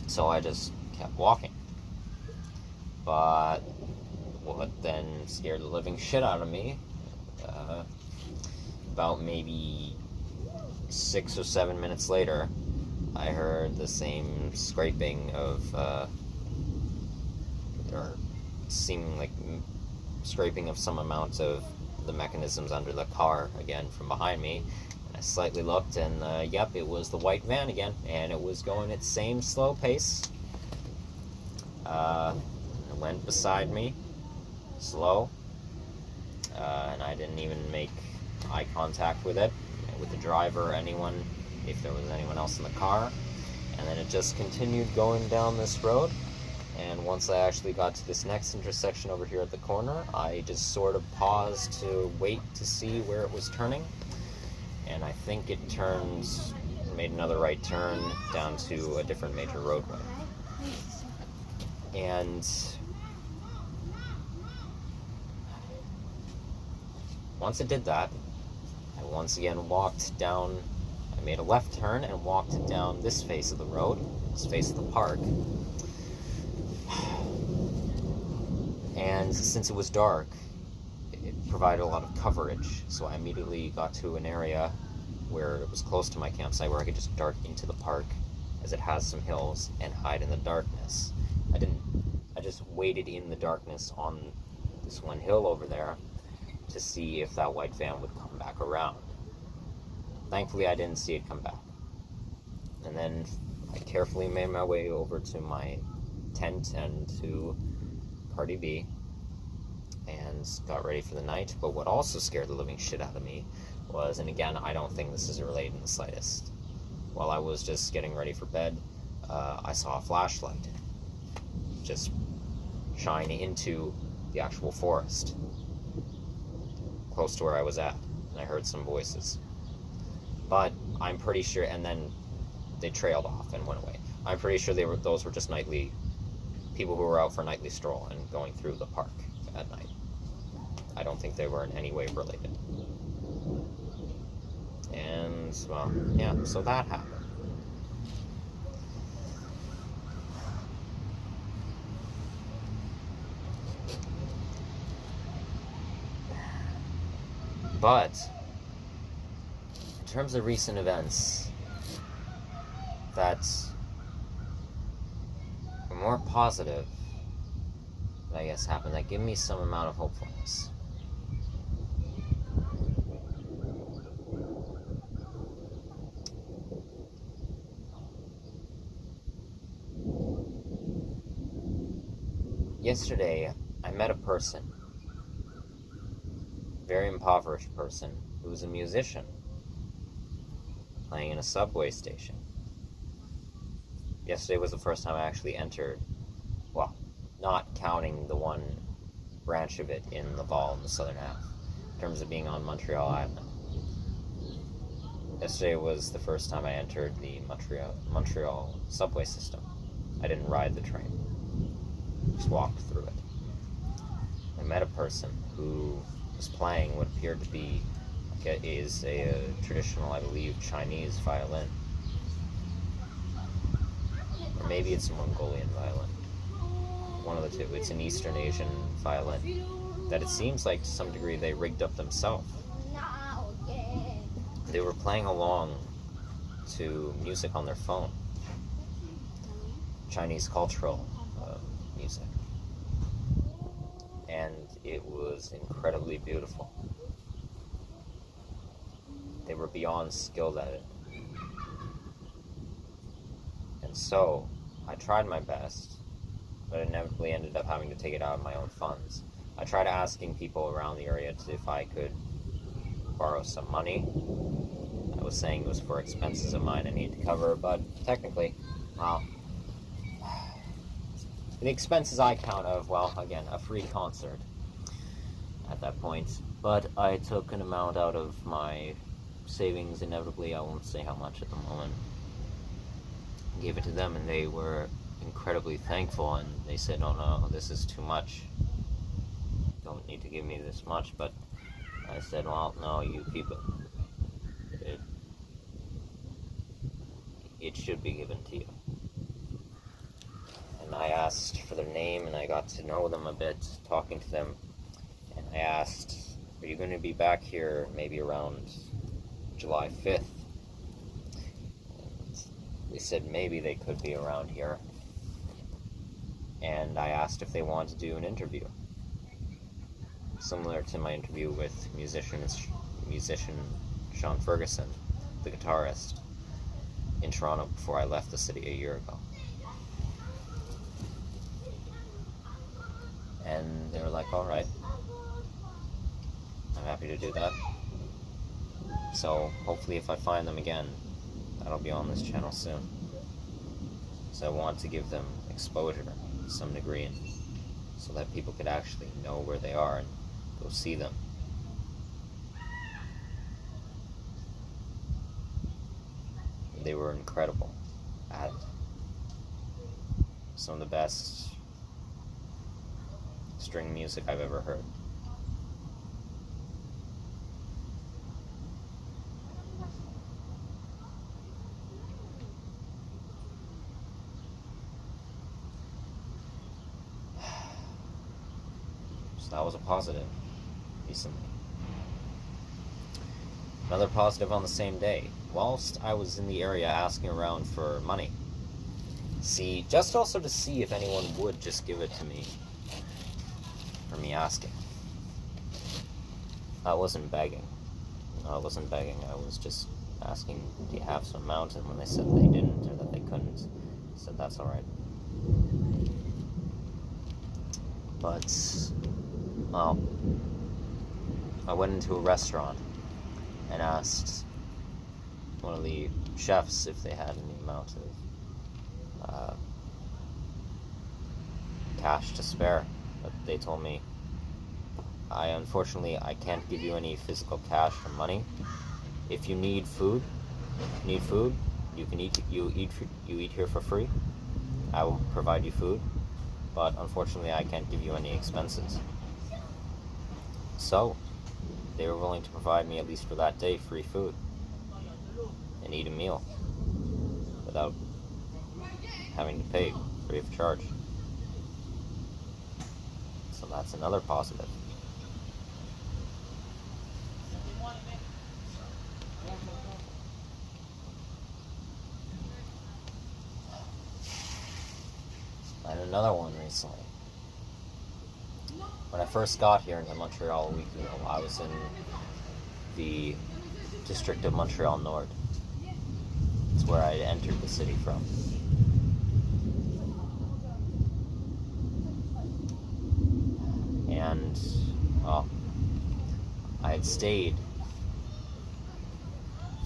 Speaker 1: so I just kept walking. But what then scared the living shit out of me, about maybe 6 or 7 minutes later, I heard the same scraping of, or seeming like scraping of some amount of the mechanisms under the car again from behind me. And I slightly looked, and yep, it was the white van again, and it was going its same slow pace. It went beside me, slow, and I didn't even make eye contact with it, with the driver or anyone, if there was anyone else in the car. And then it just continued going down this road, and once I actually got to this next intersection over here at the corner, I just sort of paused to wait to see where it was turning, and I think it made another right turn down to a different major roadway. And once it did that, I once again I made a left turn and walked down this face of the road, this face of the park. And since it was dark, it provided a lot of coverage, so I immediately got to an area where it was close to my campsite where I could just dart into the park, as it has some hills, and hide in the darkness. I just waited in the darkness on this one hill over there to see if that white van would come back around. Thankfully, I didn't see it come back. And then I carefully made my way over to my tent and to Party B and got ready for the night. But what also scared the living shit out of me was, and again, I don't think this is related in the slightest, while I was just getting ready for bed, I saw a flashlight just shine into the actual forest close to where I was at, and I heard some voices. But I'm pretty sure, and then they trailed off and went away. I'm pretty sure those were just nightly people who were out for a nightly stroll and going through the park at night. I don't think they were in any way related. And, well, yeah, so that happened. But, in terms of recent events that are more positive, I guess, happened, that give me some amount of hopefulness. Yesterday, I met a person, very impoverished person, who was a musician, playing in a subway station. Yesterday was the first time I actually entered, well, not counting the one branch of it in Laval in the southern half, in terms of being on Montreal Island. Yesterday was the first time I entered the Montreal subway system. I didn't ride the train, just walked through it. I met a person who was playing what appeared to be, is a traditional, I believe, Chinese violin. Or maybe it's a Mongolian violin. One of the two. It's an Eastern Asian violin that it seems like to some degree they rigged up themselves. They were playing along to music on their phone. Chinese cultural music. And it was incredibly beautiful. They were beyond skilled at it. And so, I tried my best, but inevitably ended up having to take it out of my own funds. I tried asking people around the area if I could borrow some money. I was saying it was for expenses of mine I needed to cover, but technically, well, the expenses I count of, well, again, a free concert at that point. But I took an amount out of my savings, inevitably, I won't say how much at the moment. Gave it to them, and they were incredibly thankful, and they said, "Oh no, this is too much. Don't need to give me this much." But I said, "Well, no, you keep it. It should be given to you." And I asked for their name, and I got to know them a bit, talking to them. And I asked, "Are you going to be back here maybe around July 5th? They said maybe they could be around here. And I asked if they wanted to do an interview, similar to my interview with musician Sean Ferguson, the guitarist, in Toronto before I left the city a year ago. And they were like, "All right, I'm happy to do that." So hopefully if I find them again, that'll be on this channel soon. So I want to give them exposure to some degree, and so that people could actually know where they are and go see them. They were incredible at some of the best string music I've ever heard. So that was a positive. recently. Another positive on the same day. Whilst I was in the area asking around for money, just also to see if anyone would just give it to me for me asking. I wasn't begging. I was just asking, do you have some amount? And when they said they didn't or that they couldn't, I said that's alright. But, well, I went into a restaurant and asked one of the chefs if they had any amount of cash to spare. But they told me, unfortunately, I can't give you any physical cash or money. If you need food, you can eat. You eat here for free. I will provide you food, but unfortunately, I can't give you any expenses. So, they were willing to provide me, at least for that day, free food and eat a meal without having to pay free of charge. So that's another positive. And another one recently. When I first got here into Montreal a week ago, I was in the district of Montreal Nord. It's where I entered the city from. And, well, I had stayed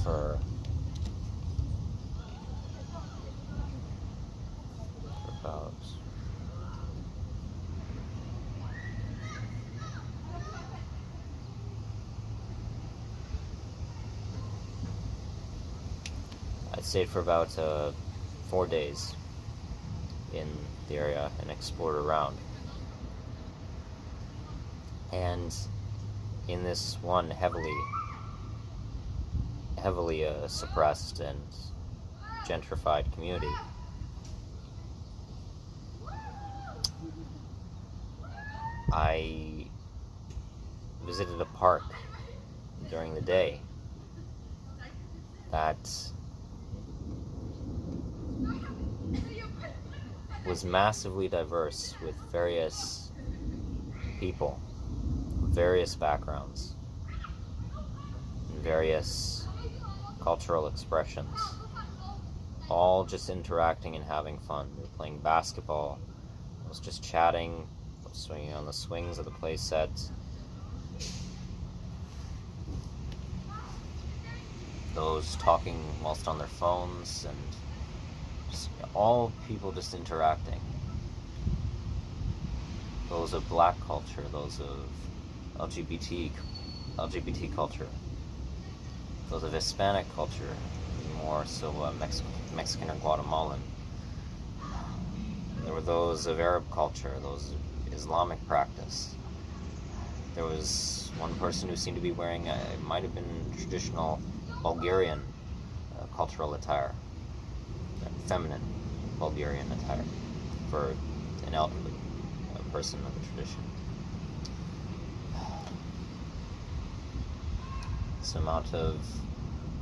Speaker 1: for about stayed for about 4 days in the area and explored around. And in this one heavily suppressed and gentrified community, I visited a park during the day that was massively diverse, with various people, various backgrounds, and various cultural expressions, all just interacting and having fun. We were playing basketball, I was just chatting, swinging on the swings of the play set. Those talking whilst on their phones, and just all people just interacting. Those of black culture, those of LGBT culture, those of Hispanic culture, more so Mexican or Guatemalan. There were those of Arab culture, those of Islamic practice. There was one person who seemed to be wearing, it might have been traditional Bulgarian cultural attire, feminine Bulgarian attire for an elderly person of the tradition. Some amount of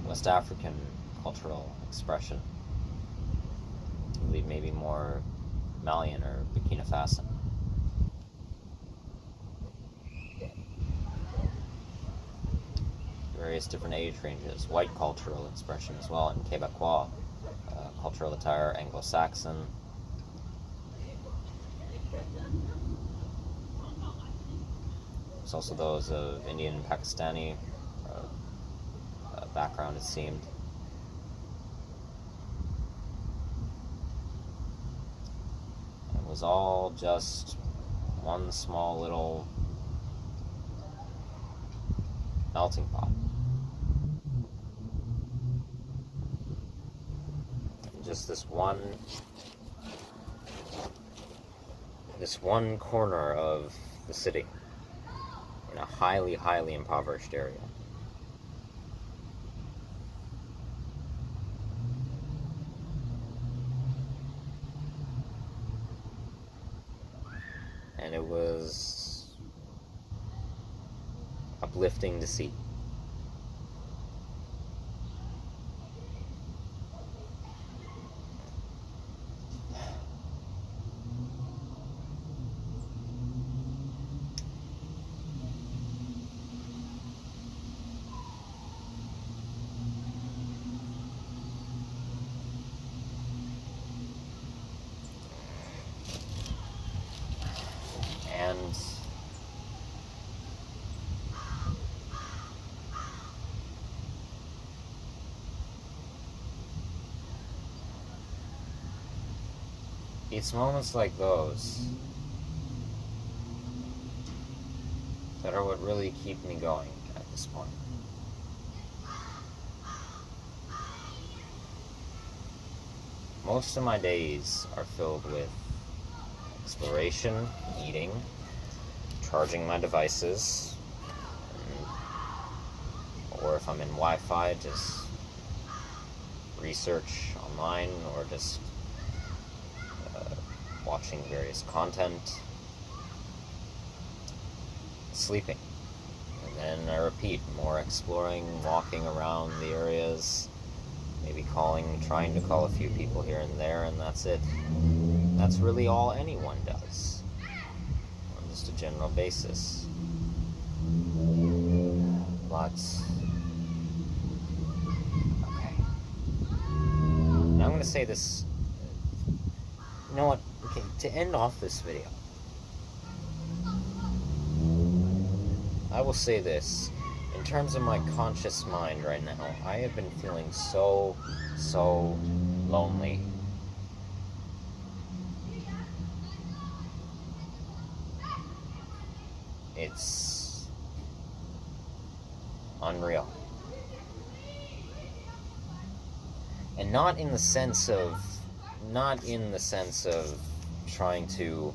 Speaker 1: West African cultural expression, I believe maybe more Malian or Burkina Faso. Various different age ranges, white cultural expression as well, and Quebecois cultural attire, Anglo-Saxon. There's also those of Indian and Pakistani background, it seemed. It was all just one small little melting pot. Just this one corner of the city in a highly impoverished area. And it was uplifting to see. And it's moments like those that are what really keep me going at this point. Most of my days are filled with exploration, eating, charging my devices, or if I'm in Wi-Fi, just research online, or just watching various content, sleeping. And then I repeat, more exploring, walking around the areas, maybe trying to call a few people here and there, and that's it. That's really all anyone does, on just a general basis. But, okay. Now I'm going to say this, you know what, okay, to end off this video, I will say this. In terms of my conscious mind right now, I have been feeling so lonely. It's unreal. And not in the sense of trying to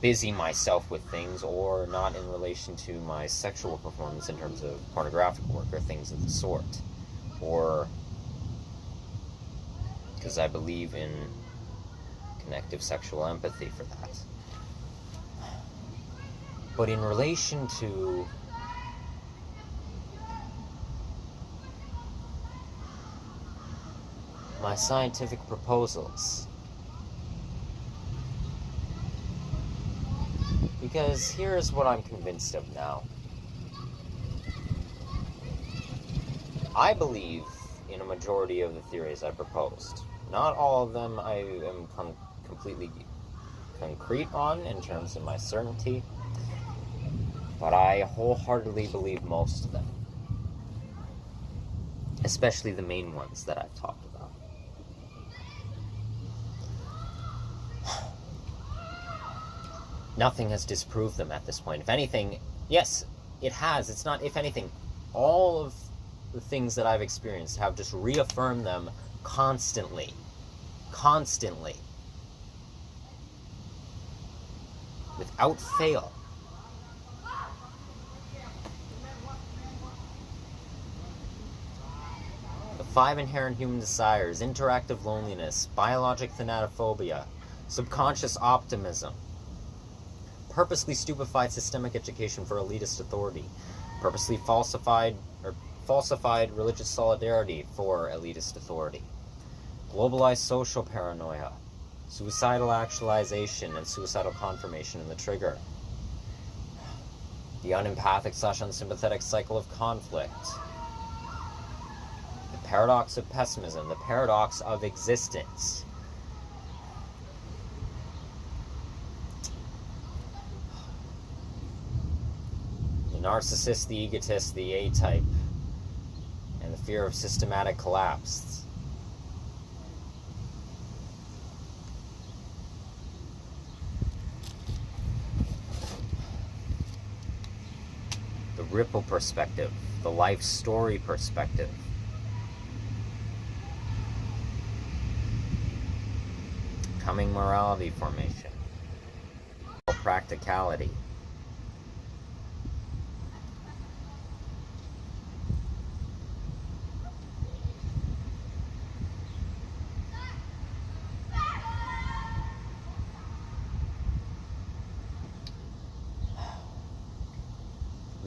Speaker 1: busy myself with things, or not in relation to my sexual performance in terms of pornographic work or things of the sort, or because I believe in connective sexual empathy for that. But in relation to my scientific proposals, because here's what I'm convinced of now. I believe in a majority of the theories I proposed. Not all of them I am completely concrete on in terms of my certainty, but I wholeheartedly believe most of them. Especially the main ones that I've talked about. Nothing has disproved them at this point. If anything, yes, it has. It's not, if anything, all of the things that I've experienced have just reaffirmed them constantly. Constantly. Without fail. The 5 inherent human desires: interactive loneliness, biologic thanatophobia, subconscious optimism, purposely stupefied systemic education for elitist authority, purposely falsified religious solidarity for elitist authority, globalized social paranoia, suicidal actualization and suicidal confirmation in the trigger, the unempathic/unsympathetic cycle of conflict, the paradox of pessimism, the paradox of existence, the narcissist, the egotist, the A-type, and the fear of systematic collapse. The ripple perspective, the life story perspective. Coming morality formation. Practicality.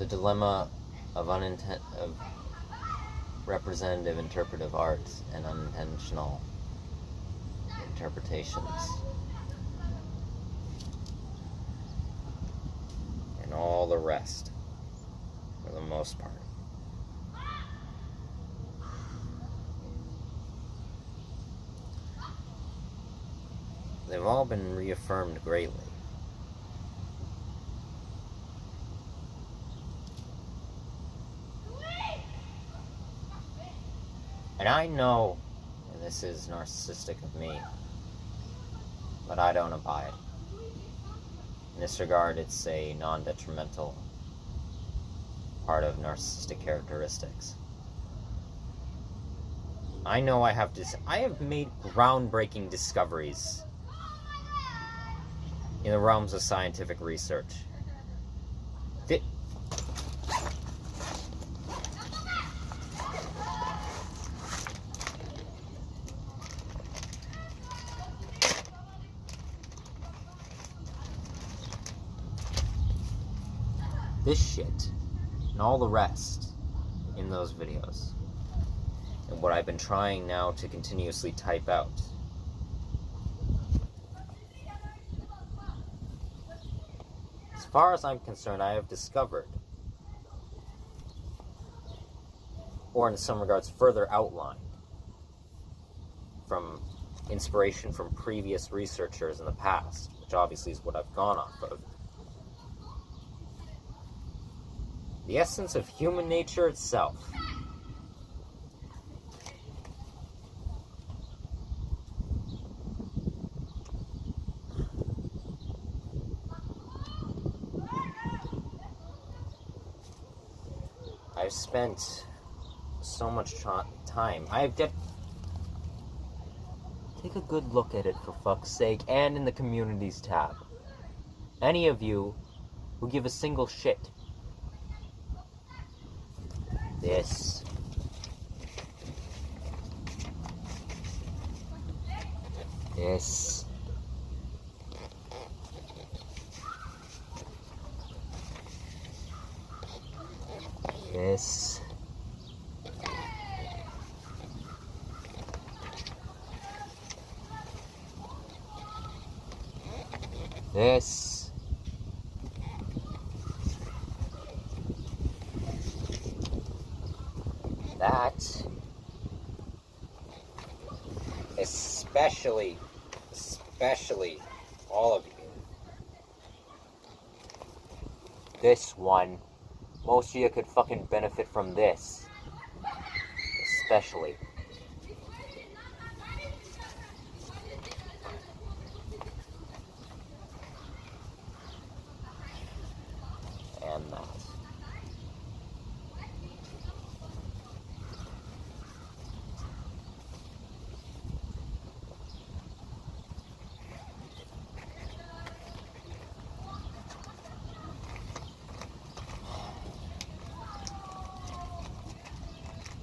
Speaker 1: the dilemma of representative interpretive art and unintentional interpretations, and all the rest, for the most part. They've all been reaffirmed greatly. And I know, and this is narcissistic of me, but I don't abide. In this regard, it's a non-detrimental part of narcissistic characteristics. I know I have made groundbreaking discoveries in the realms of scientific research. This shit and all the rest in those videos, and what I've been trying now to continuously type out. As far as I'm concerned, I have discovered, or in some regards further outlined, from inspiration from previous researchers in the past, which obviously is what I've gone off of, the essence of human nature itself. I've spent so much time. Take a good look at it, for fuck's sake, and in the communities tab. Any of you who give a single shit. This. This. This. This. That. Especially all of you. This one. Most of you could fucking benefit from this. Especially. And that.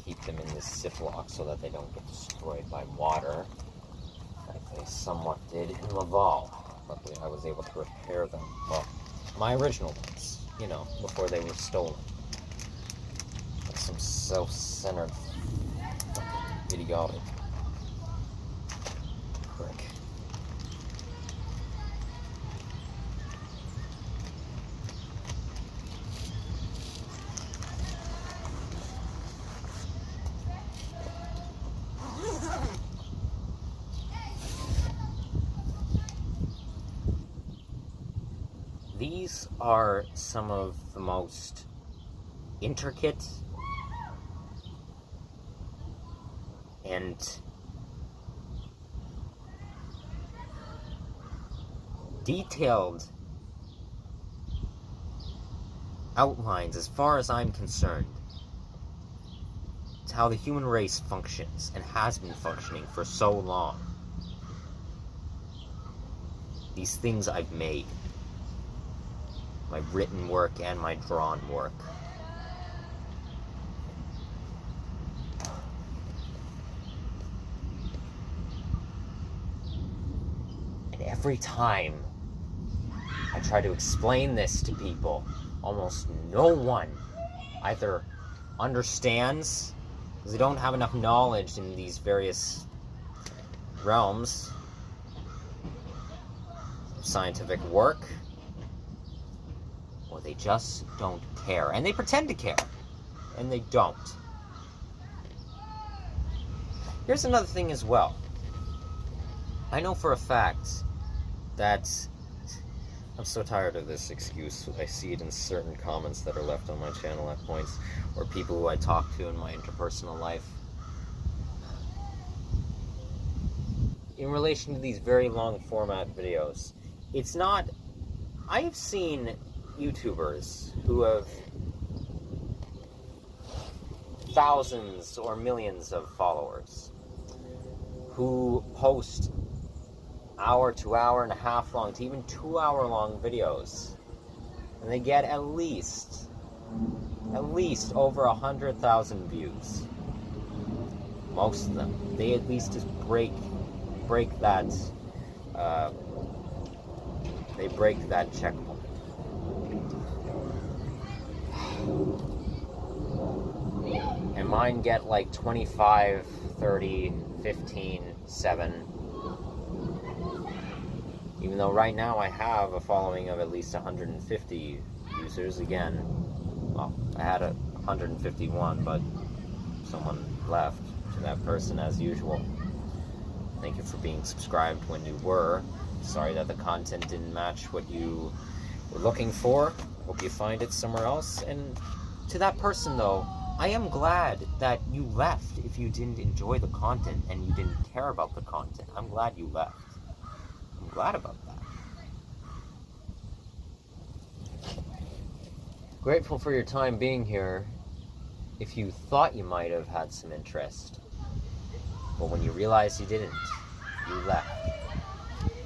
Speaker 1: Keep them in this Ziploc so that they don't get destroyed by water, like they somewhat did in Laval. Luckily, I was able to repair them. Well, my original ones, you know, before they were stolen. Like some self-centered, fucking idiotic prick. These are some of the most intricate and detailed outlines, as far as I'm concerned, to how the human race functions and has been functioning for so long. These things I've made. My written work and my drawn work. And every time I try to explain this to people almost no one either understands, because they don't have enough knowledge in these various realms of scientific work, or they just don't care. And they pretend to care, and they don't. Here's another thing as well. I know for a fact that I'm so tired of this excuse. I see it in certain comments that are left on my channel at points, or people who I talk to in my interpersonal life. In relation to these very long format videos, it's not... I have seen YouTubers who have thousands or millions of followers who post hour to hour and a half long to even 2 hour long videos, and they get at least over 100,000 views. Most of them, they at least just break that they break that check point. And mine get like 25, 30, 15, 7. Even though right now I have a following of at least 150 users. Again, well, I had 151, but someone left to that person as usual. Thank you for being subscribed when you were. Sorry that the content didn't match what you were looking for. Hope you find it somewhere else. And to that person though, I am glad that you left if you didn't enjoy the content and you didn't care about the content. I'm glad you left. I'm glad about that. Grateful for your time being here. If you thought you might have had some interest, but when you realized you didn't, you left.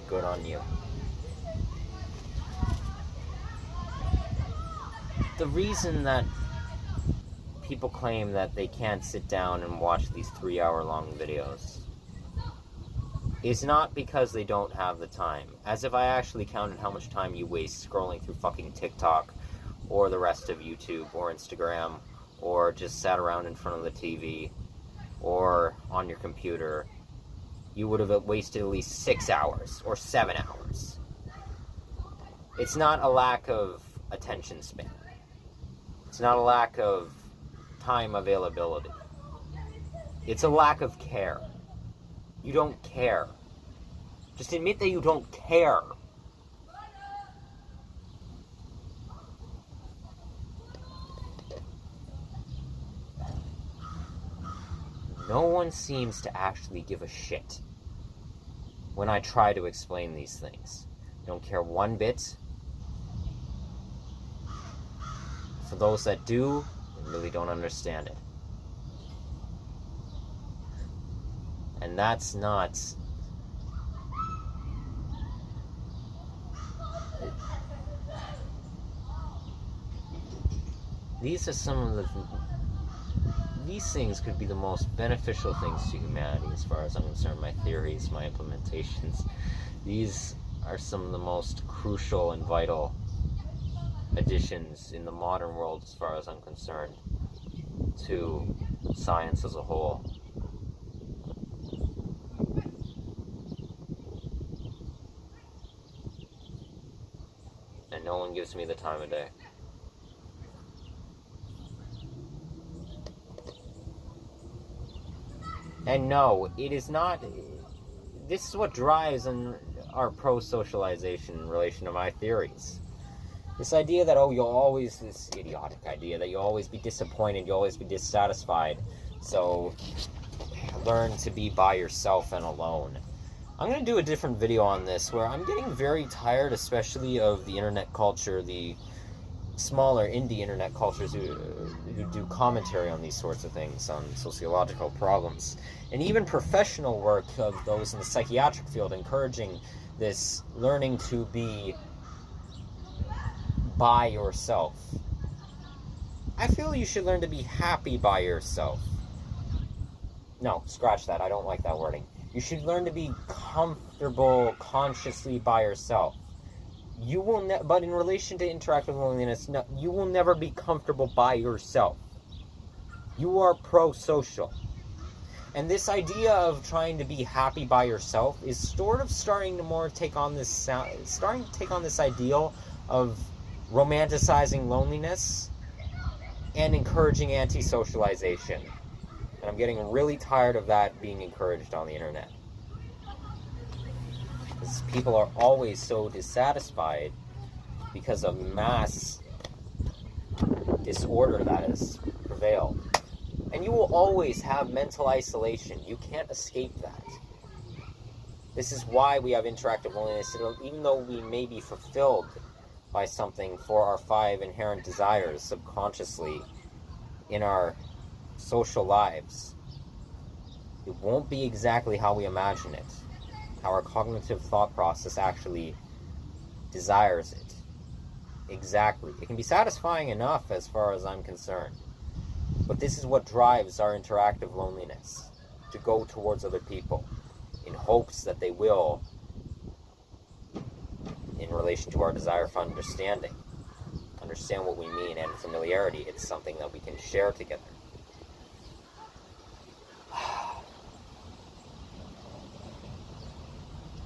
Speaker 1: Good on you. The reason that people claim that they can't sit down and watch these 3 hour long videos is not because they don't have the time. As if I actually counted how much time you waste scrolling through fucking TikTok or the rest of YouTube or Instagram, or just sat around in front of the TV or on your computer. You would have wasted at least 6 hours or 7 hours. It's not a lack of attention span. It's not a lack of time availability. It's a lack of care. You don't care. Just admit that you don't care. No one seems to actually give a shit when I try to explain these things. They don't care one bit. For those that do, they really don't understand it. And that's not... These are some of the... These things could be the most beneficial things to humanity as far as I'm concerned. My theories, my implementations. These are some of the most crucial and vital additions in the modern world as far as I'm concerned to science as a whole. And no one gives me the time of day. And no, it is not... This is what drives our pro-socialization in relation to my theories. This idea that, oh, you'll always... This idiotic idea that you'll always be disappointed, you'll always be dissatisfied. So, learn to be by yourself and alone. I'm going to do a different video on this, where I'm getting very tired, especially of the internet culture, the smaller indie internet cultures who do commentary on these sorts of things, on sociological problems, and even professional work of those in the psychiatric field encouraging this learning to be by yourself. I feel you should learn to be happy by yourself. No, scratch that, I don't like that wording. You should learn to be comfortable consciously by yourself.
Speaker 2: But in relation to interactive loneliness, no, you will never be comfortable by yourself. You are pro-social. And this idea of trying to be happy by yourself is sort of starting to take on this ideal of romanticizing loneliness and encouraging anti-socialization. And I'm getting really tired of that being encouraged on the internet. Because people are always so dissatisfied because of mass disorder that has prevailed. And you will always have mental isolation. You can't escape that. This is why we have interactive loneliness. Even though we may be fulfilled by something for our 5 inherent desires subconsciously in our social lives, it won't be exactly how we imagine it, how our cognitive thought process actually desires it. Exactly. It can be satisfying enough as far as I'm concerned. But this is what drives our interactive loneliness, to go towards other people in hopes that they will, in relation to our desire for understand what we mean, and familiarity. It's something that we can share together.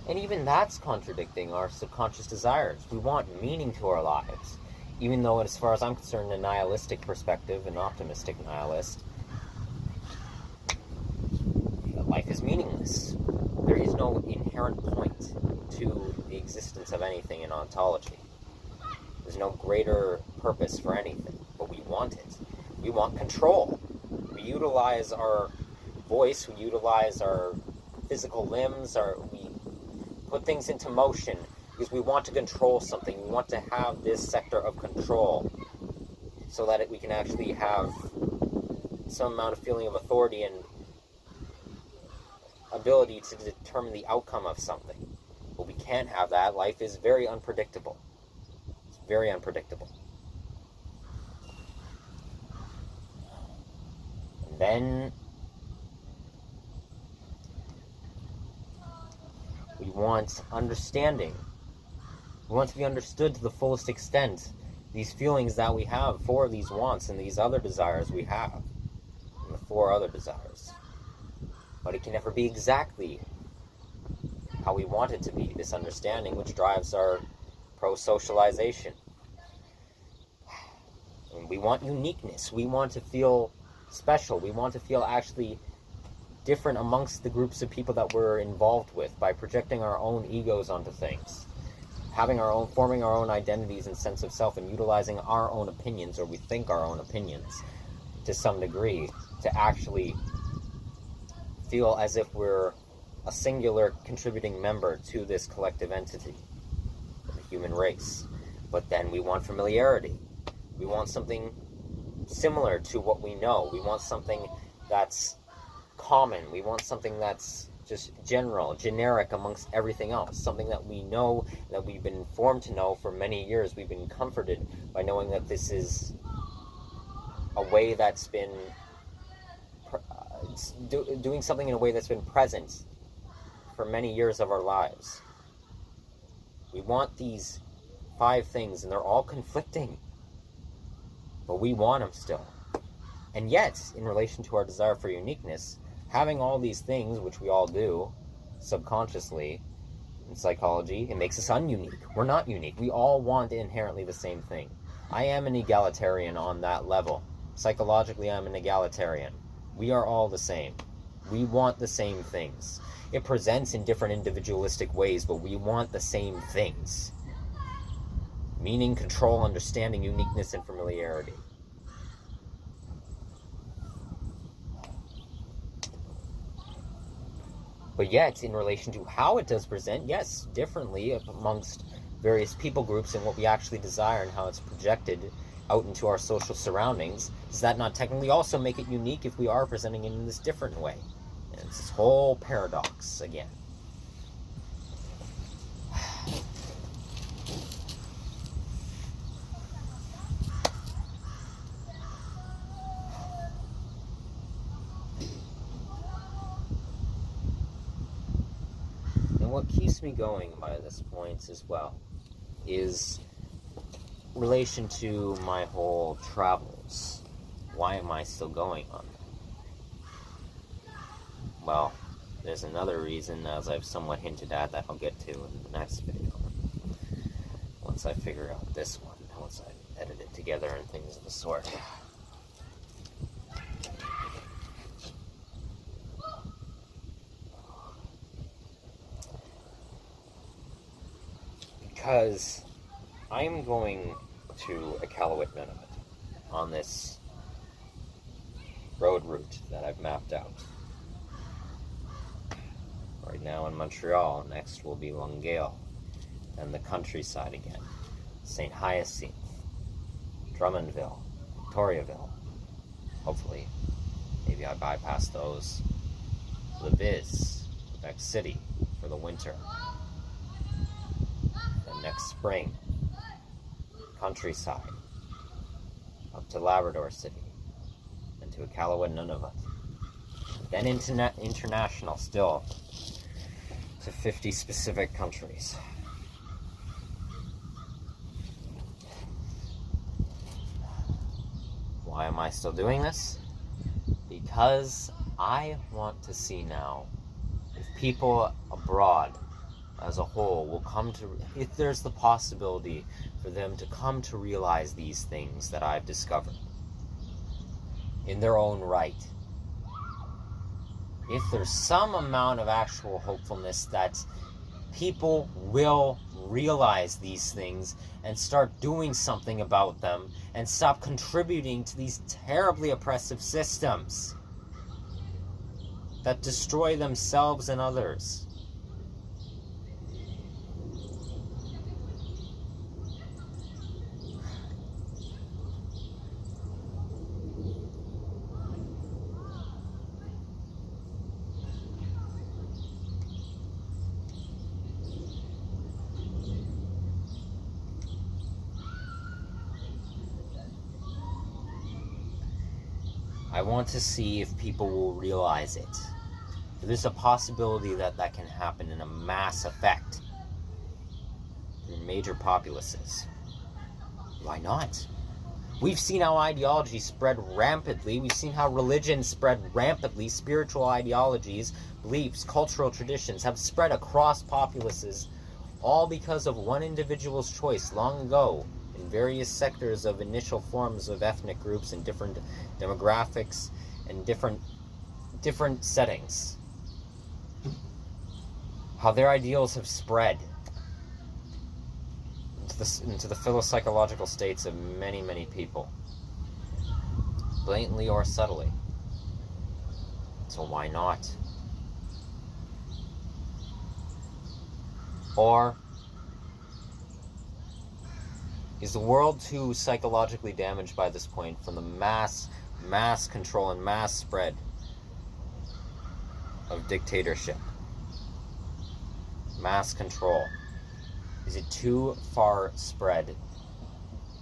Speaker 2: And even that's contradicting our subconscious desires. We want meaning to our lives. Even though, as far as I'm concerned, a nihilistic perspective, an optimistic nihilist, life is meaningless. There is no inherent point to the existence of anything in ontology. There's no greater purpose for anything, but we want it. We want control. We utilize our voice, we utilize our physical limbs, we put things into motion because we want to control something. We want to have this sector of control so that we can actually have some amount of feeling of authority and ability to determine the outcome of something. But we can't have that. Life is very unpredictable. It's very unpredictable. And then we want understanding. We want to be understood to the fullest extent. These feelings that we have for these wants and these other desires we have, and the 4 other desires. But it can never be exactly how we want it to be, this understanding which drives our pro-socialization. And we want uniqueness. We want to feel special. We want to feel actually different amongst the groups of people that we're involved with by projecting our own egos onto things. Forming our own identities and sense of self, and utilizing our own opinions, or we think our own opinions, to some degree, to actually feel as if we're a singular contributing member to this collective entity, the human race. But then we want familiarity. We want something similar to what we know. We want something that's common. We want something that's just generic amongst everything else. Something that we know, that we've been informed to know for many years. We've been comforted by knowing that this is a way that's been doing something in a way that's been present for many years of our lives. We want these 5 things, and they're all conflicting, but we want them still. And yet, in relation to our desire for uniqueness, having all these things, which we all do subconsciously in psychology, it makes us ununique. We're not unique. We all want inherently the same thing. I am an egalitarian on that level. Psychologically, I'm an egalitarian. We are all the same. We want the same things. It presents in different individualistic ways, but we want the same things. Meaning, control, understanding, uniqueness, and familiarity. But yet, in relation to how it does present, yes, differently amongst various people groups and what we actually desire and how it's projected out into our social surroundings, does that not technically also make it unique if we are presenting it in this different way? And it's this whole paradox again. And what keeps me going by this point as well is relation to my whole travels. Why am I still going on them? Well, there's another reason, as I've somewhat hinted at, that I'll get to in the next video. Once I figure out this one, once I edit it together and things of the sort. Because I'm going to Iqaluit, Nunavut on this road route that I've mapped out. Right now in Montreal, next will be Longueuil, and the countryside again. St. Hyacinthe, Drummondville, Victoriaville. Hopefully, maybe I bypass those. Lévis, Quebec City for the winter. Then next spring, countryside, up to Labrador City, and to Iqaluit, Nunavut. Then international still, to 50 specific countries. Why am I still doing this? Because I want to see now if people abroad as a whole will come to, if there's the possibility for them to come to realize these things that I've discovered in their own right. If there's some amount of actual hopefulness that people will realize these things and start doing something about them and stop contributing to these terribly oppressive systems that destroy themselves and others. I want to see if people will realize it. There's a possibility that that can happen in a mass effect in major populaces. Why not? We've seen how ideology spread rampantly. We've seen how religion spread rampantly. Spiritual ideologies, beliefs, cultural traditions have spread across populaces, all because of one individual's choice long ago in various sectors of initial forms of ethnic groups and different demographics and different settings. How their ideals have spread into the philopsychological states of many, many people, blatantly or subtly. So why not? Or is the world too psychologically damaged by this point from the mass control and mass spread of dictatorship? Mass control. Is it too far spread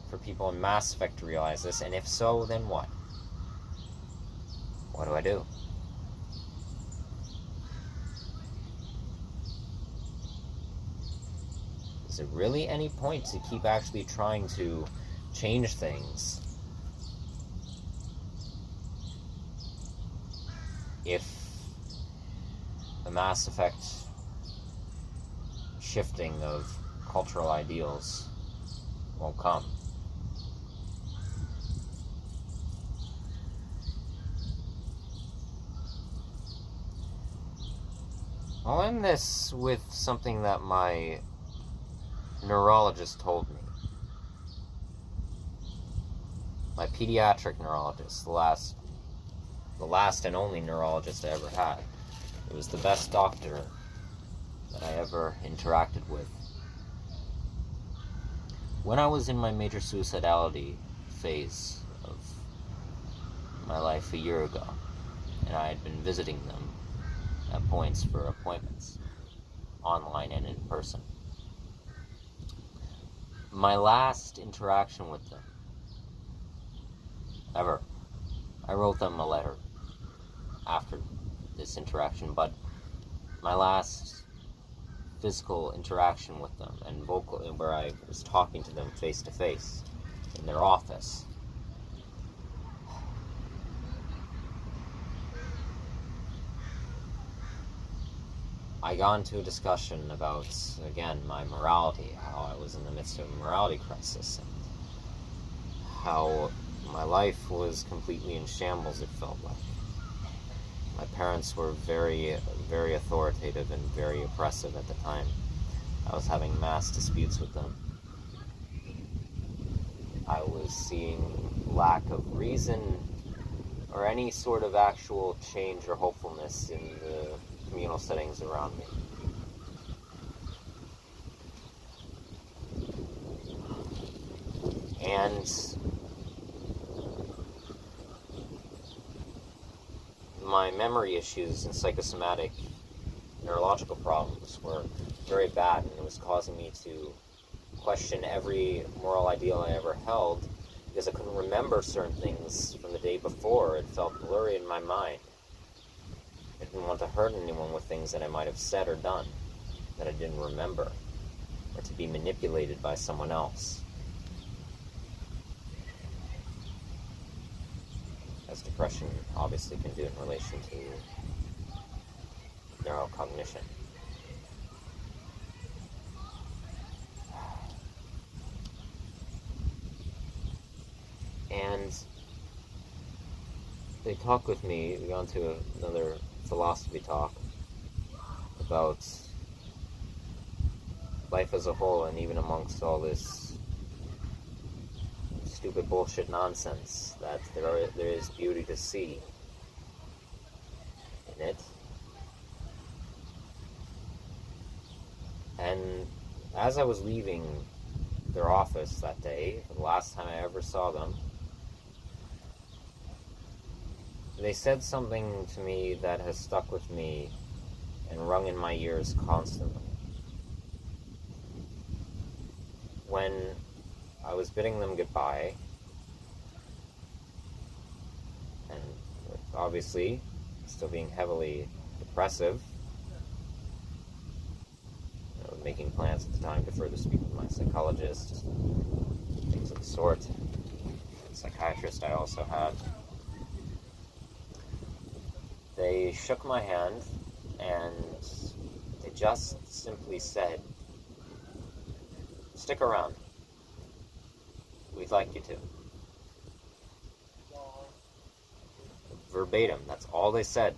Speaker 2: for people in mass effect to realize this? And if so, then what? What do I do? Is there really any point to keep actually trying to change things if the mass effect shifting of cultural ideals won't come? I'll end this with something that my neurologist told me. My pediatric neurologist, the last and only neurologist I ever had. It was the best doctor that I ever interacted with. When I was in my major suicidality phase of my life a year ago, and I had been visiting them at points for appointments, online and in person. My last interaction with them, ever, I wrote them a letter after this interaction, but my last physical interaction with them, and where I was talking to them face to face in their office. I got into a discussion about, again, my morality, how I was in the midst of a morality crisis, and how my life was completely in shambles, it felt like. My parents were very, very authoritative and very oppressive at the time. I was having mass disputes with them. I was seeing lack of reason or any sort of actual change or hopefulness in the communal settings around me. And my memory issues and psychosomatic neurological problems were very bad, and it was causing me to question every moral ideal I ever held, because I couldn't remember certain things from the day before. It felt blurry in my mind. I didn't want to hurt anyone with things that I might have said or done that I didn't remember, or to be manipulated by someone else. As depression obviously can do in relation to neurocognition. And they talk with me, we got into another philosophy talk about life as a whole, and even amongst all this stupid bullshit nonsense, that there is beauty to see in it. And as I was leaving their office that day, for the last time I ever saw them, they said something to me that has stuck with me and rung in my ears constantly. When I was bidding them goodbye, and obviously still being heavily depressive, I was making plans at the time to further speak with my psychologist, things of the sort. Psychiatrist I also had. They shook my hand, and they just simply said, "Stick around. We'd like you to." Verbatim, that's all they said.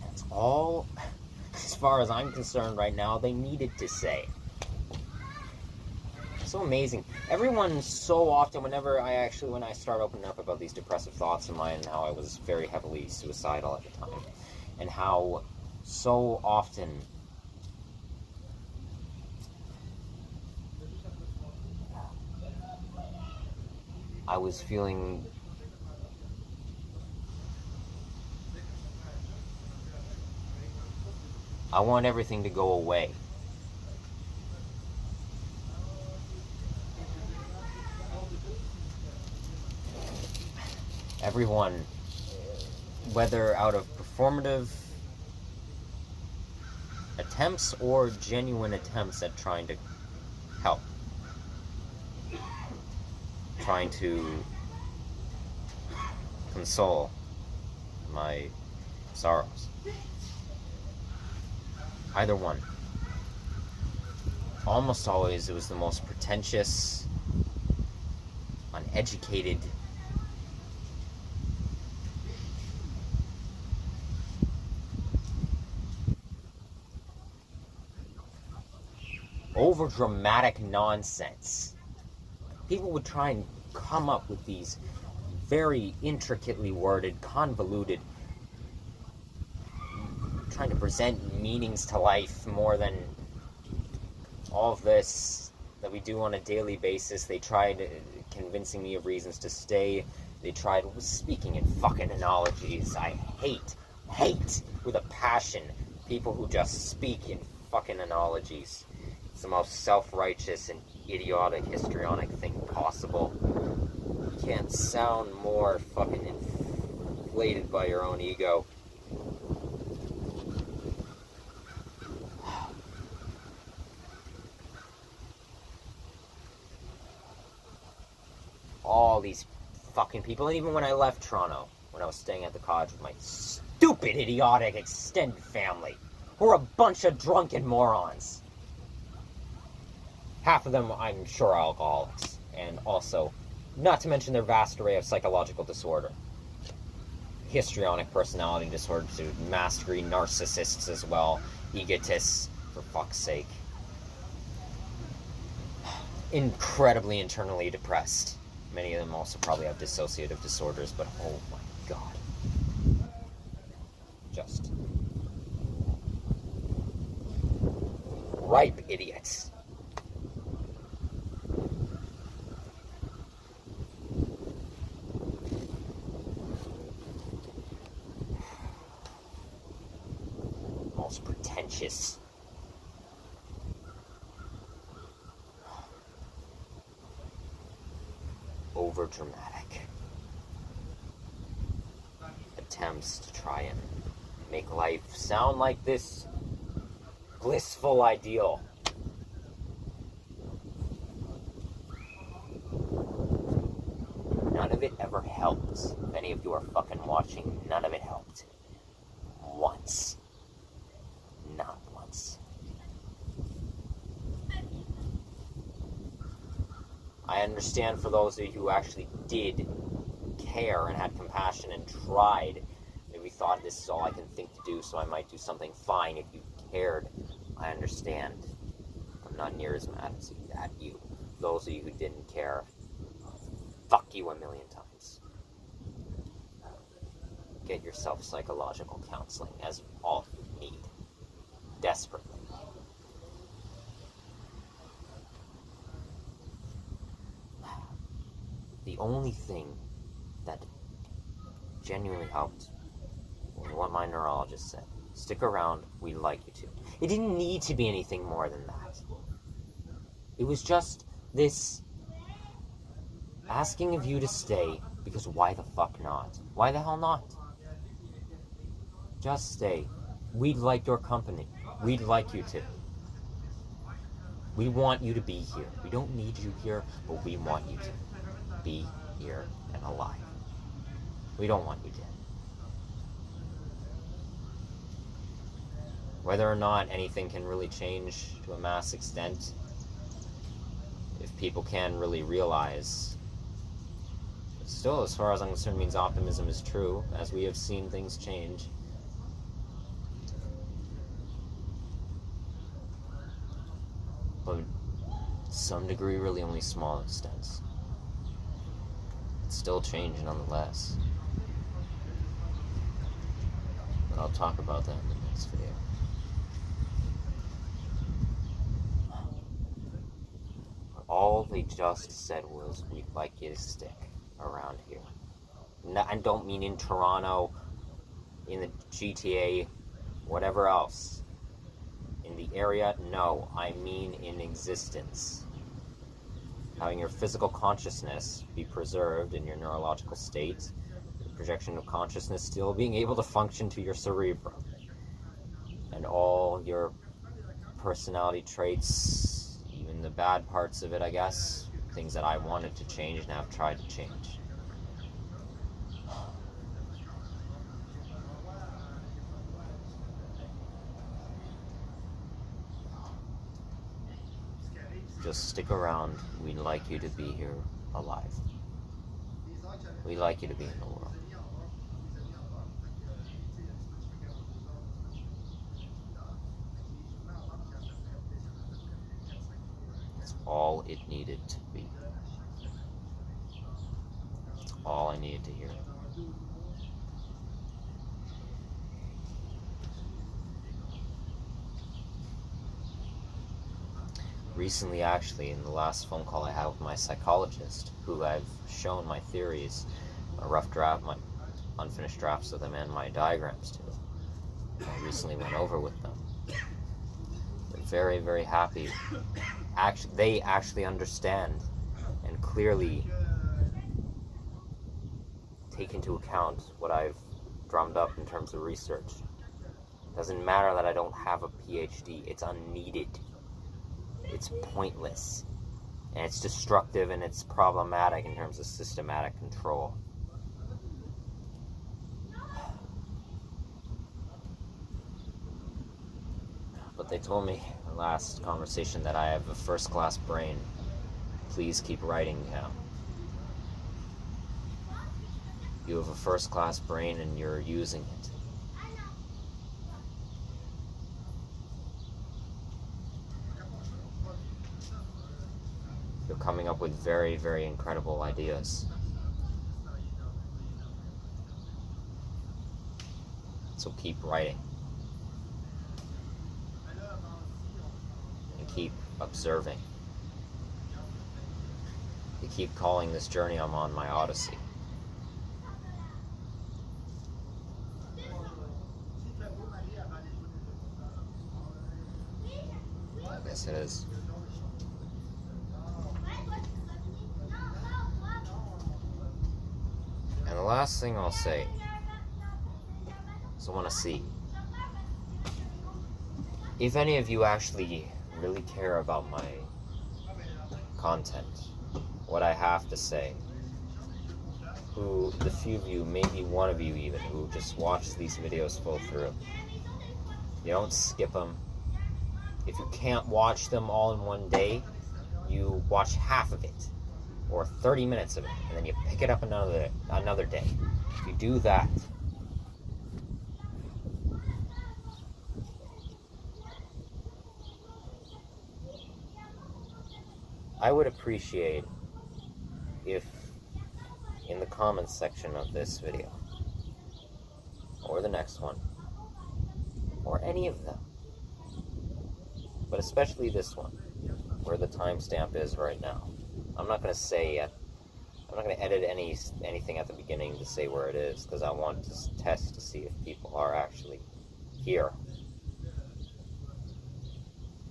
Speaker 2: That's all, as far as I'm concerned right now, they needed to say. So amazing. Everyone so often, when I start opening up about these depressive thoughts of mine, and how I was very heavily suicidal at the time, and how so often I was feeling I want everything to go away. Everyone, whether out of performative attempts or genuine attempts at trying to help, trying to console my sorrows. Either one. Almost always it was the most pretentious, uneducated, over-dramatic nonsense. People would try and come up with these very intricately worded, convoluted, trying to present meanings to life more than all of this that we do on a daily basis. They tried convincing me of reasons to stay. They tried speaking in fucking analogies. I hate with a passion people who just speak in fucking analogies. It's the most self-righteous and idiotic, histrionic thing possible. You can't sound more fucking inflated by your own ego. all these fucking people. And even when I left Toronto, when I was staying at the cottage with my stupid, idiotic extended family, who are a bunch of drunken morons. Half of them, I'm sure, are alcoholics. And also, not to mention their vast array of psychological disorder. Histrionic personality disorder, to mass degree narcissists as well. Egotists, for fuck's sake. Incredibly internally depressed. Many of them also probably have dissociative disorders, but oh my god. Just ripe idiots. Most pretentious. Over-dramatic attempts to try and make life sound like this blissful ideal. None of it ever helped. If any of you are fucking watching, none of it helped. Once. Not once. I understand for those of you who actually did care and had compassion and tried. Maybe thought, this is all I can think to do, so I might do something fine. If you cared, I understand. I'm not near as mad at you. Those of you who didn't care, fuck you a million times. Get yourself psychological counseling, as all you need. Desperately. The only thing that genuinely helped was what my neurologist said. Stick around, we'd like you to. It didn't need to be anything more than that. It was just this asking of you to stay, because why the fuck not? Why the hell not? Just stay. We'd like your company. We'd like you to. We want you to be here. We don't need you here, but we want you to be here and alive. We don't want you dead. Whether or not anything can really change to a mass extent, if people can really realize, still, as far as I'm concerned, means optimism is true, as we have seen things change. But to some degree, really only small extents. Still change nonetheless. But I'll talk about that in the next video. But all they just said was, we'd like you to stick around here. I don't mean in Toronto, in the GTA, whatever else. In the area, no, I mean in existence. Having your physical consciousness be preserved in your neurological state, the projection of consciousness still being able to function to your cerebrum, and all your personality traits, even the bad parts of it, I guess, things that I wanted to change and have tried to change. Just stick around. We'd like you to be here alive. We'd like you to be in the world. That's all it needed to be. That's all I needed to hear. Recently, actually, in the last phone call I had with my psychologist, who I've shown my theories, a rough draft, my unfinished drafts of them, and my diagrams to. I recently went over with them. They're very, very happy. They actually understand and clearly take into account what I've drummed up in terms of research. It doesn't matter that I don't have a PhD. It's unneeded. It's pointless. And it's destructive and it's problematic in terms of systematic control. But they told me in the last conversation that I have a first-class brain. Please keep writing now. You have a first-class brain and you're using it. You're coming up with very, very incredible ideas. So keep writing. And keep observing. You keep calling this journey I'm on my odyssey. I guess it is. And the last thing I'll say is I want to see if any of you actually really care about my content, what I have to say, who, the few of you, maybe one of you even, who just watch these videos full through. You don't skip them. If you can't watch them all in one day, you watch half of it, or 30 minutes of it, and then you pick it up another day. If you do that, I would appreciate if in the comments section of this video, or the next one, or any of them, but especially this one, where the timestamp is right now. I'm not going to say yet. I'm not going to edit anything at the beginning to say where it is, because I want to test to see if people are actually here.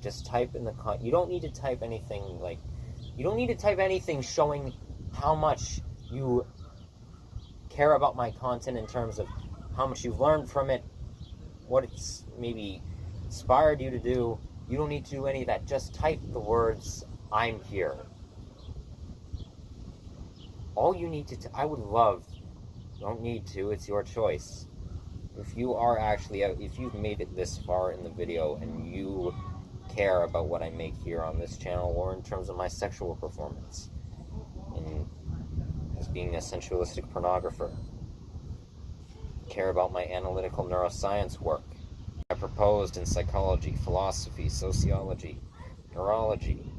Speaker 2: Just type in the you don't need to type anything like, you don't need to type anything showing how much you care about my content in terms of how much you've learned from it, what it's maybe inspired you to do. You don't need to do any of that. Just type the words, I'm here. All you need to, I would love, don't need to, it's your choice. If you are actually, if you've made it this far in the video and you care about what I make here on this channel, or in terms of my sexual performance, and as being a sensualistic pornographer, care about my analytical neuroscience work, I proposed in psychology, philosophy, sociology, neurology,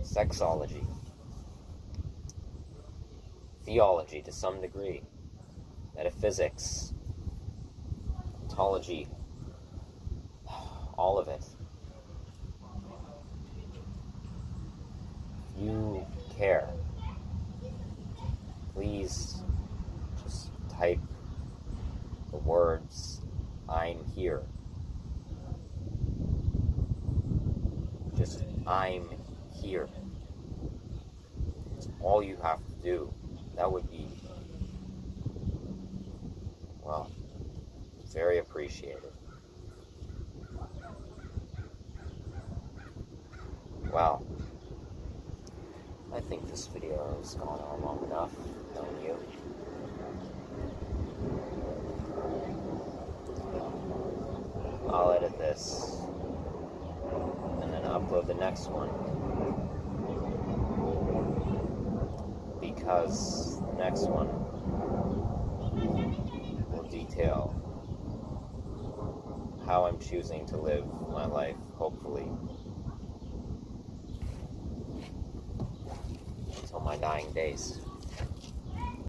Speaker 2: sexology, theology to some degree, metaphysics, ontology, all of it. If you care, please just type the words, I'm here. Just, I'm here. It's all you have to do. That would be, well, very appreciated. Wow. I think this video has gone on long enough, don't you? I'll edit this and then upload the next one, because the next one will detail how I'm choosing to live my life, hopefully, until my dying days.